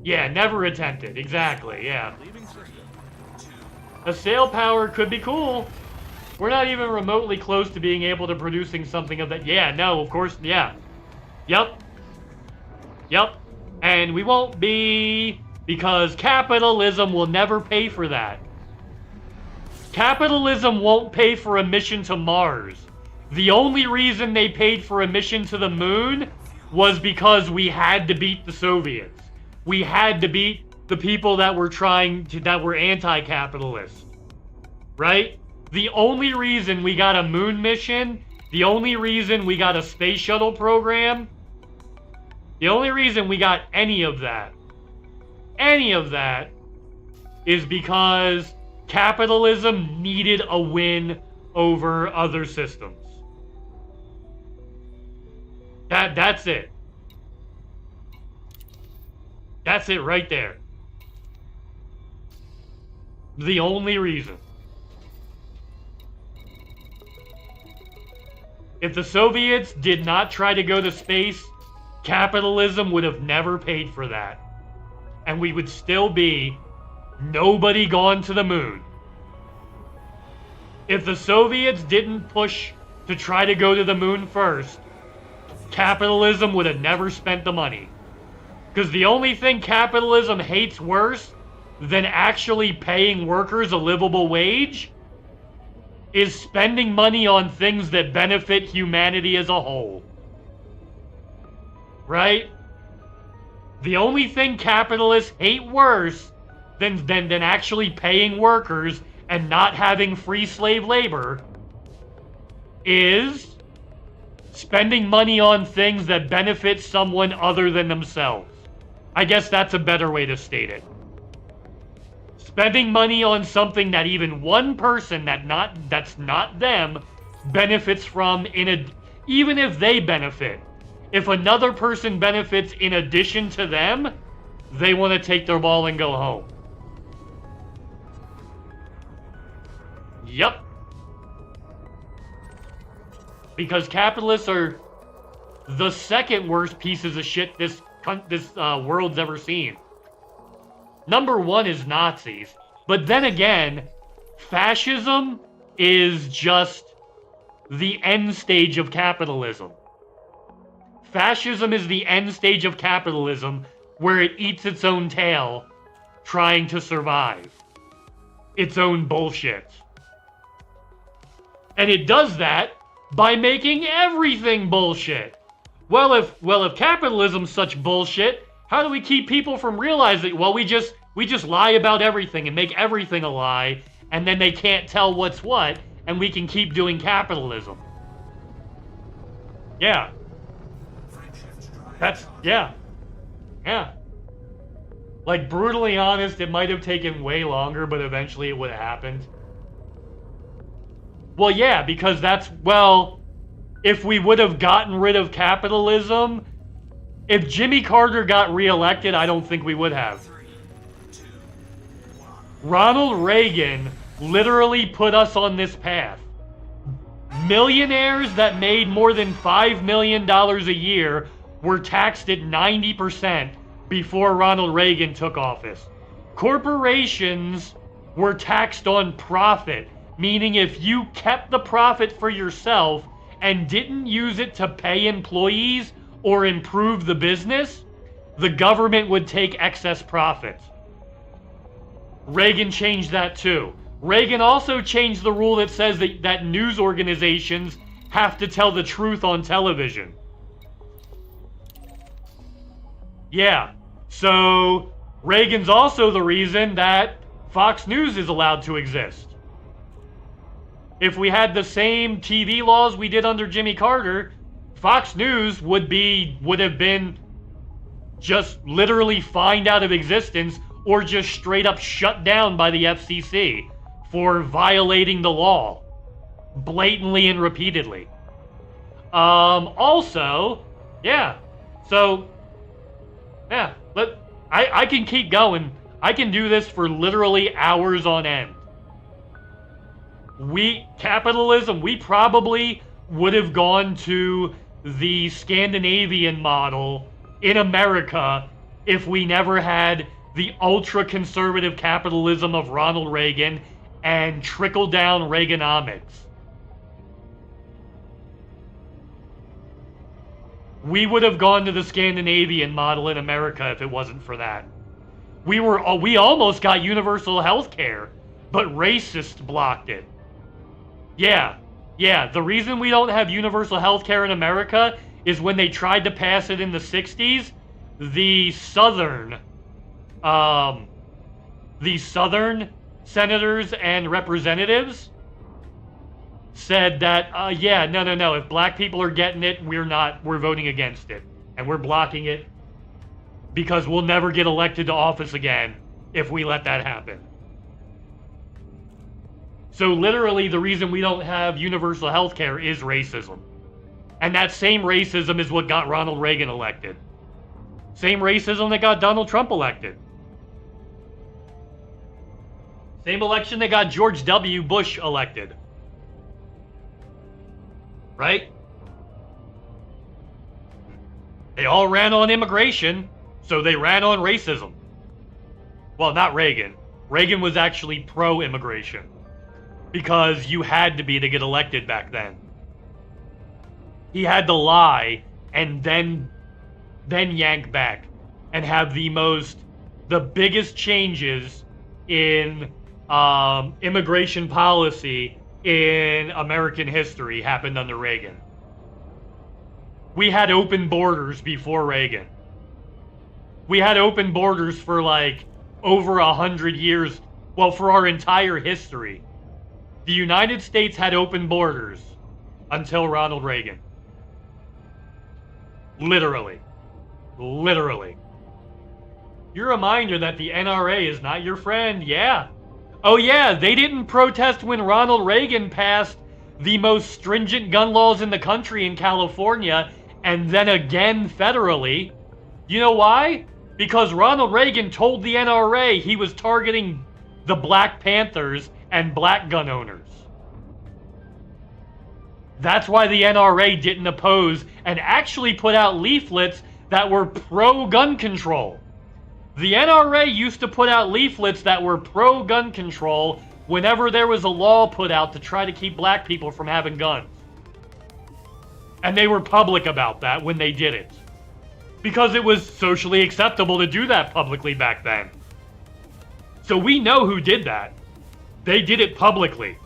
Yeah, never attempted. Exactly, yeah. A sail power could be cool. We're not even remotely close to being able to producing something of that. Yeah, no, of course, yeah. Yep. Yep. And we won't be, because capitalism will never pay for that. Capitalism won't pay for a mission to Mars. The only reason they paid for a mission to the moon was because we had to beat the Soviets. We had to beat the people that were that were anti-capitalist. Right? The only reason we got a moon mission, the only reason we got a space shuttle program, the only reason we got any of that is because capitalism needed a win over other systems. That's it. That's it right there. The only reason. If the Soviets did not try to go to space, capitalism would have never paid for that. And we would still be nobody gone to the moon. If the Soviets didn't push to try to go to the moon first, capitalism would have never spent the money. Because the only thing capitalism hates worse than actually paying workers a livable wage is spending money on things that benefit humanity as a whole. Right? The only thing capitalists hate worse than actually paying workers and not having free slave labor is spending money on things that benefit someone other than themselves. I guess that's a better way to state it. Spending money on something that even one person that's not them benefits from, even if they benefit. If another person benefits in addition to them, they want to take their ball and go home. Yup. Because capitalists are the second worst pieces of shit this world's ever seen. Number one is Nazis. But then again, fascism is just the end stage of capitalism. Fascism is the end stage of capitalism where it eats its own tail trying to survive. Its own bullshit. And it does that by making everything bullshit. Well, if capitalism's such bullshit, how do we keep people from realizing, well, we just lie about everything and make everything a lie, and then they can't tell what's what, and we can keep doing capitalism. Yeah. Yeah. Like, brutally honest, it might have taken way longer, but eventually it would have happened. Well, yeah, because if we would have gotten rid of capitalism, if Jimmy Carter got reelected, I don't think we would have. Ronald Reagan literally put us on this path. Millionaires that made more than $5 million a year were taxed at 90% before Ronald Reagan took office. Corporations were taxed on profit, meaning if you kept the profit for yourself and didn't use it to pay employees or improve the business, the government would take excess profits. Reagan changed that too. Reagan also changed the rule that says that news organizations have to tell the truth on television. Yeah, so Reagan's also the reason that Fox News is allowed to exist. If we had the same TV laws we did under Jimmy Carter, Fox News would have been just literally fined out of existence or just straight up shut down by the FCC for violating the law blatantly and repeatedly. Also, yeah, so, yeah, I can keep going. I can do this for literally hours on end. Capitalism, we probably would have gone to the Scandinavian model in America if we never had the ultra-conservative capitalism of Ronald Reagan and trickle-down Reaganomics. We would have gone to the Scandinavian model in America if it wasn't for that. We almost got universal health care, but racists blocked it. Yeah, the reason we don't have universal health care in America is when they tried to pass it in the 60s, the southern senators and representatives said that, yeah, no, if black people are getting it, we're voting against it. And we're blocking it because we'll never get elected to office again if we let that happen. So literally the reason we don't have universal health care is racism. And that same racism is what got Ronald Reagan elected. Same racism that got Donald Trump elected. Same election that got George W. Bush elected. Right? They all ran on immigration, so they ran on racism. Well, not Reagan. Reagan was actually pro-immigration. Because you had to be to get elected back then. He had to lie and then yank back and have the biggest changes in immigration policy in American history happened under Reagan. We had open borders before Reagan. We had open borders for like over 100 years. Well, for our entire history. The United States had open borders until Ronald Reagan. Literally. Your reminder that the NRA is not your friend, yeah. Oh yeah, they didn't protest when Ronald Reagan passed the most stringent gun laws in the country in California, and then again federally. You know why? Because Ronald Reagan told the NRA he was targeting the Black Panthers and black gun owners. That's why the NRA didn't oppose and actually put out leaflets that were pro-gun control. The NRA used to put out leaflets that were pro-gun control whenever there was a law put out to try to keep black people from having guns. And they were public about that when they did it. Because it was socially acceptable to do that publicly back then. So we know who did that. They did it publicly.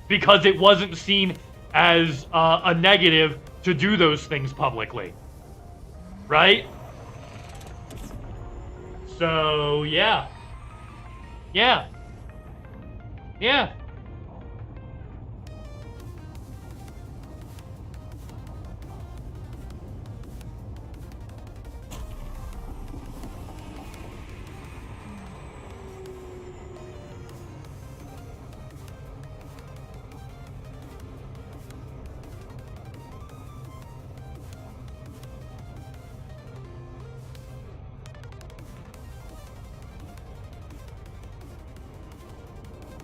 Because it wasn't seen as a negative to do those things publicly. Right? So, yeah. Yeah.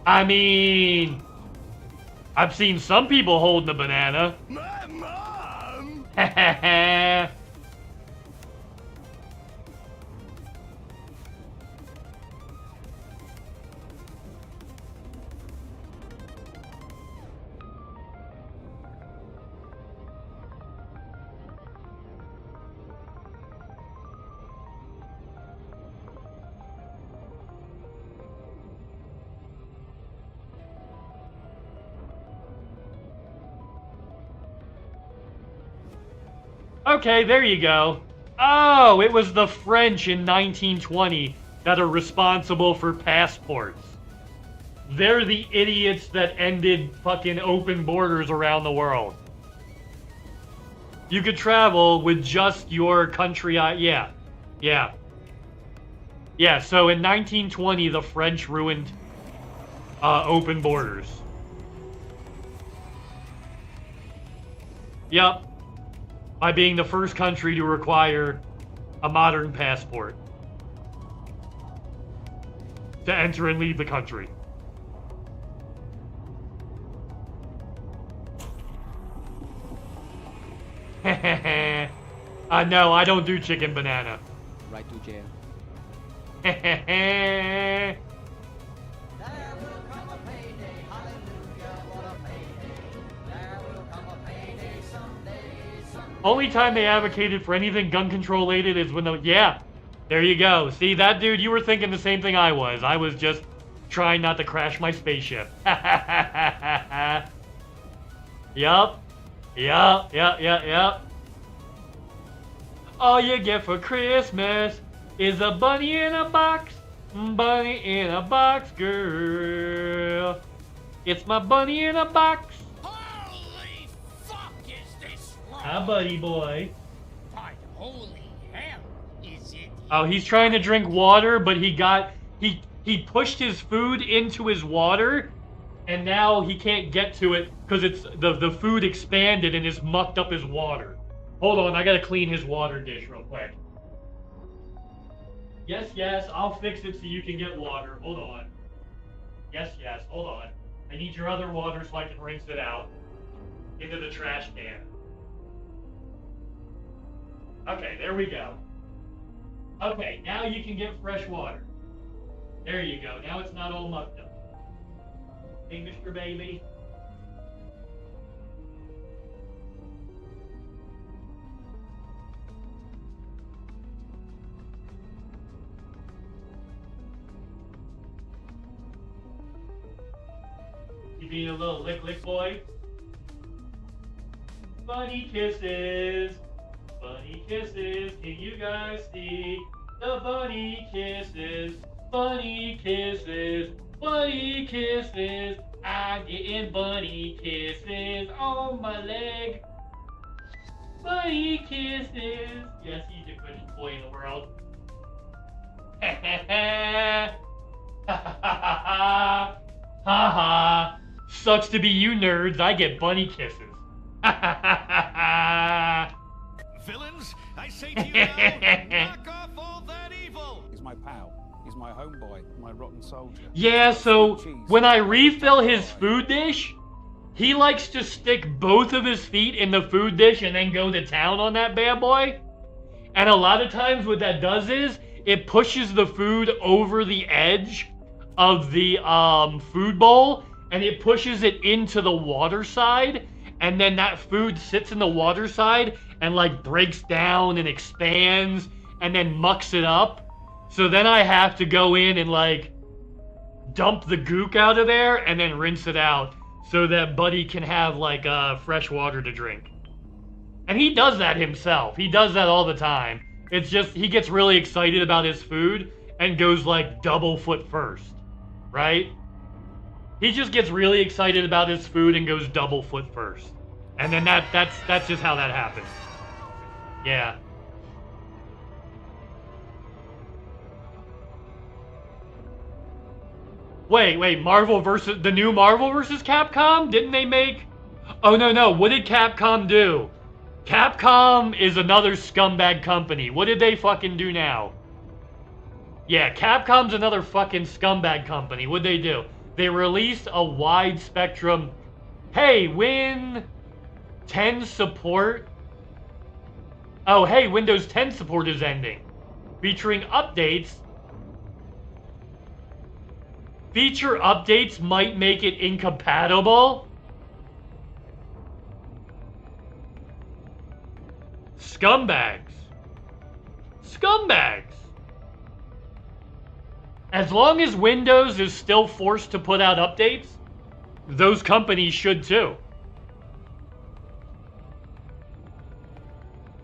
I mean, I've seen some people holding a banana. My mom! Okay, there you go. Oh, it was the French in 1920 that are responsible for passports. They're the idiots that ended fucking open borders around the world. You could travel with just your country. Yeah, so in 1920, the French ruined open borders. Yep. By being the first country to require a modern passport to enter and leave the country. No, I don't do chicken banana. Right to jail. Only time they advocated for anything gun control related is when the... Yeah, there you go. See, that dude, you were thinking the same thing I was. I was just trying not to crash my spaceship. Yup. Yup. All you get for Christmas is a bunny in a box. Bunny in a box, girl. It's my bunny in a box. Holy fuck, is this wrong? Hi, buddy boy. By holy hell, is it? Oh, he's trying to drink water, but he pushed his food into his water, and now he can't get to it because it's the food expanded and has mucked up his water. Hold on, I gotta clean his water dish real quick. Yes, I'll fix it so you can get water. Hold on. Yes, hold on. I need your other water so I can rinse it out into the trash can. Okay, there we go. Okay, now you can get fresh water. There you go. Now it's not all mucked up. Hey, Mr. Baby. You being a little lick boy? Bunny kisses. Bunny kisses. Can you guys see the bunny kisses? Bunny kisses. Bunny kisses. I'm getting bunny kisses on my leg. Bunny kisses. Yes, he's the goodest boy in the world. Ha ha ha. Sucks to be you nerds. I get bunny kisses. Villains, I say to you now, knock off all that evil. He's my pal. He's my homeboy, my rotten soldier. Yeah, so when I refill his food dish, he likes to stick both of his feet in the food dish and then go to town on that bad boy. And a lot of times what that does is it pushes the food over the edge of the food bowl, and it pushes it into the water side, and then that food sits in the water side and like breaks down and expands and then mucks it up. So then I have to go in and like dump the gook out of there and then rinse it out so that Buddy can have like fresh water to drink. And he does that himself. He does that all the time. It's just he gets really excited about his food and goes like double foot first, right? He just gets really excited about his food and goes double foot first. And then that's just how that happens. Yeah. Wait, Marvel versus the new Marvel versus Capcom? Didn't they make... Oh no, what did Capcom do? Capcom is another scumbag company. What did they fucking do now? Yeah, Capcom's another fucking scumbag company. What'd they do? They released a wide spectrum. Hey, Win 10 support. Oh, hey, Windows 10 support is ending. Featuring updates. Feature updates might make it incompatible. Scumbags. As long as Windows is still forced to put out updates, those companies should too.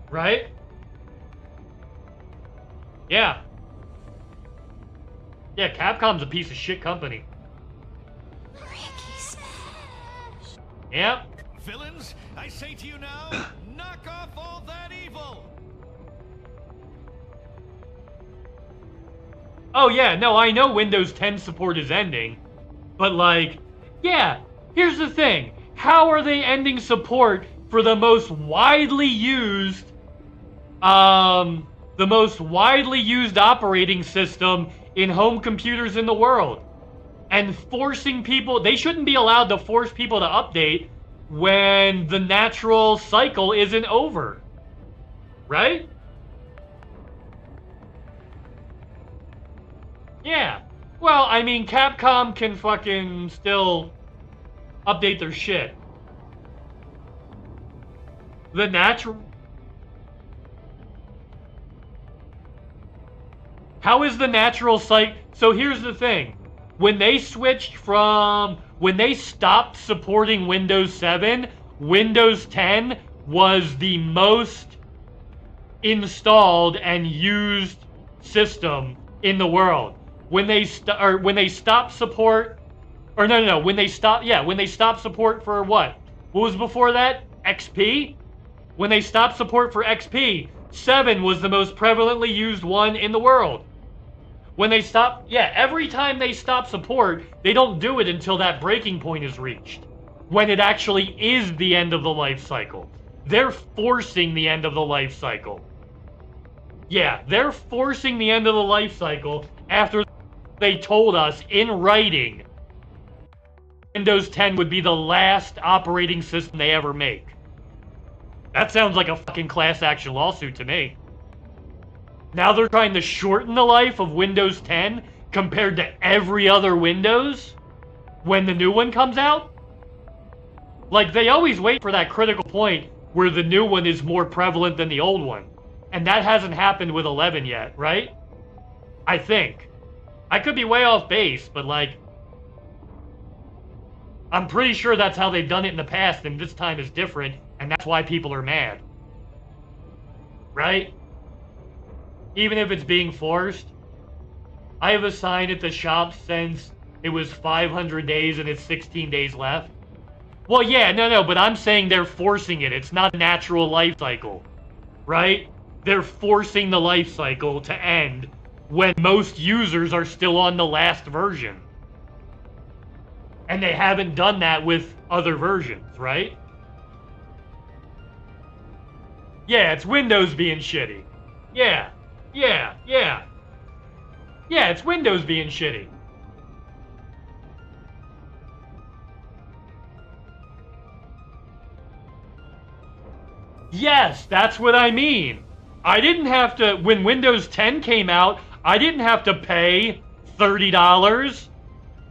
Right? Yeah. Yeah, Capcom's a piece of shit company. Yep. Villains, I say to you now, knock off all that evil. Oh yeah, no, I know Windows 10 support is ending, but like, yeah, here's the thing. How are they ending support for the most widely used operating system in home computers in the world? And forcing people, they shouldn't be allowed to force people to update when the natural cycle isn't over. Right? Yeah. Well, I mean, Capcom can fucking still update their shit. The How is the natural cycle? So here's the thing. When they stopped supporting Windows 7, Windows 10 was the most installed and used system in the world. When they stopped support, or no, when they stopped support for what? What was before that? XP? When they stopped support for XP, 7 was the most prevalently used one in the world. When they stop, every time they stop support, they don't do it until that breaking point is reached. When it actually is the end of the life cycle. They're forcing the end of the life cycle. Yeah, they're forcing the end of the life cycle after they told us in writing Windows 10 would be the last operating system they ever make. That sounds like a fucking class action lawsuit to me. Now they're trying to shorten the life of Windows 10 compared to every other Windows when the new one comes out? Like, they always wait for that critical point where the new one is more prevalent than the old one. And that hasn't happened with 11 yet, right? I think. I could be way off base, but like, I'm pretty sure that's how they've done it in the past, and this time is different, and that's why people are mad. Right? Even if it's being forced. I have a sign at the shop since it was 500 days and it's 16 days left. Well, yeah, no, but I'm saying they're forcing it. It's not a natural life cycle. Right? They're forcing the life cycle to end when most users are still on the last version. And they haven't done that with other versions, right? Yeah, it's Windows being shitty. Yeah, it's Windows being shitty. Yes, that's what I mean. I didn't have to, when Windows 10 came out, I didn't have to pay $30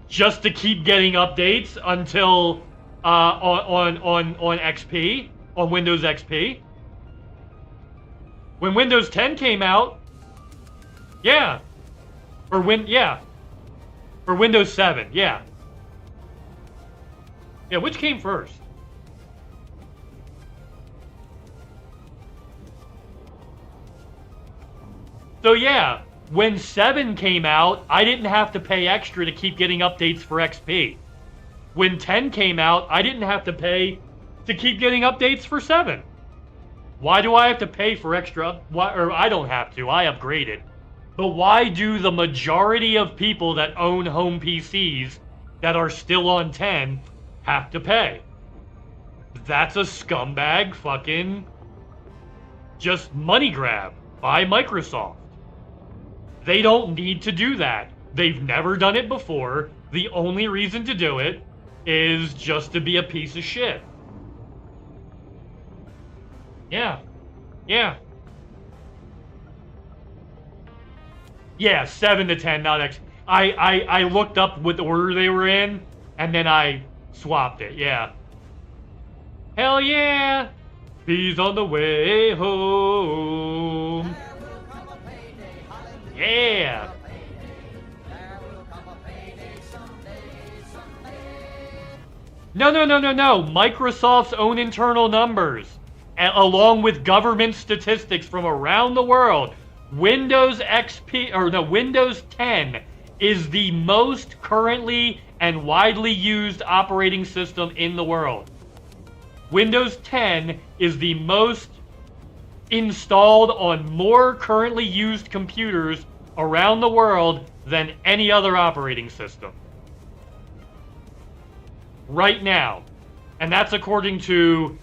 just to keep getting updates until on XP, on Windows XP. When Windows 10 came out, or Windows 7, yeah, which came first? So yeah, when 7 came out, I didn't have to pay extra to keep getting updates for XP. When 10 came out, I didn't have to pay to keep getting updates for 7. Why do I have to pay for extra? Or I don't have to, I upgraded. But why do the majority of people that own home PCs that are still on 10 have to pay? That's a scumbag fucking just money grab by Microsoft. They don't need to do that. They've never done it before. The only reason to do it is just to be a piece of shit. Yeah, 7 to 10, not X. I looked up what order they were in, and then I swapped it, yeah. Hell yeah! He's on the way home. Yeah! No. Microsoft's own internal numbers, along with government statistics from around the world. Windows 10 is the most currently and widely used operating system in the world. Windows 10 is the most installed on more currently used computers around the world than any other operating system. Right now. And that's according to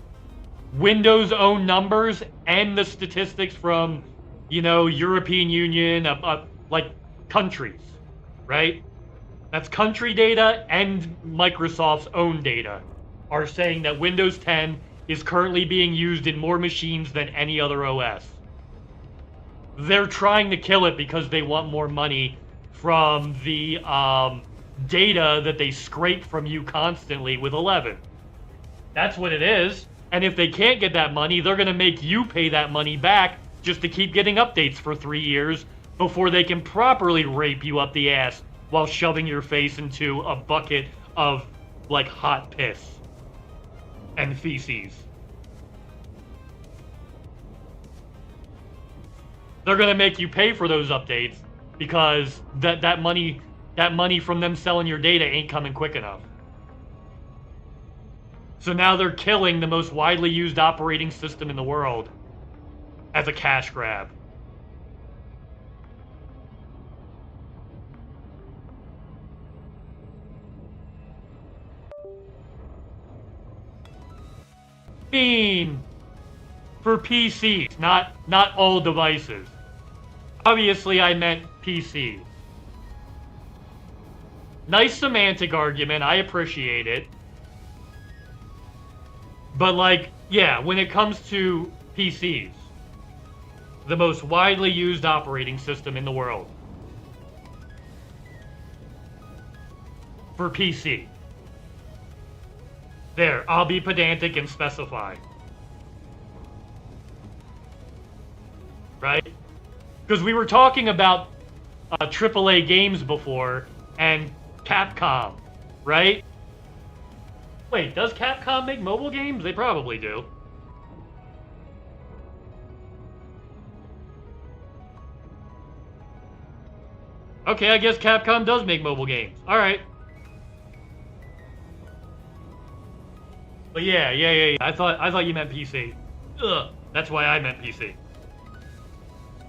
Windows' own numbers and the statistics from, European Union, like countries, right? That's country data, and Microsoft's own data are saying that Windows 10 is currently being used in more machines than any other OS. They're trying to kill it because they want more money from the data that they scrape from you constantly with 11. That's what it is. And if they can't get that money, they're going to make you pay that money back just to keep getting updates for 3 years before they can properly rape you up the ass while shoving your face into a bucket of, like, hot piss and feces. They're gonna make you pay for those updates because that money from them selling your data ain't coming quick enough. So now they're killing the most widely used operating system in the world as a cash grab. Mean for PCs, not all devices. Obviously, I meant PC. Nice semantic argument. I appreciate it. But, like, yeah, when it comes to PCs, the most widely used operating system in the world. For PC. There, I'll be pedantic and specify. Right? Because we were talking about AAA games before, and Capcom, right? Wait, does Capcom make mobile games? They probably do. Okay, I guess Capcom does make mobile games. Alright. But yeah. I thought you meant PC. Ugh, that's why I meant PC.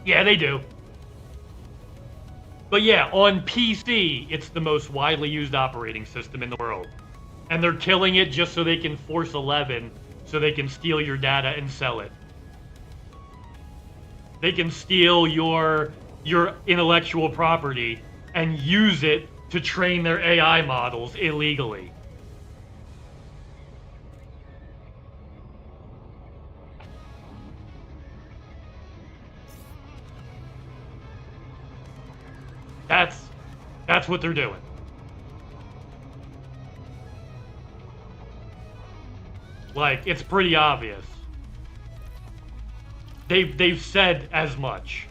Yeah, they do. But yeah, on PC, it's the most widely used operating system in the world. And they're killing it just so they can force 11, so they can steal your data and sell it. They can steal your intellectual property and use it to train their AI models illegally. That's what they're doing. Like, it's pretty obvious. They've said as much.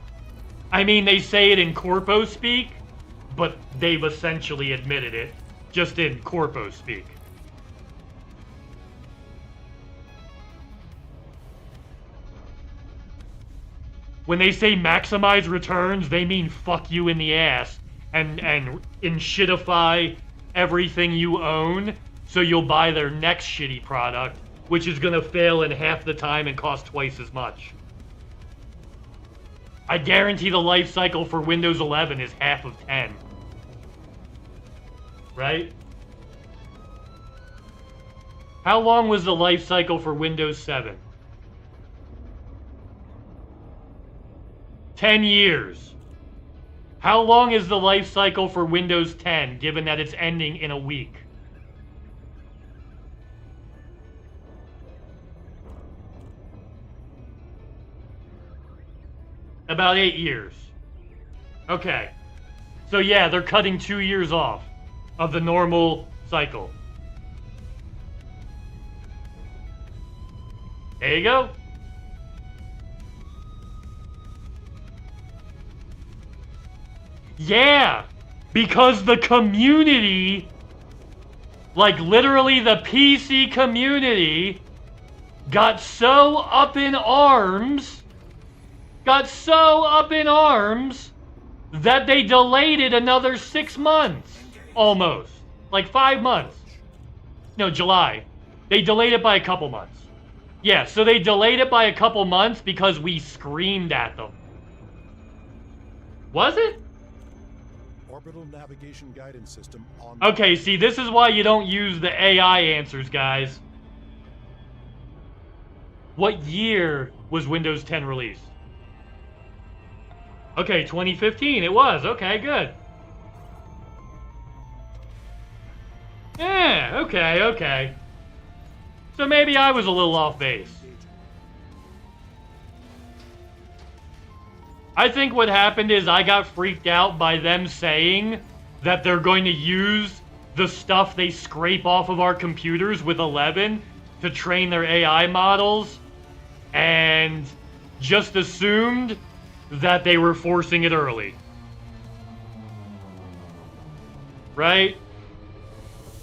I mean, they say it in corpo speak, but they've essentially admitted it, just in corpo speak. When they say maximize returns, they mean fuck you in the ass and shitify everything you own so you'll buy their next shitty product, which is gonna fail in half the time and cost twice as much. I guarantee the life cycle for Windows 11 is half of 10. Right? How long was the life cycle for Windows 7? 10 years. How long is the life cycle for Windows 10, given that it's ending in a week? About 8 years. Okay. So yeah, they're cutting 2 years off of the normal cycle. There you go. Yeah, because the community, like literally the PC community, got so up in arms that they delayed it another 6 months, almost. Like 5 months. No, July. They delayed it by a couple months. Yeah, so they delayed it by a couple months because we screamed at them. Was it? Orbital navigation guidance system on. Okay, see, this is why you don't use the AI answers, guys. What year was Windows 10 released? Okay, 2015, it was. Okay, good. Yeah, okay. So maybe I was a little off base. I think what happened is I got freaked out by them saying that they're going to use the stuff they scrape off of our computers with 11 to train their AI models, and just assumed that they were forcing it early. Right?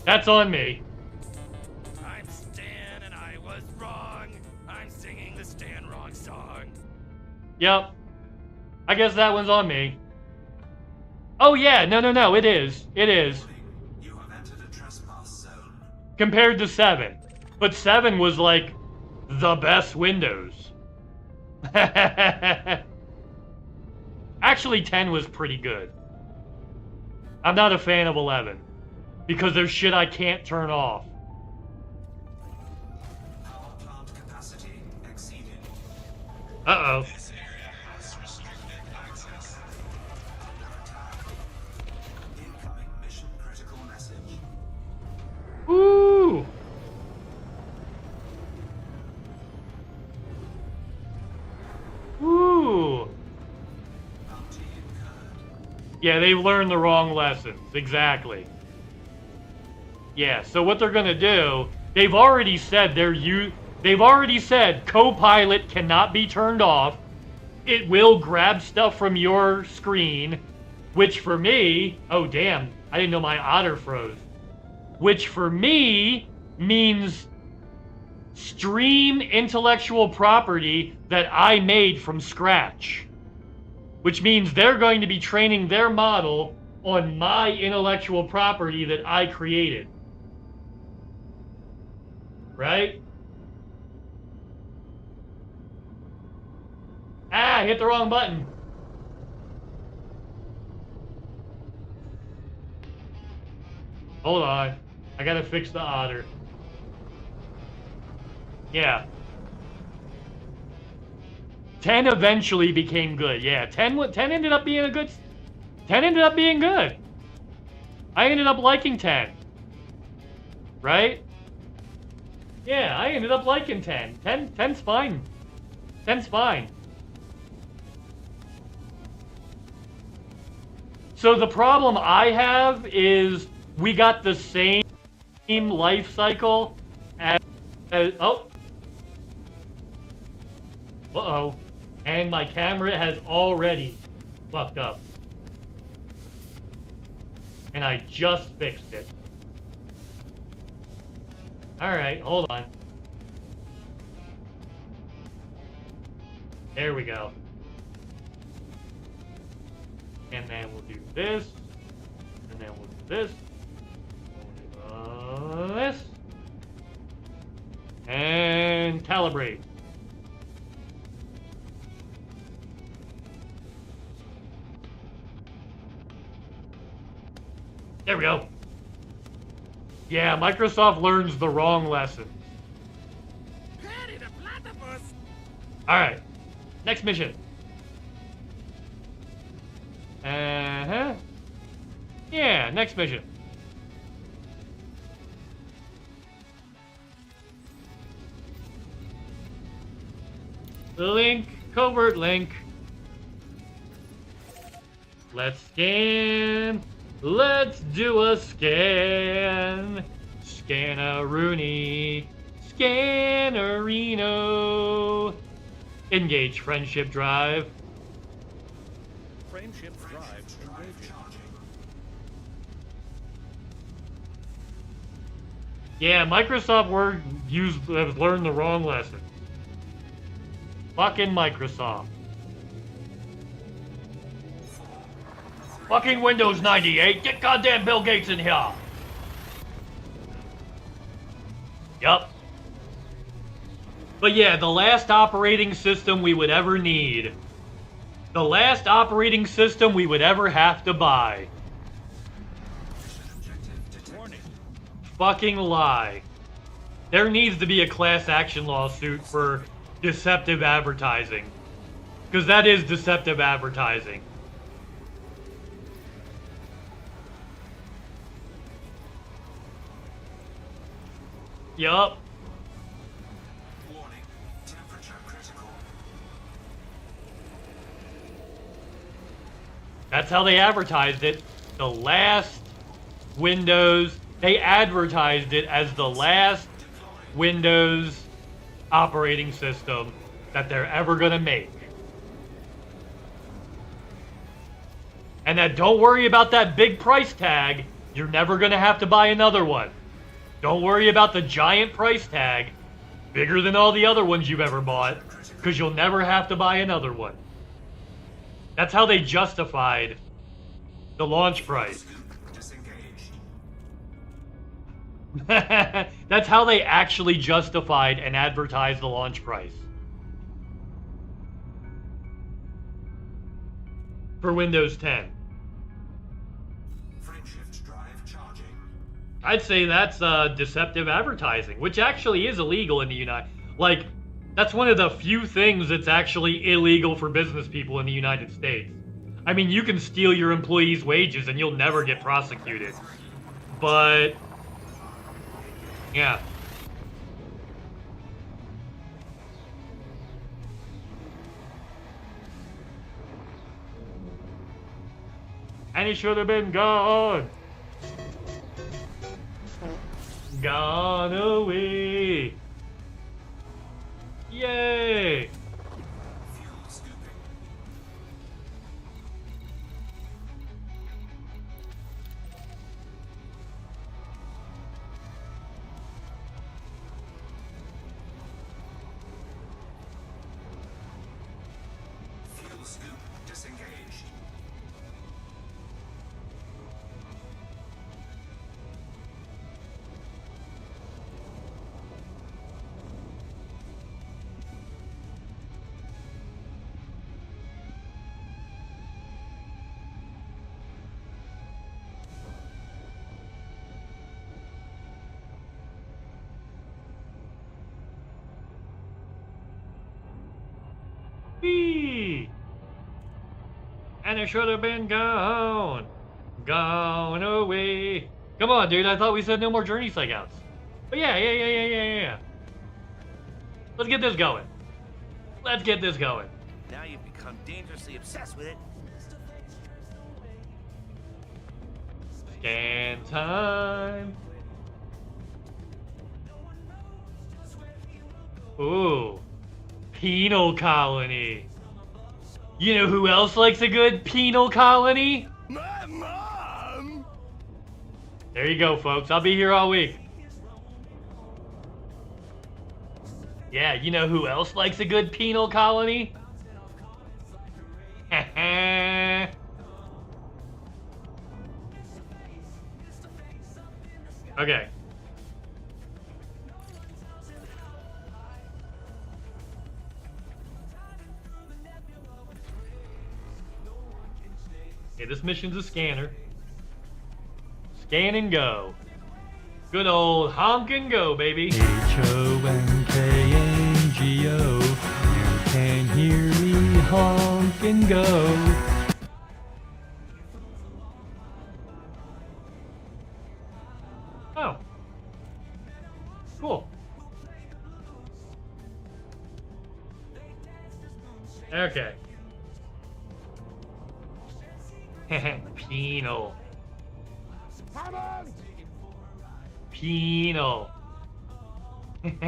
That's on me. I'm Stan and I was wrong. I'm singing the Stan wrong song. Yep. I guess that one's on me. Oh yeah, no, it is. It is. You have entered a trespass zone. Compared to 7. But 7 was like the best Windows. Actually, 10 was pretty good. I'm not a fan of 11. Because there's shit I can't turn off. Power plant capacity exceeded. Uh-oh. This area has restricted access. Under attack. Incoming mission critical message. Woo! Woo! Bounty incurred. Yeah, they've learned the wrong lessons. Exactly. Yeah, so what they're gonna do, they've already said they've already said Copilot cannot be turned off. It will grab stuff from your screen, which for me, oh damn, I didn't know my otter froze. Which for me means stream intellectual property that I made from scratch. Which means they're going to be training their model on my intellectual property that I created. Right? Ah, I hit the wrong button. Hold on. I gotta fix the otter. Yeah. 10 eventually became good. Yeah, 10 ended up being a good... 10 ended up being good. I ended up liking 10. Right? Yeah, I ended up liking 10. 10's fine. 10's fine. So the problem I have is we got the same life cycle as oh. Uh-oh. And my camera has already fucked up. And I just fixed it. Alright, hold on. There we go. And then we'll do this. And then we'll do this. We'll do this. And calibrate. There we go. Yeah, Microsoft learns the wrong lesson. Alright. Next mission. Uh-huh. Yeah, next mission. Link, covert link. Let's scan. Let's do a scan. Scanner-rooney. Scannerino. Engage friendship drive. Friendship drive engaging. Yeah, Microsoft has learned the wrong lesson. Fucking Microsoft. Fucking Windows 98. Get goddamn Bill Gates in here. Yup. But yeah, the last operating system we would ever need. The last operating system we would ever have to buy. Warning. Fucking lie. There needs to be a class action lawsuit for deceptive advertising. Because that is deceptive advertising. Yup. Warning. Temperature critical. That's how they advertised it. The last Windows, they advertised it as the last Windows operating system that they're ever gonna make. And that don't worry about that big price tag. You're never going to have to buy another one. Don't worry about the giant price tag, bigger than all the other ones you've ever bought, because you'll never have to buy another one. That's how they justified the launch price. That's how they actually justified and advertised the launch price. For Windows 10. I'd say that's deceptive advertising, which actually is illegal in the United... Like, that's one of the few things that's actually illegal for business people in the United States. I mean, you can steal your employees' wages and you'll never get prosecuted. But... yeah. And it should have been gone. Gone away. Yay. Fuel scoop disengaged. Whee! And it should have been gone. Gone away. Come on, dude. I thought we said no more journey psychouts. But yeah. Let's get this going. Let's get this going. Now you've become dangerously obsessed with it. Scan time. Ooh. Penal colony. You know who else likes a good penal colony? My mom! There you go, folks. I'll be here all week. Yeah, you know who else likes a good penal colony? Okay. Okay, this mission's a scanner. Scan and go. Good old honk and go, baby. H-O-N-K-N-G-O. You can hear me honk and go. Oh. Cool. Okay. Penal. Penal. That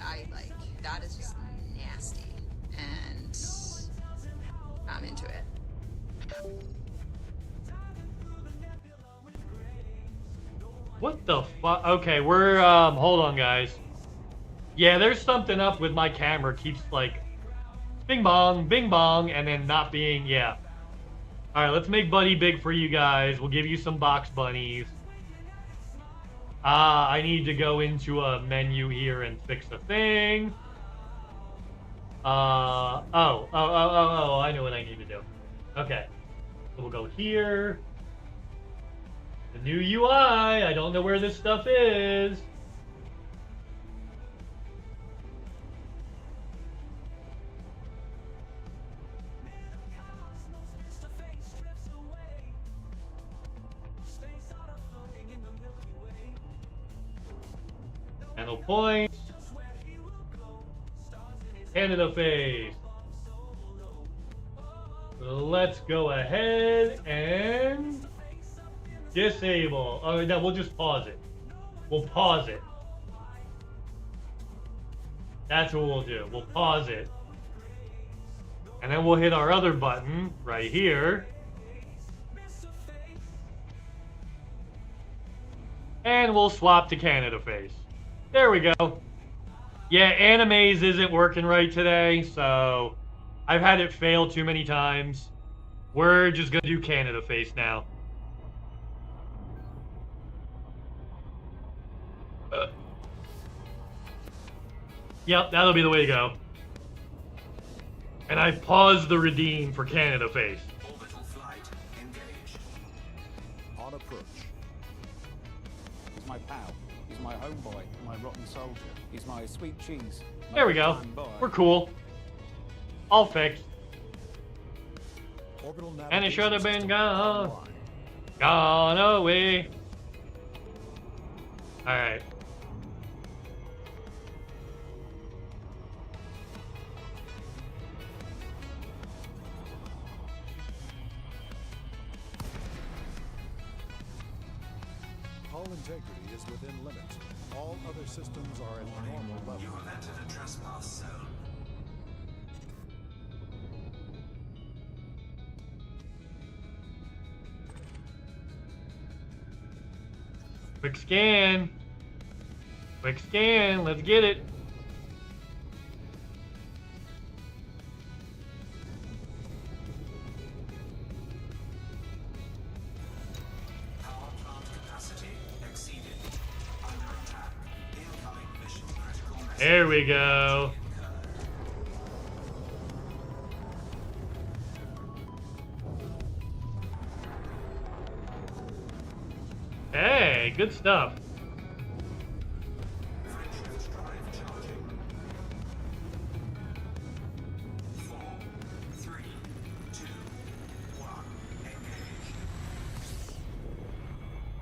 I like. That is just nasty. And I'm into it. What the fuck? Okay, we're, hold on, guys. Yeah, there's something up with my camera. Keeps, like, bing bong, and then not being, yeah. Alright, let's make Buddy big for you guys. We'll give you some box bunnies. I need to go into a menu here and fix a thing. I know what I need to do. Okay. So we'll go here. The new UI. I don't know where this stuff is. Handle points. Canada phase. Let's go ahead and disable. Oh, no, we'll just pause it. We'll pause it. That's what we'll do. We'll pause it. And then we'll hit our other button right here. And we'll swap to Canada Face. There we go. Yeah, Animaze isn't working right today, so I've had it fail too many times. We're just gonna do Canada Face now. Yep, that'll be the way to go. And I've paused the redeem for Canada Face. Orbital flight engaged. On approach. He's my pal. He's my homeboy. My rotten soldier. He's my sweet cheese. My There we go. good-time boy. We're cool. All fixed. Orbital And it should have been navigation gone. online. Gone away. Alright. Hull integrity is within limits. All other systems are at normal level. You have entered a trespass zone. Quick scan. Quick scan. Let's get it. Power plant capacity exceeded. Under attack. Incoming mission critical message. There we go. Hey, good stuff. Frameshift drive charging. 4, 3, 2, 1.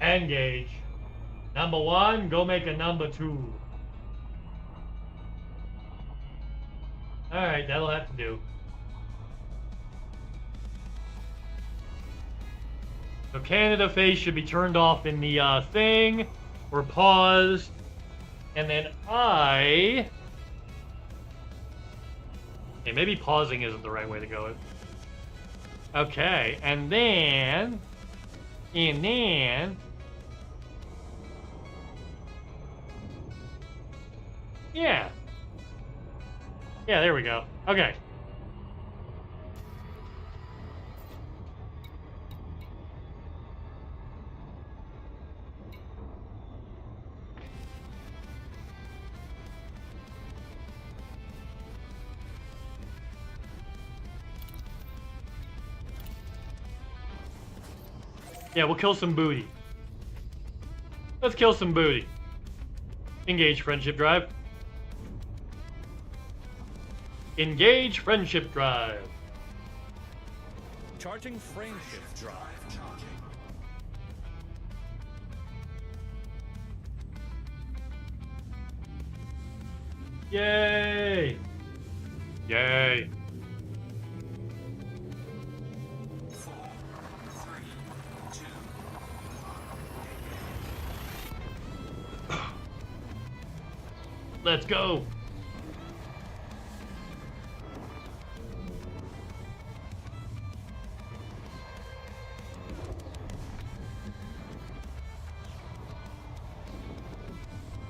Engage. Engage. Number one, go make a number two. Alright, that'll have to do. So Canada Face should be turned off in the thing. We're paused. And then okay, maybe pausing isn't the right way to go. Okay, and then yeah, there we go. Okay. Yeah, we'll kill some booty. Let's kill some booty. Engage friendship drive. Engage friendship drive. Charging frameshift drive. Charging. Yay! Yay! 4, 3, 2. Let's go!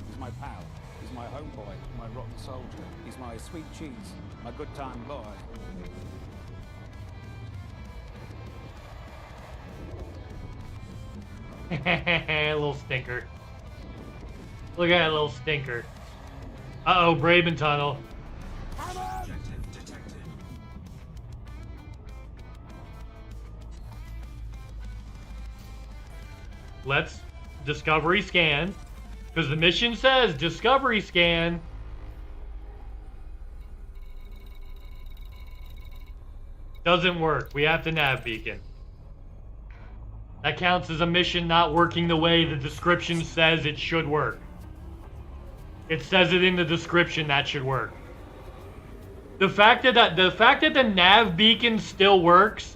He's my pal. He's my homeboy. My rotten soldier. He's my sweet cheese. My good time boy. Little stinker. Look at that little stinker. Uh-oh, Braben Tunnel. Objective detected. Let's discovery scan. Because the mission says discovery scan. Doesn't work. We have to nav beacon. That counts as a mission not working the way the description says it should work. It says it in the description that should work. The fact that the nav beacon still works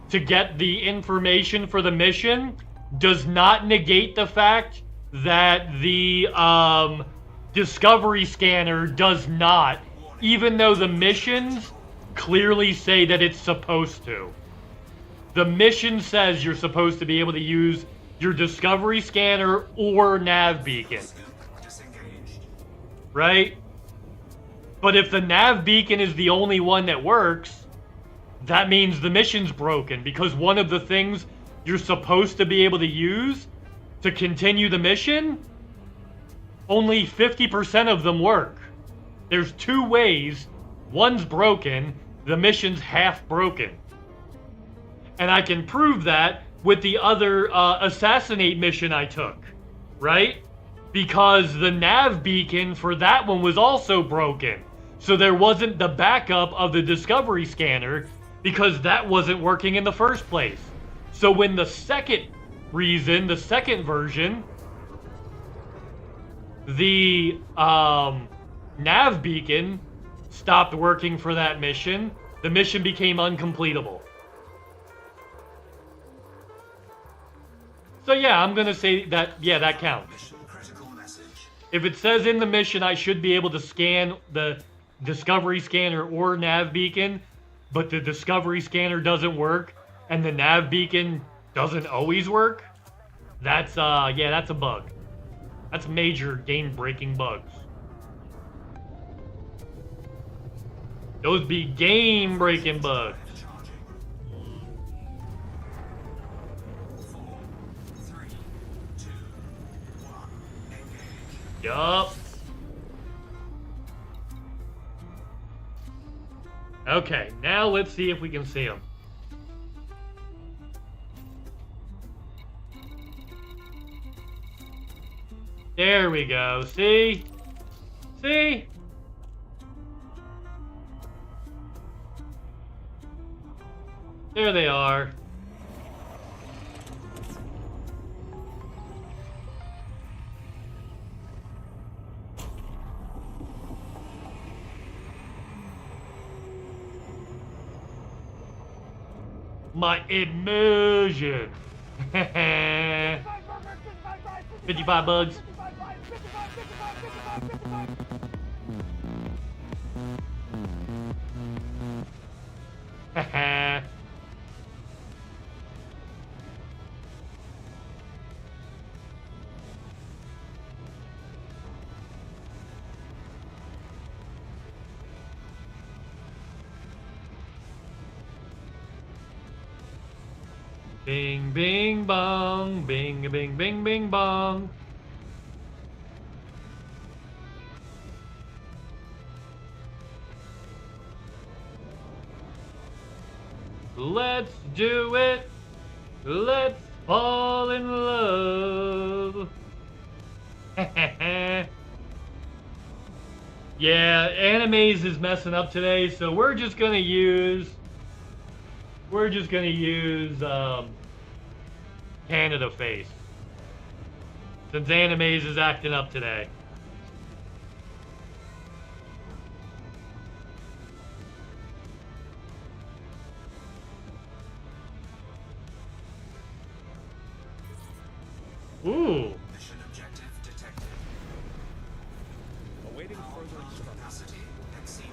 to get the information for the mission does not negate the fact that the discovery scanner does not, even though the missions clearly say that it's supposed to. The mission says you're supposed to be able to use your discovery scanner or nav beacon. Right? But if the nav beacon is the only one that works, that means the mission's broken, because one of the things you're supposed to be able to use to continue the mission, only 50% of them work. There's 2 ways. One's broken, the mission's half broken. And I can prove that with the other assassinate mission I took, right? Because the nav beacon for that one was also broken. So there wasn't the backup of the discovery scanner because that wasn't working in the first place. So when the second reason, the second version, the nav beacon stopped working for that mission, the mission became uncompletable. So yeah, I'm gonna say that, yeah, that counts. If it says in the mission I should be able to scan the discovery scanner or nav beacon, but the discovery scanner doesn't work, and the nav beacon doesn't always work, that's, yeah, that's a bug. That's major game-breaking bugs. Those be game-breaking bugs. Yup. Okay, now let's see if we can see them. There we go. See? See? There they are. My immersion. 55 bugs. Bing, bing, bong. Bing, bing, bing, bing, bong. Let's do it. Let's fall in love. Yeah, Animaze is messing up today, so we're just gonna use Canada Face, since Animaze is acting up today. Ooh. Mission objective detected. Awaiting further Capacity exceeded.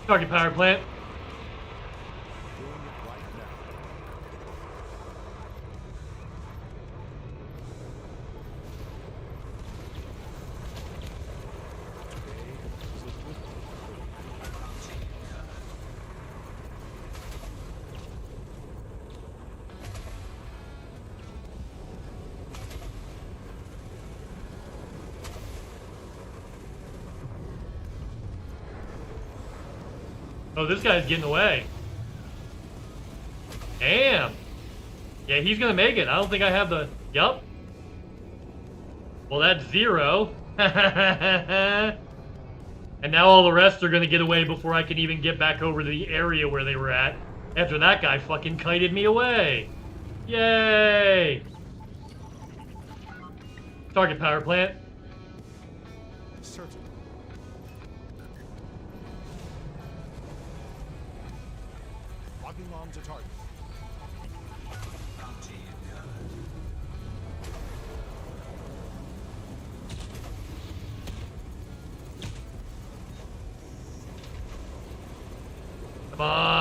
Target power plant. doing it right now. Oh, this guy's getting away. Damn. Yeah, he's gonna make it. I don't think I have the... Yup. Well, that's 0. And now all the rest are gonna get away before I can even get back over to the area where they were at, after that guy fucking kited me away. Yay! Target power plant. Certain. Logging on to target. Bounty incurred.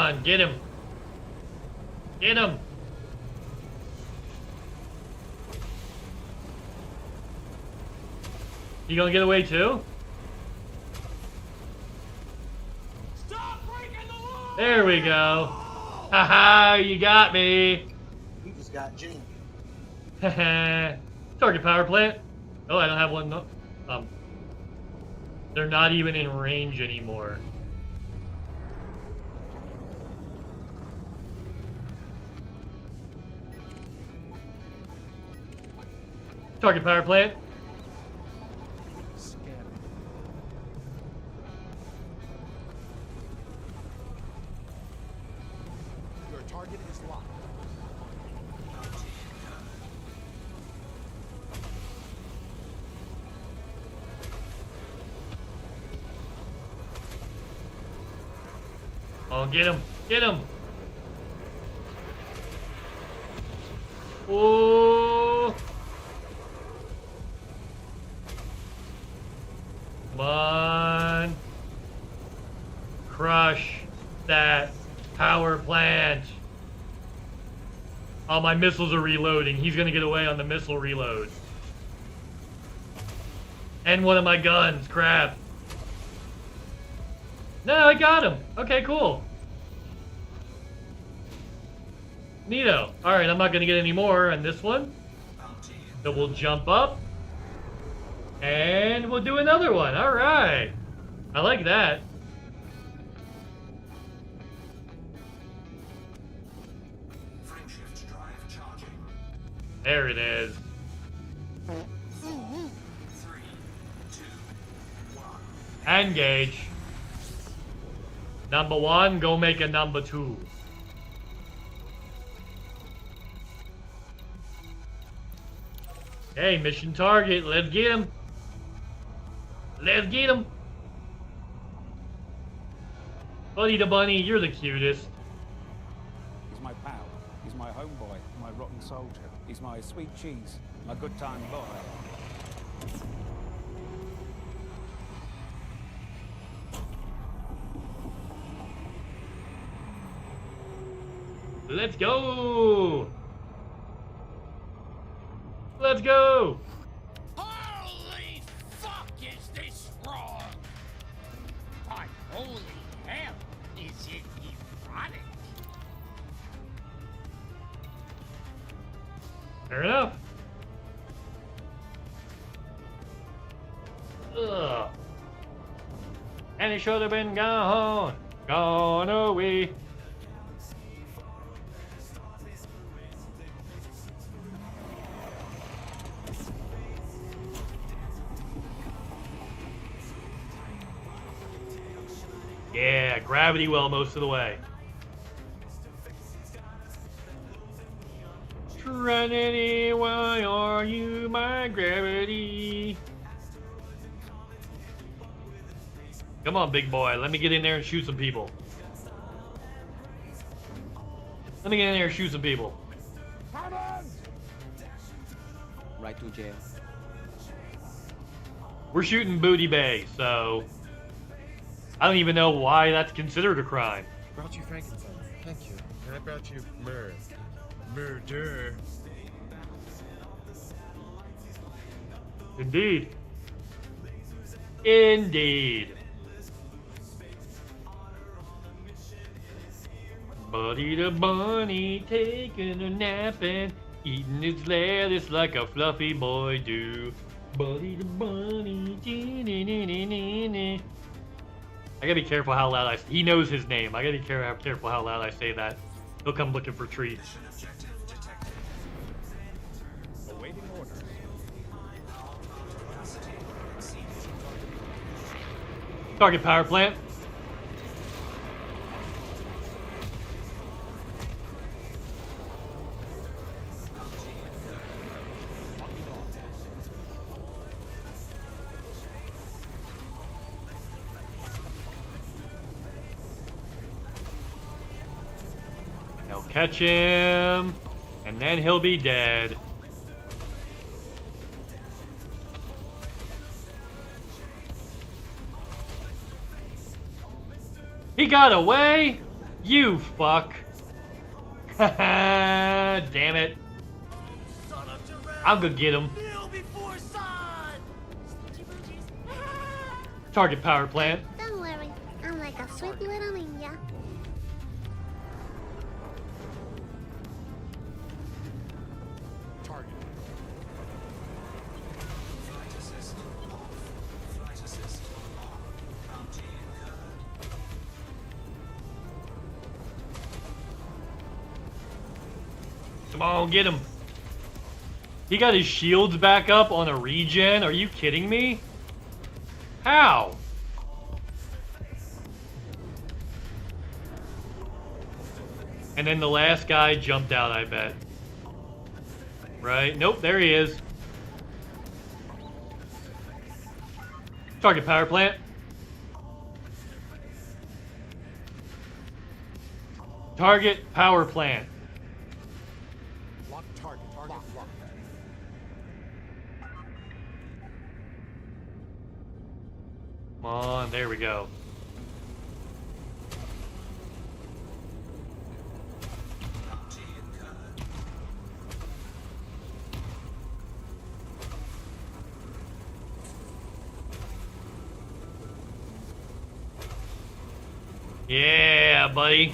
on, get him. Get him. You gonna get away too? Stop breaking the law! There we go. Haha, you got me. You just got Gene. Target power plant. Oh, I don't have one. No. They're not even in range anymore. Target power plant. Your target is locked. Oh, get him. Get him. Oh. Come on. Crush that power plant. Oh, my missiles are reloading. He's gonna get away on the missile reload. And one of my guns. Crap. No, I got him. Okay, cool. Neato. Alright, I'm not gonna get any more on this one. So we'll jump up. And we'll do another one. Alright. I like that. Frameshift drive charging. There it is. 3, 2, 1. Engage. Number one, go make a number two. Okay, mission target. Let's get him. Let's get him. Buddy the Bunny, you're the cutest. He's my pal. He's my homeboy, my rotten soldier. He's my sweet cheese, my good time boy. Let's go. Let's go. Holy fuck, is this wrong? By holy hell, is it erotic? Fair enough. Ugh. And it should have been gone away. Yeah, gravity well most of the way. Trinity, why are you my gravity? Come on, big boy. Let me get in there and shoot some people. Let me get in there and shoot some people. Right to jail. We're shooting Booty Bay, so I don't even know why that's considered a crime. Brought you Frankenstein. Thank you. And I brought you murder. Indeed. Indeed. Buddy the Bunny taking a nap and eating his lettuce like a fluffy boy do. Buddy the Bunny. I gotta be careful how loud he knows his name. I gotta be careful how loud I say that. He'll come looking for treats. Awaiting orders. Target power plant. They'll catch him, and then he'll be dead. He got away? You fuck. Damn it. I'll go get him. Target power plant. Don't worry, I'm like a sweet little ninja. Target. Flight assist off. Flight assist off. Bounty incurred. Come on, get him. He got his shields back up on a regen. Are you kidding me? How? And then the last guy jumped out, I bet. Right? Nope, there he is. Target power plant. Target power plant. Lock target. Target lock. Come on, there we go. Bounty incurred. Yeah, buddy.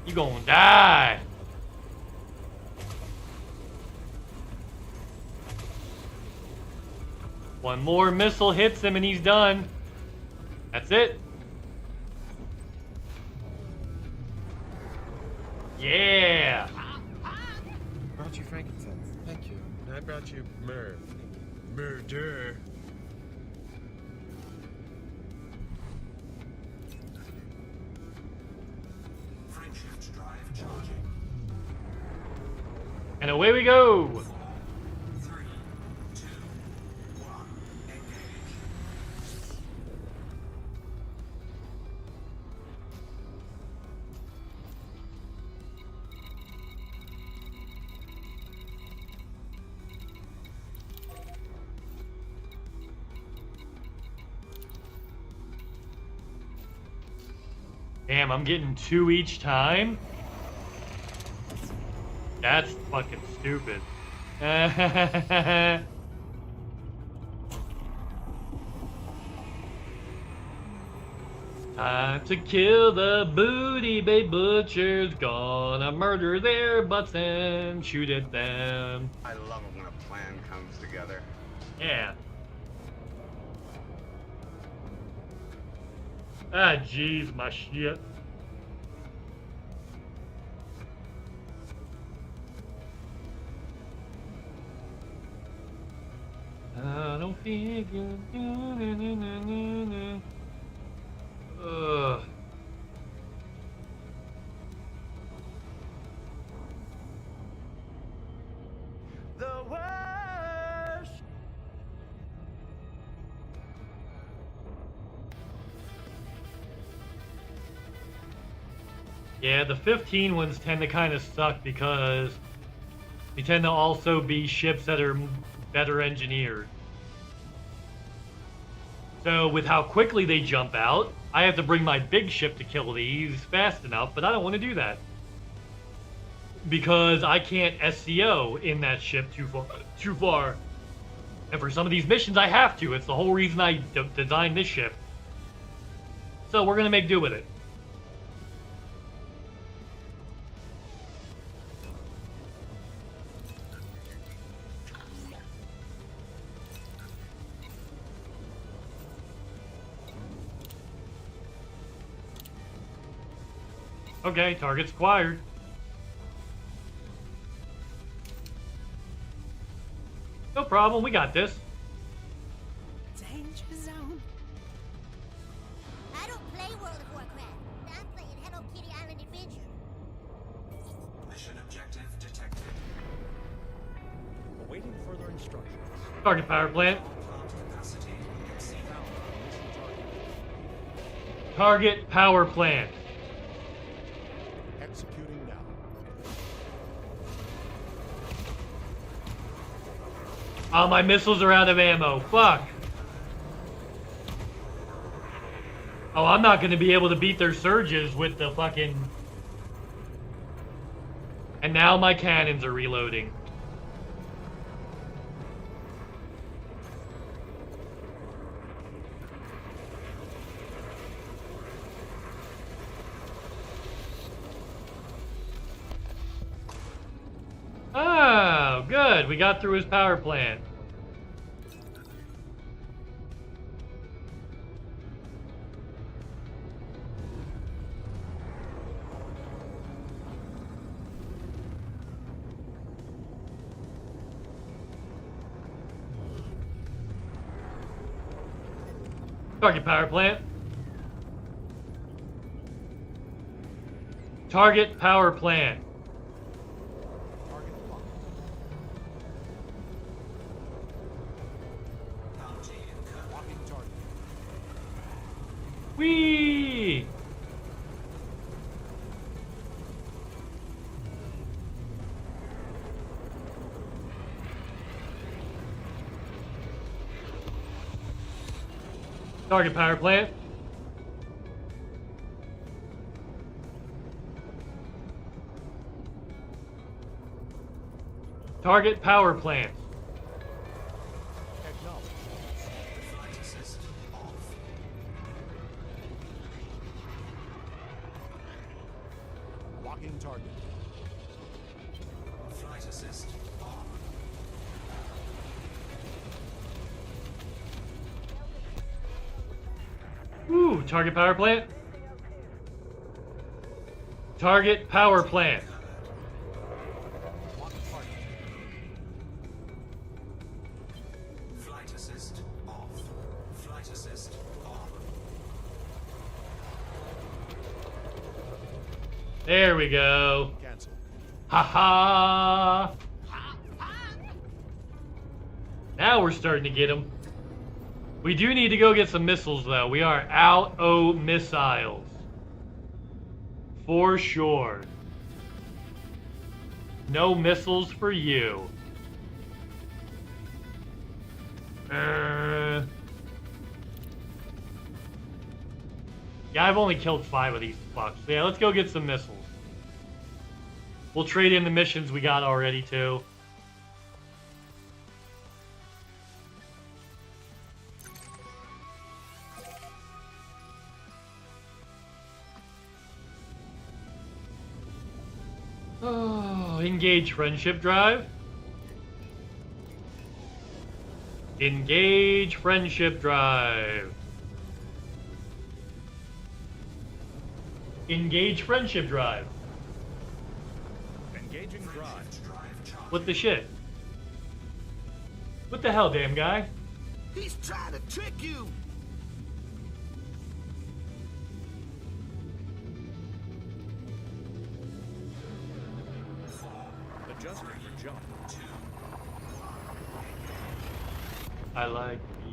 You gonna die. One more missile hits him and he's done. That's it. Yeah. Brought you frankincense. Thank you. And I brought you myrrh. Murder. Frameshift drive charging. And away we go. 3, 2, 1, engage. Damn, I'm getting 2 each time? That's fucking stupid. Time to kill the booty bay butchers. Gonna murder their butts and shoot at them. I love it when a plan comes together. Yeah. Ah, jeez, my shit. I don't feel good. Ugh. The worst. Yeah, the 15 ones tend to kind of suck because they tend to also be ships that are better engineered. So with how quickly they jump out, I have to bring my big ship to kill these fast enough, but I don't want to do that. Because I can't SCO in that ship too far. And for some of these missions I have to. It's the whole reason I designed this ship. So we're going to make do with it. Okay, target's acquired. No problem, we got this. Danger zone. I don't play World of Warcraft. I'm playing Hello Kitty Island Adventure. Mission objective detected. Awaiting further instructions. Target power plant. Plant capacity exceeded. Target power plant. Executing now. Oh, my missiles are out of ammo. Fuck. Oh, I'm not going to be able to beat their surges with the fucking... And now my cannons are reloading. Oh, good. We got through his power plant. Target power plant. Target power plant. Whee! Target power plant. Target power plant. Flight assist off. Locking target. Flight assist on. Ooh, target power plant. Target power plant. Flight assist off. Flight assist on. There we go. Cancel. Ha ha! Now we're starting to get them. We do need to go get some missiles, though. We are out o missiles. For sure. No missiles for you. Yeah, I've only killed 5 of these fucks. So yeah, let's go get some missiles. We'll trade in the missions we got already, too. Oh, engage friendship drive. Engage friendship drive. Engage friendship drive. Engaging drive. What the shit? What the hell, damn guy? He's trying to trick you! Adjusting for jump. I like the...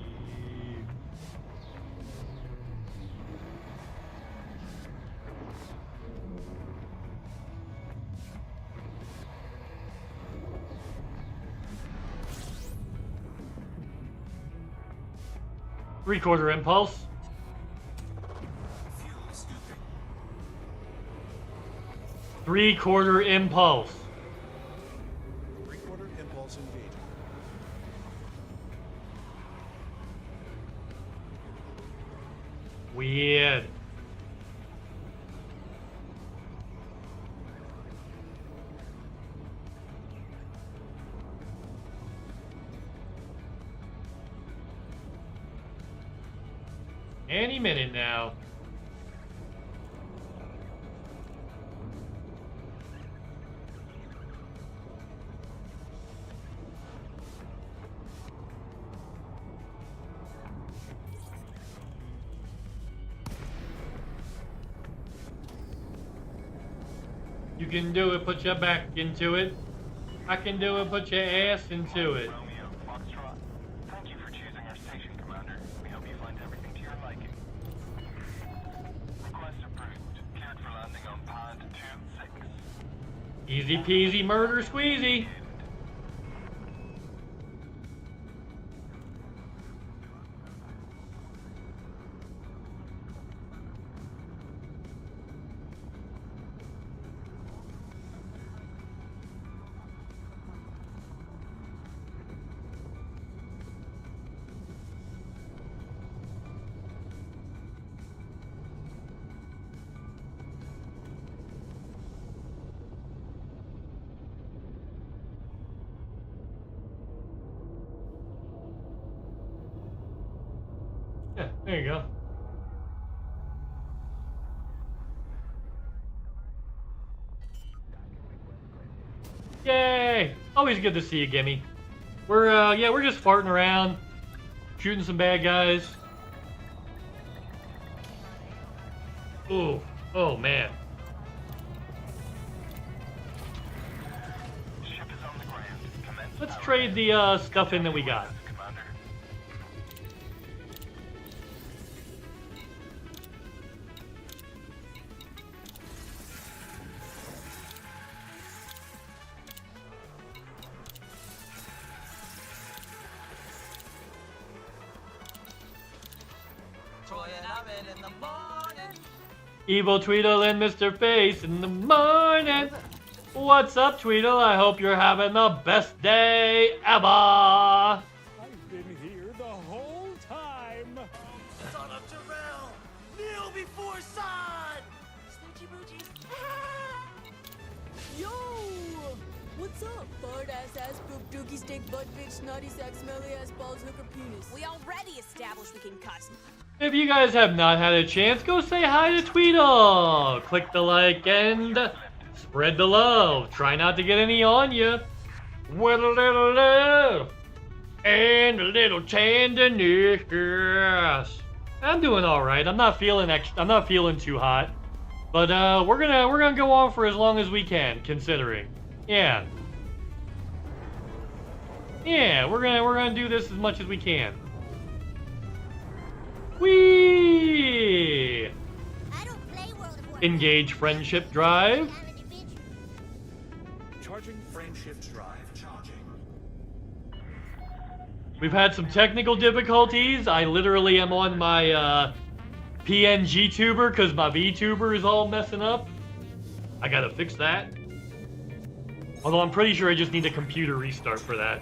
3/4 impulse. Fuel scooping. 3/4 impulse. 3/4 impulse engaging. Weird. Any minute now. You can do it, put your back into it. I can do it, put your ass into it. Romeo, Foxtrot, thank you for choosing our station, Commander. We hope you find everything to your liking. Request approved. Cleared for landing on pad 2-6. Easy peasy murder squeezy. There you go. Yay! Always good to see you, Gimme. We're just farting around, shooting some bad guys. Ooh, oh man. Let's trade the stuff in that we got. Evil Tweedle and Mr. Face in the morning. What's up, Tweedle? I hope you're having the best day ever. I've been here the whole time. Son of Terrell! Kneel before Sod! Snoochie boochies. Yo! What's up? Fart ass poop dookie steak butt bitch snotty sack smelly ass balls hooker penis. We already established we can cuss. If you guys have not had a chance, go say hi to Tweedle. Click the like and spread the love. Try not to get any on you. With a little love and a little tenderness. I'm doing all right. I'm not feeling too hot, but we're gonna go on for as long as we can, considering. Yeah, we're gonna do this as much as we can. Whee! Engage friendship drive. Charging friendship drive. Charging. We've had some technical difficulties. I literally am on my PNG tuber because my VTuber is all messing up. I gotta fix that. Although I'm pretty sure I just need a computer restart for that.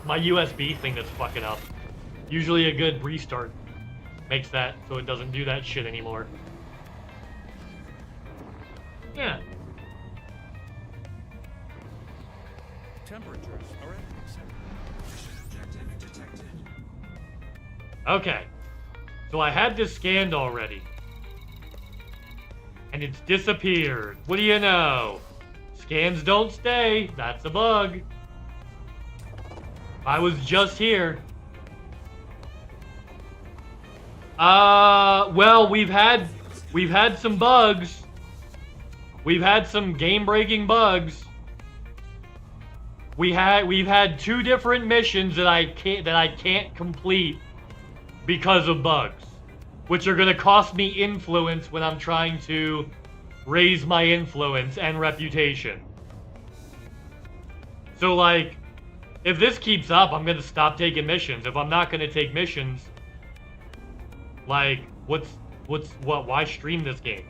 My USB thing that's fucking up. Usually a good restart makes that so it doesn't do that shit anymore. Yeah. Temperatures are at objective detected. Okay. So I had this scanned already. And it's disappeared. What do you know? Scans don't stay. That's a bug. I was just here. Well, we've had some bugs. We've had some game-breaking bugs. We've had 2 different missions that I can't complete because of bugs, which are gonna cost me influence when I'm trying to raise my influence and reputation. So like, if this keeps up, I'm gonna stop taking missions. If I'm not gonna take missions, like, why stream this game?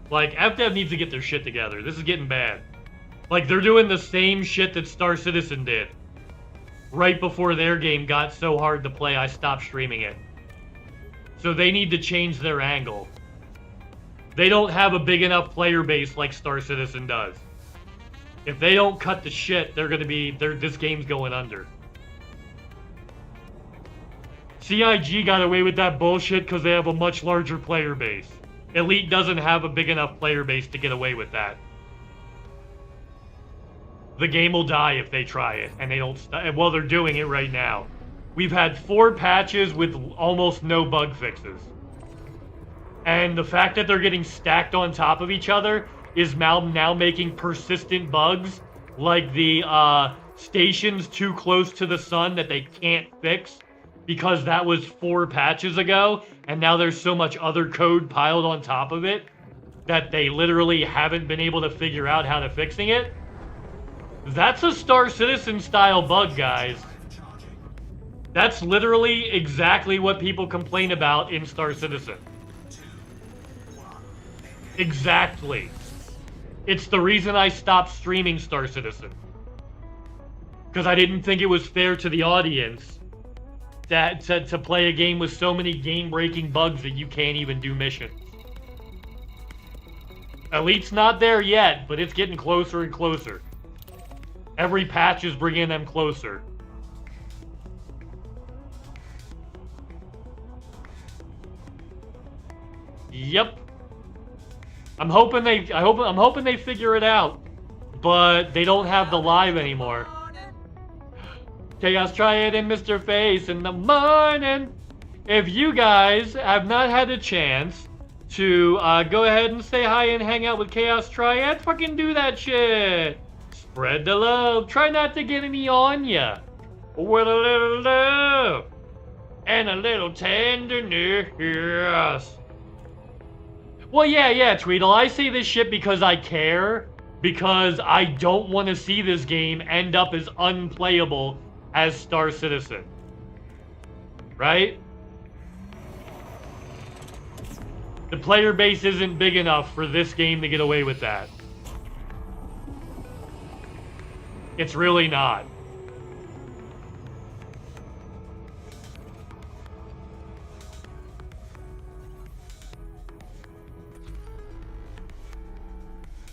Like, FDev needs to get their shit together. This is getting bad. Like, they're doing the same shit that Star Citizen did. Right before their game got so hard to play, I stopped streaming it. So they need to change their angle. They don't have a big enough player base like Star Citizen does. If they don't cut the shit, this game's going under. CIG got away with that bullshit because they have a much larger player base. Elite doesn't have a big enough player base to get away with that. The game will die if they try it, and they don't. Well, they're doing it right now. We've had 4 patches with almost no bug fixes, and the fact that they're getting stacked on top of each other is now making persistent bugs, like the stations too close to the sun that they can't fix, because that was 4 patches ago, and now there's so much other code piled on top of it that they literally haven't been able to figure out how to fixing it. That's a Star Citizen style bug, guys. That's literally exactly what people complain about in Star Citizen. Exactly. It's the reason I stopped streaming Star Citizen. Because I didn't think it was fair to the audience to play a game with so many game-breaking bugs that you can't even do missions. Elite's not there yet, but it's getting closer and closer. Every patch is bringing them closer. Yep. I'm hoping they figure it out, but they don't have the live anymore. Chaos Triad and Mrface in the morning. If you guys have not had a chance to go ahead and say hi and hang out with Chaos Triad, fucking do that shit. Spread the love. Try not to get any on ya. With a little love and a little tenderness. Well, yeah, Tweedle. I say this shit because I care. Because I don't want to see this game end up as unplayable as Star Citizen. Right? The player base isn't big enough for this game to get away with that. It's really not.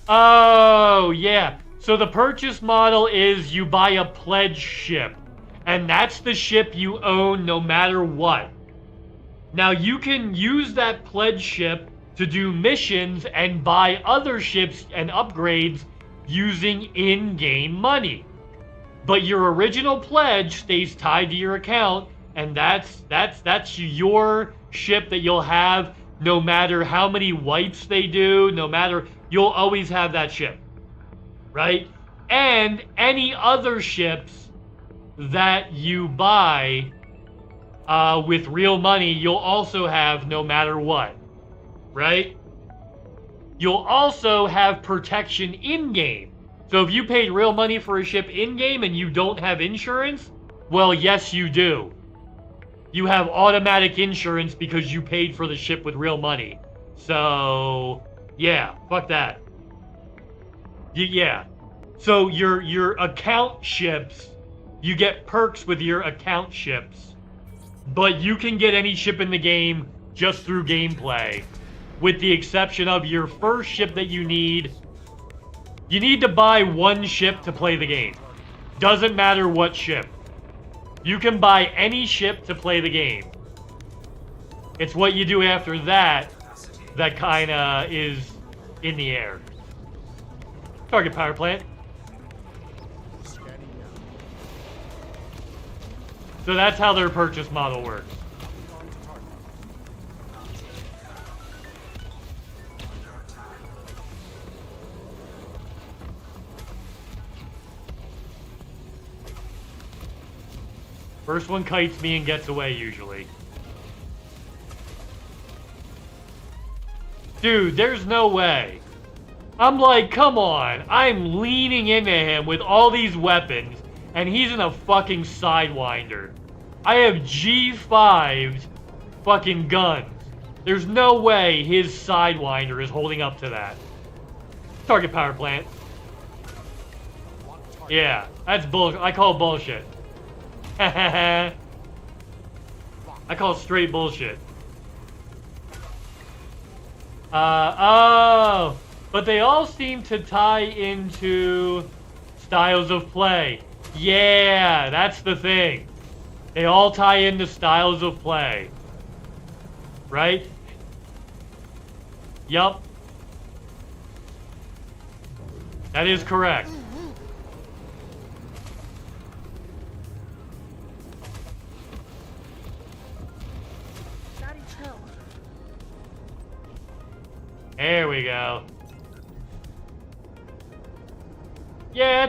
Oh, yeah. So the purchase model is you buy a pledge ship. And that's the ship you own no matter what. Now you can use that pledge ship to do missions and buy other ships and upgrades using in-game money. But your original pledge stays tied to your account, and that's your ship that you'll have no matter how many wipes they do, no matter, you'll always have that ship, right? And any other ships that you buy with real money, you'll also have no matter what, right? You'll also have protection in-game. So if you paid real money for a ship in-game and you don't have insurance, well, yes, you do. You have automatic insurance because you paid for the ship with real money. So, yeah, fuck that. Yeah. So your account ships, you get perks with your account ships, but you can get any ship in the game just through gameplay, with the exception of your first ship that you need. You need to buy one ship to play the game. Doesn't matter what ship. You can buy any ship to play the game. It's what you do after that that kinda is in the air. Target power plant. So that's how their purchase model works. First one kites me and gets away, usually. Dude, there's no way. I'm like, come on. I'm leaning into him with all these weapons, and he's in a fucking Sidewinder. I have G5'd fucking guns. There's no way his Sidewinder is holding up to that. Target power plant. Yeah, that's bullshit. I call bullshit. I call straight bullshit. Oh, but they all seem to tie into styles of play. Yeah, that's the thing. They all tie into styles of play. Right? Yup. That is correct. There we go. Yeah,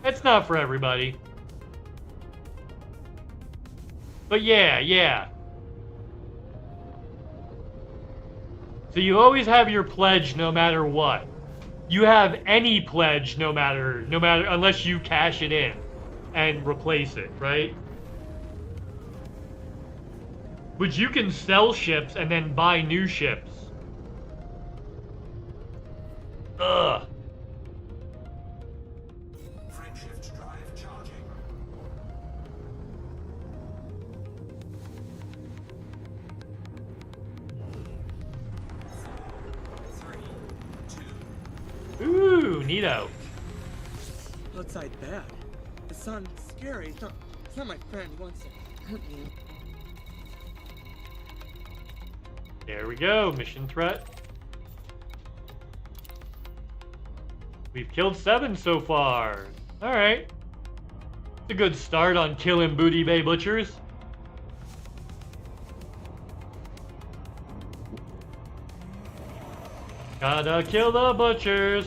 it's not for everybody. But yeah. So you always have your pledge no matter what. You have any pledge no matter unless you cash it in and replace it, right? But you can sell ships and then buy new ships. Ugh. Frameshift drive charging. Ooh, neato. Outside bad. The sun's scary. It's not my friend. He wants to hurt me. There we go. Mission threat. We've killed 7 so far. Alright. It's a good start on killing Booty Bay Butchers. Gotta kill the butchers.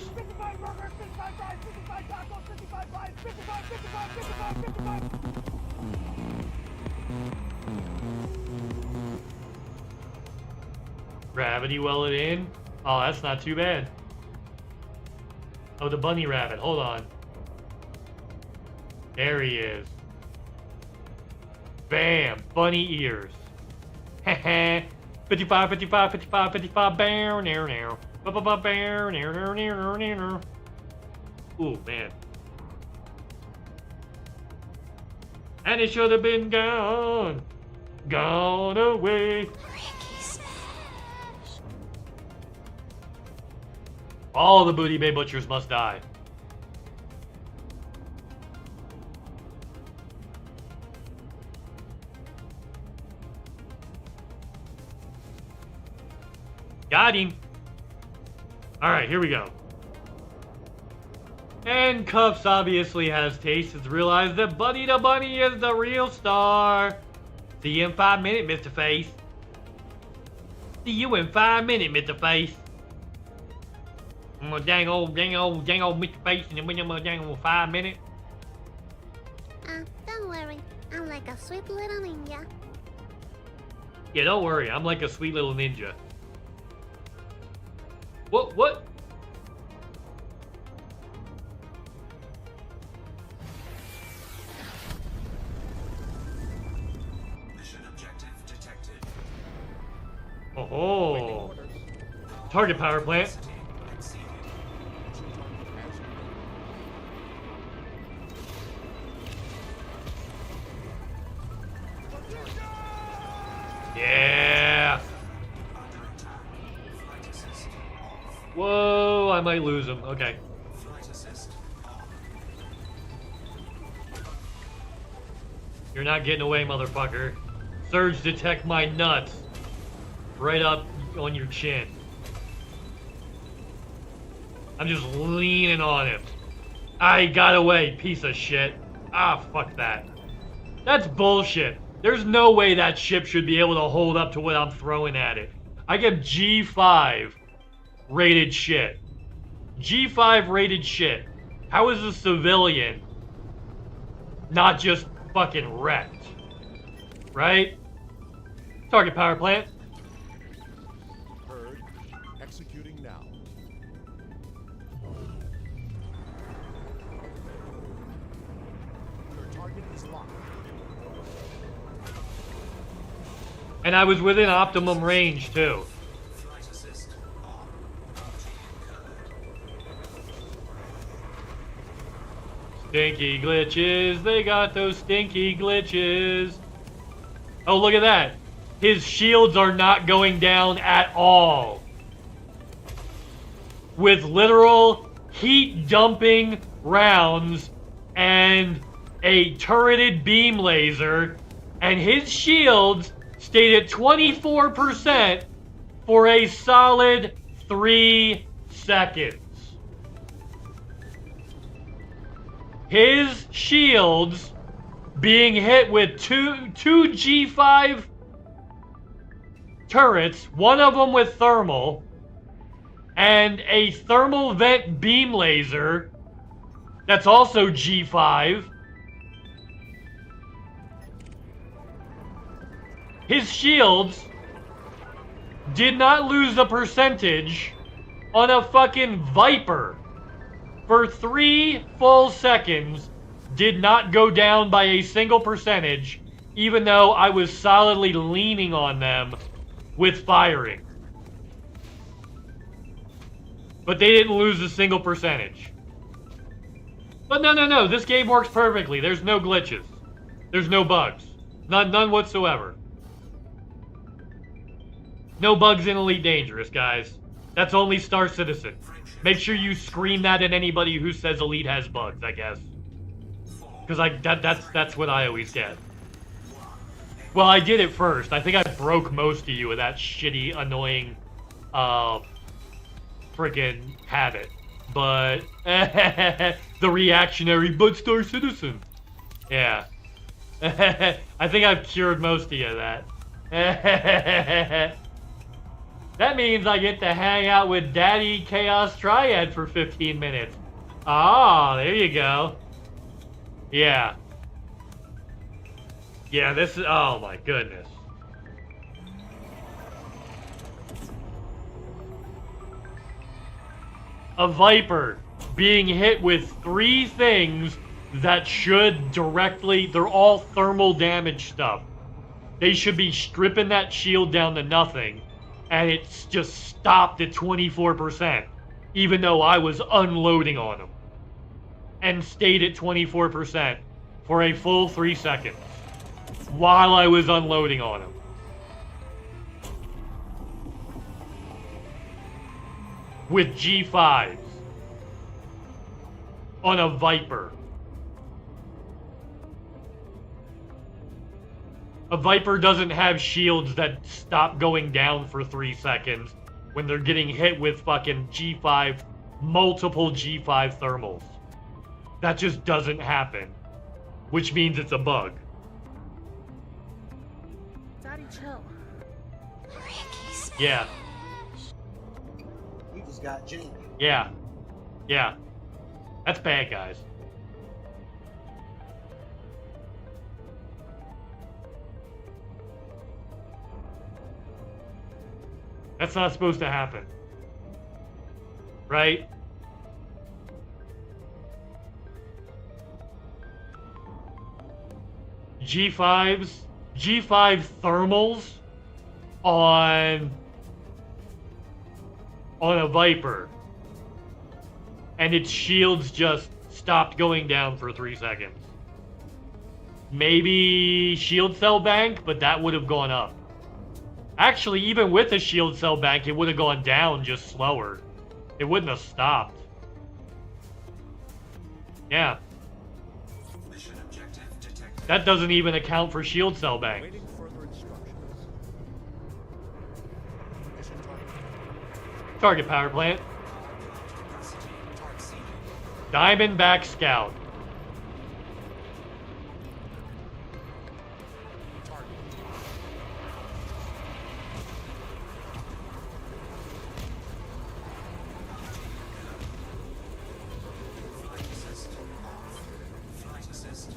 Gravity well it in. Oh, that's not too bad. Oh, the bunny rabbit. Hold on. There he is. Bam! Bunny ears. Heh 55, 55, 55, 55, bam, now, now. Ba-ba-ba-bam, now, now, now, now, now. Ooh, man. And it should have been gone. Gone away. All the Booty Bay Butchers must die. Got him. Alright, here we go. And Cuffs obviously has taste. Has realized that Buddy the Bunny is the real star. See you in 5 minutes, Mr. Face. See you in 5 minutes, Mr. Face. I'm gonna dang old Mr. Face and then I'm gonna dang old 5 minutes. Don't worry. I'm like a sweet little ninja. Yeah, don't worry. I'm like a sweet little ninja. What? Mission objective detected. Oh. Target power plant. Yeah. Whoa, I might lose him. Okay. You're not getting away, motherfucker. Surge detect my nuts. Right up on your chin. I'm just leaning on him. I got away, piece of shit. Ah, fuck that. That's bullshit. There's no way that ship should be able to hold up to what I'm throwing at it. I get G5 rated shit. G5 rated shit. How is a civilian not just fucking wrecked? Right? Target power plant. Heard. Executing now. Your target is locked. And I was within optimum range too. Stinky glitches, they got those stinky glitches. Oh, look at that. His shields are not going down at all. With literal heat dumping rounds and a turreted beam laser, and his shields stayed at 24% for a solid 3 seconds. His shields being hit with two G5 turrets, one of them with thermal, and a thermal vent beam laser that's also G5. His shields did not lose a percentage on a fucking Viper. For 3 full seconds, did not go down by a single percentage, even though I was solidly leaning on them with firing. But they didn't lose a single percentage. But no, this game works perfectly. There's no glitches. There's no bugs. None whatsoever. No bugs in Elite Dangerous, guys. That's only Star Citizen. Make sure you scream that at anybody who says Elite has bugs, I guess. Because that's what I always get. Well, I did it first. I think I broke most of you with that shitty, annoying, friggin' habit. But, the reactionary but star citizen. Yeah. I think I've cured most of you of that. That means I get to hang out with Daddy Chaos Triad for 15 minutes. Ah, there you go. Yeah. Yeah, this is... Oh my goodness. A Viper being hit with 3 things that should directly... They're all thermal damage stuff. They should be stripping that shield down to nothing. And it's just stopped at 24%. Even though I was unloading on them. And stayed at 24% for a full 3 seconds. While I was unloading on him. With G5s. On a Viper. A Viper doesn't have shields that stop going down for 3 seconds when they're getting hit with fucking G5, multiple G5 thermals. That just doesn't happen. Which means it's a bug. Daddy, chill. Yeah. You just got jammed. Yeah. Yeah. That's bad, guys. That's not supposed to happen. Right? G5s, G5 thermals on a Viper. And its shields just stopped going down for 3 seconds. Maybe shield cell bank, but that would have gone up. Actually, even with a shield cell bank, it would have gone down just slower. It wouldn't have stopped. Yeah. Mission objective detected. That doesn't even account for shield cell bank. Waiting further instructions. Mission target. Target power plant. Diamondback Scout. Flight assist off. Flight assist.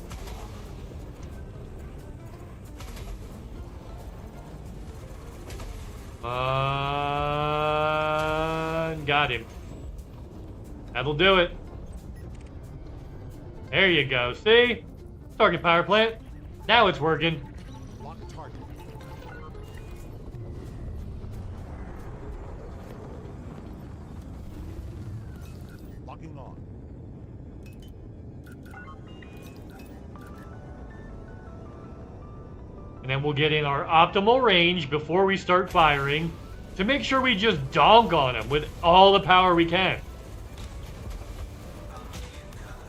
Got him. That'll do it. There you go. See? Target power plant. Now it's working. Lock target. Locking on. And then we'll get in our optimal range before we start firing to make sure we just donk on them with all the power we can.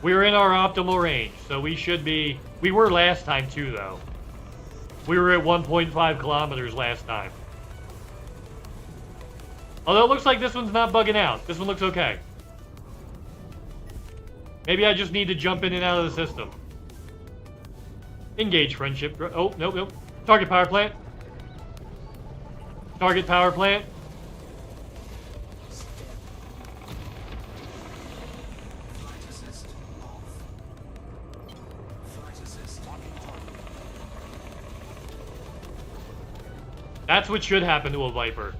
We're in our optimal range, so we should be... We were last time too, though. We were at 1.5 kilometers last time. Although it looks like this one's not bugging out. This one looks okay. Maybe I just need to jump in and out of the system. Engage friendship. Oh, nope, nope. Target power plant. Target power plant. Flight assist off. Flight assist locking target. That's what should happen to a Viper.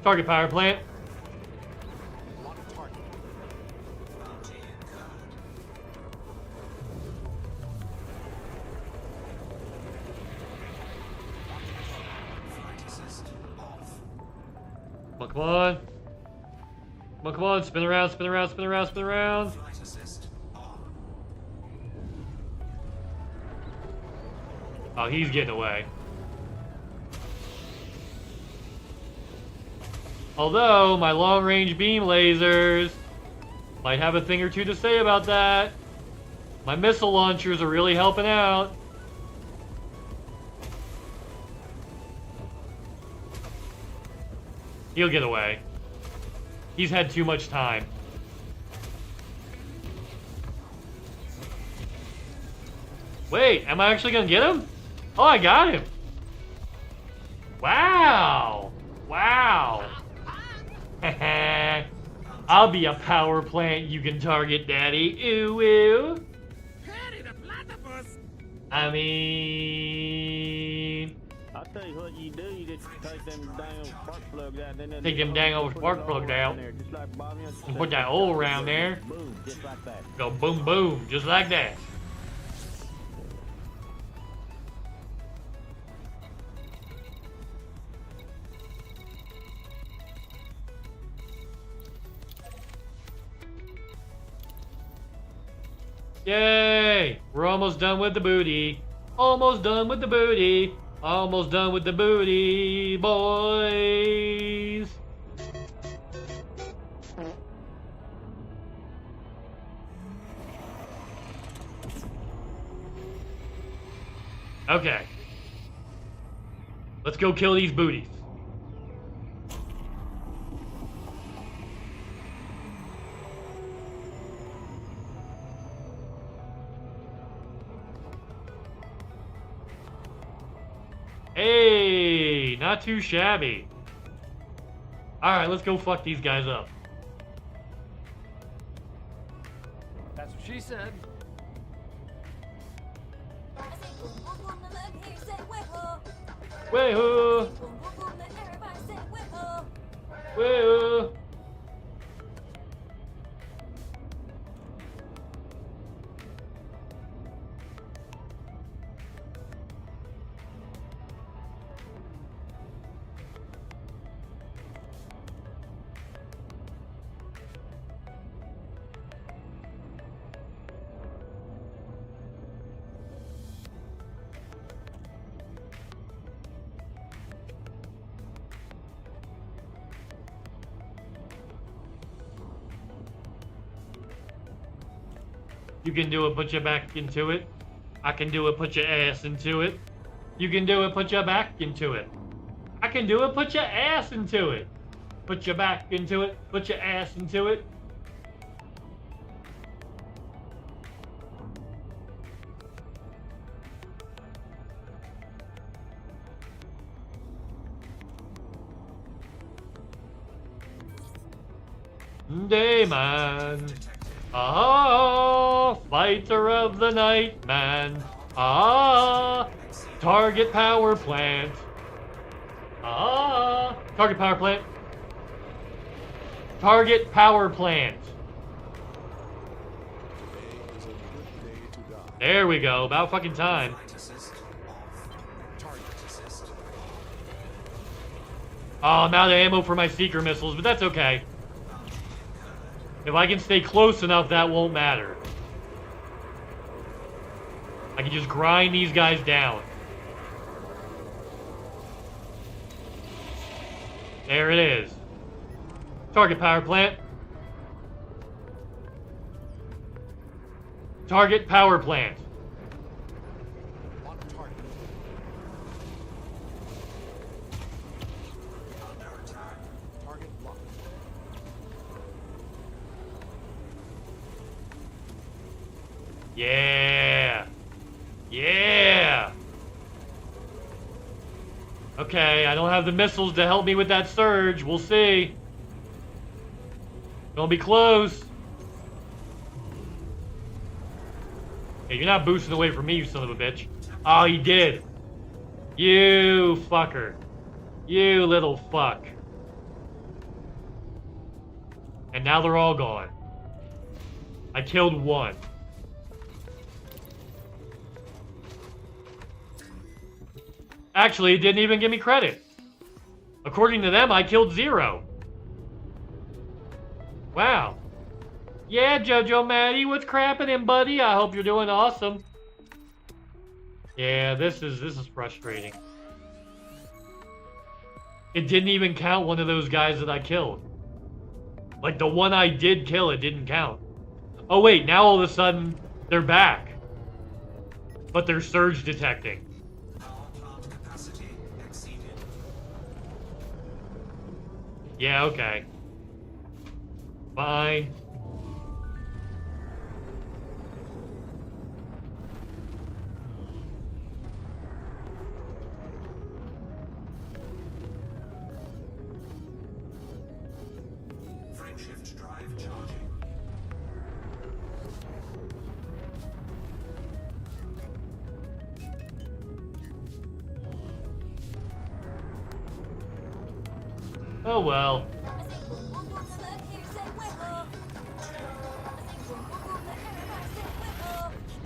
Target power plant. Lock target. Bounty incurred. Flight assist off. Come on. Come on. Spin around, spin around, spin around, spin around. Flight assist on. Oh, he's getting away. Although, my long-range beam lasers might have a thing or two to say about that. My missile launchers are really helping out. He'll get away. He's had too much time. Wait, am I actually gonna get him? Oh, I got him. Wow. Wow. I'll be a power plant you can target, Daddy. Ooh, ooh. I mean... I'll tell you what you do. You just take them dang spark plugs out. Take them dang old spark plugs out. And put that oil around there. Boom, just like that. Go boom, boom, just like that. Yay! We're almost done with the booty. Almost done with the booty. Almost done with the booty, boys. Okay. Let's go kill these booties. Hey, not too shabby. Alright, let's go fuck these guys up. That's what she said. Wee-hoo! Wee-hoo! You can do it, put your back into it. I can do it, put your ass into it. You can do it, put your back into it. I can do it, put your ass into it. Put your back into it, put your ass into it. Dayman. Ah, fighter of the night, man. Ah, target power plant. Ah, target power plant. Target power plant. There we go. About fucking time. Oh, I'm out of ammo for my seeker missiles, but that's okay. If I can stay close enough, that won't matter. I can just grind these guys down. There it is. Target power plant. Target power plant. Yeah. Yeah. Okay, I don't have the missiles to help me with that surge. We'll see. Gonna be close. Hey, you're not boosting away from me, you son of a bitch. Oh, he did. You fucker. You little fuck. And now they're all gone. I killed one. Actually, it didn't even give me credit. According to them, I killed 0. Wow. Yeah, JoJo Maddie, what's crappin', buddy? I hope you're doing awesome. Yeah, this is frustrating. It didn't even count one of those guys that I killed. Like, the one I did kill, it didn't count. Oh, wait, now all of a sudden, they're back. But they're surge detecting. Yeah, okay. Fine. Frameshift drive charging. Oh well.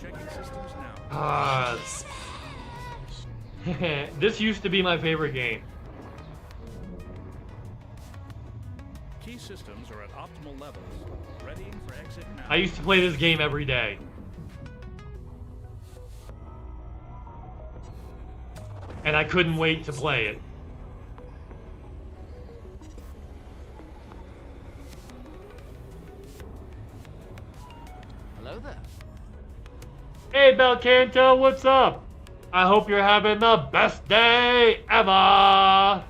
Checking systems now. This used to be my favorite game. Key systems are at optimal levels. Readying for exit now. I used to play this game every day. And I couldn't wait to play it. Hello there. Hey, Belcanto, what's up? I hope you're having the best day ever.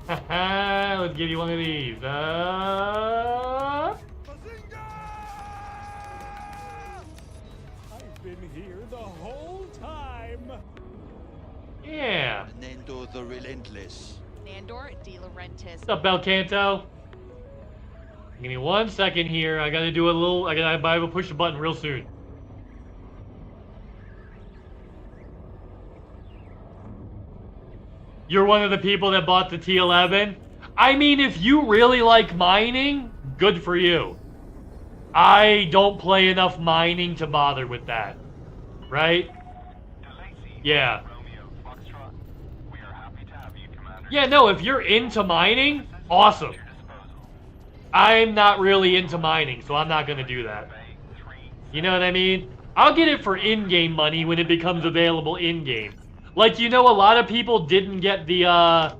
Let's give you one of these. I've been here the whole time. Yeah. Nando the Relentless. Nandor De Laurentiis. What's up, Belcanto? Give me 1 second here. I gotta do a little. I gotta push the button real soon. You're one of the people that bought the T11? I mean, if you really like mining, good for you. I don't play enough mining to bother with that. Right? Yeah. Yeah, no, if you're into mining, awesome. I'm not really into mining, so I'm not gonna do that. You know what I mean? I'll get it for in-game money when it becomes available in-game. Like, you know, a lot of people didn't get the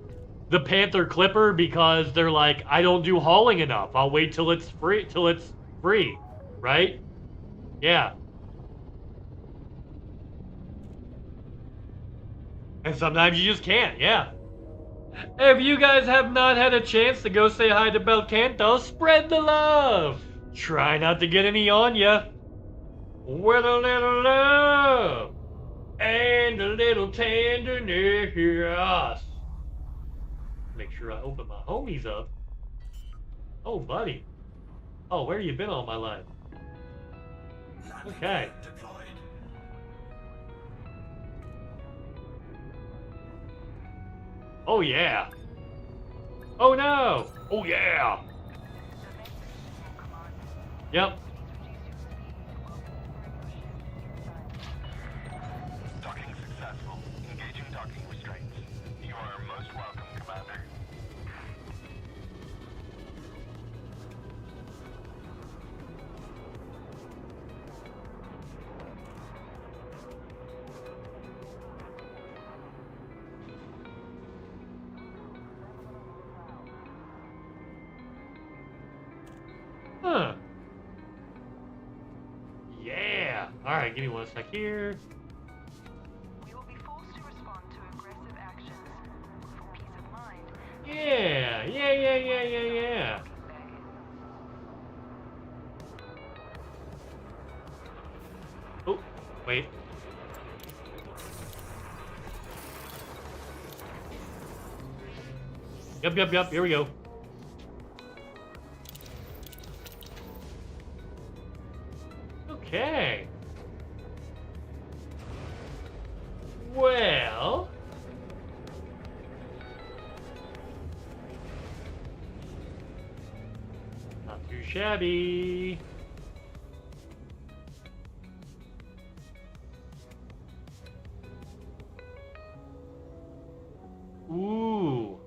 Panther Clipper because they're like, I don't do hauling enough. I'll wait till it's free, right? Yeah. And sometimes you just can't, yeah. If you guys have not had a chance to go say hi to Belcanto, spread the love. Try not to get any on ya. With a little love. And a little tenderness. Make sure I open my homies up. Oh, buddy. Oh, where you been all my life? Okay. Oh, yeah. Oh, no. Oh, yeah. Yep. Docking successful. Engaging docking restraints. You are most welcome, Commander. Huh. Yeah. Alright, give me 1 sec here. We will be forced to respond to aggressive actions. For peace of mind. Yeah. Oh, wait. Yep. Here we go. Okay. Well. Not too shabby. Ooh.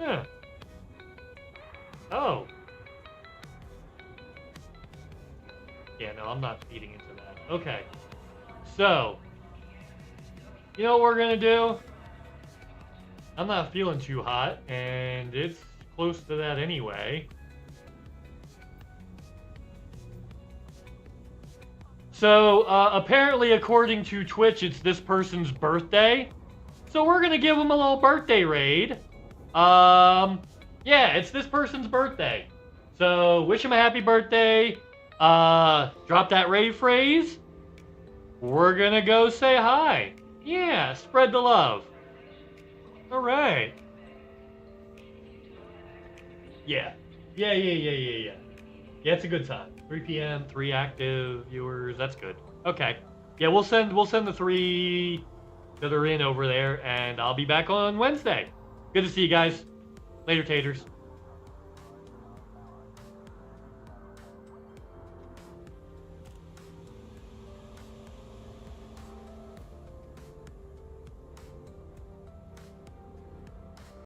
Huh. Oh. Yeah, no, I'm not feeding into that. Okay. So, you know what we're gonna do? I'm not feeling too hot, and it's close to that anyway. So, apparently, according to Twitch, it's this person's birthday. So we're gonna give him a little birthday raid. Yeah, it's this person's birthday. So, wish him a happy birthday. Drop that raid phrase. We're gonna go say hi. Yeah, spread the love. Alright. Yeah, it's a good time. 3 p.m., 3 active viewers. That's good. Okay. Yeah, we'll send the 3 that are in over there, and I'll be back on Wednesday. Good to see you guys. Later, taters.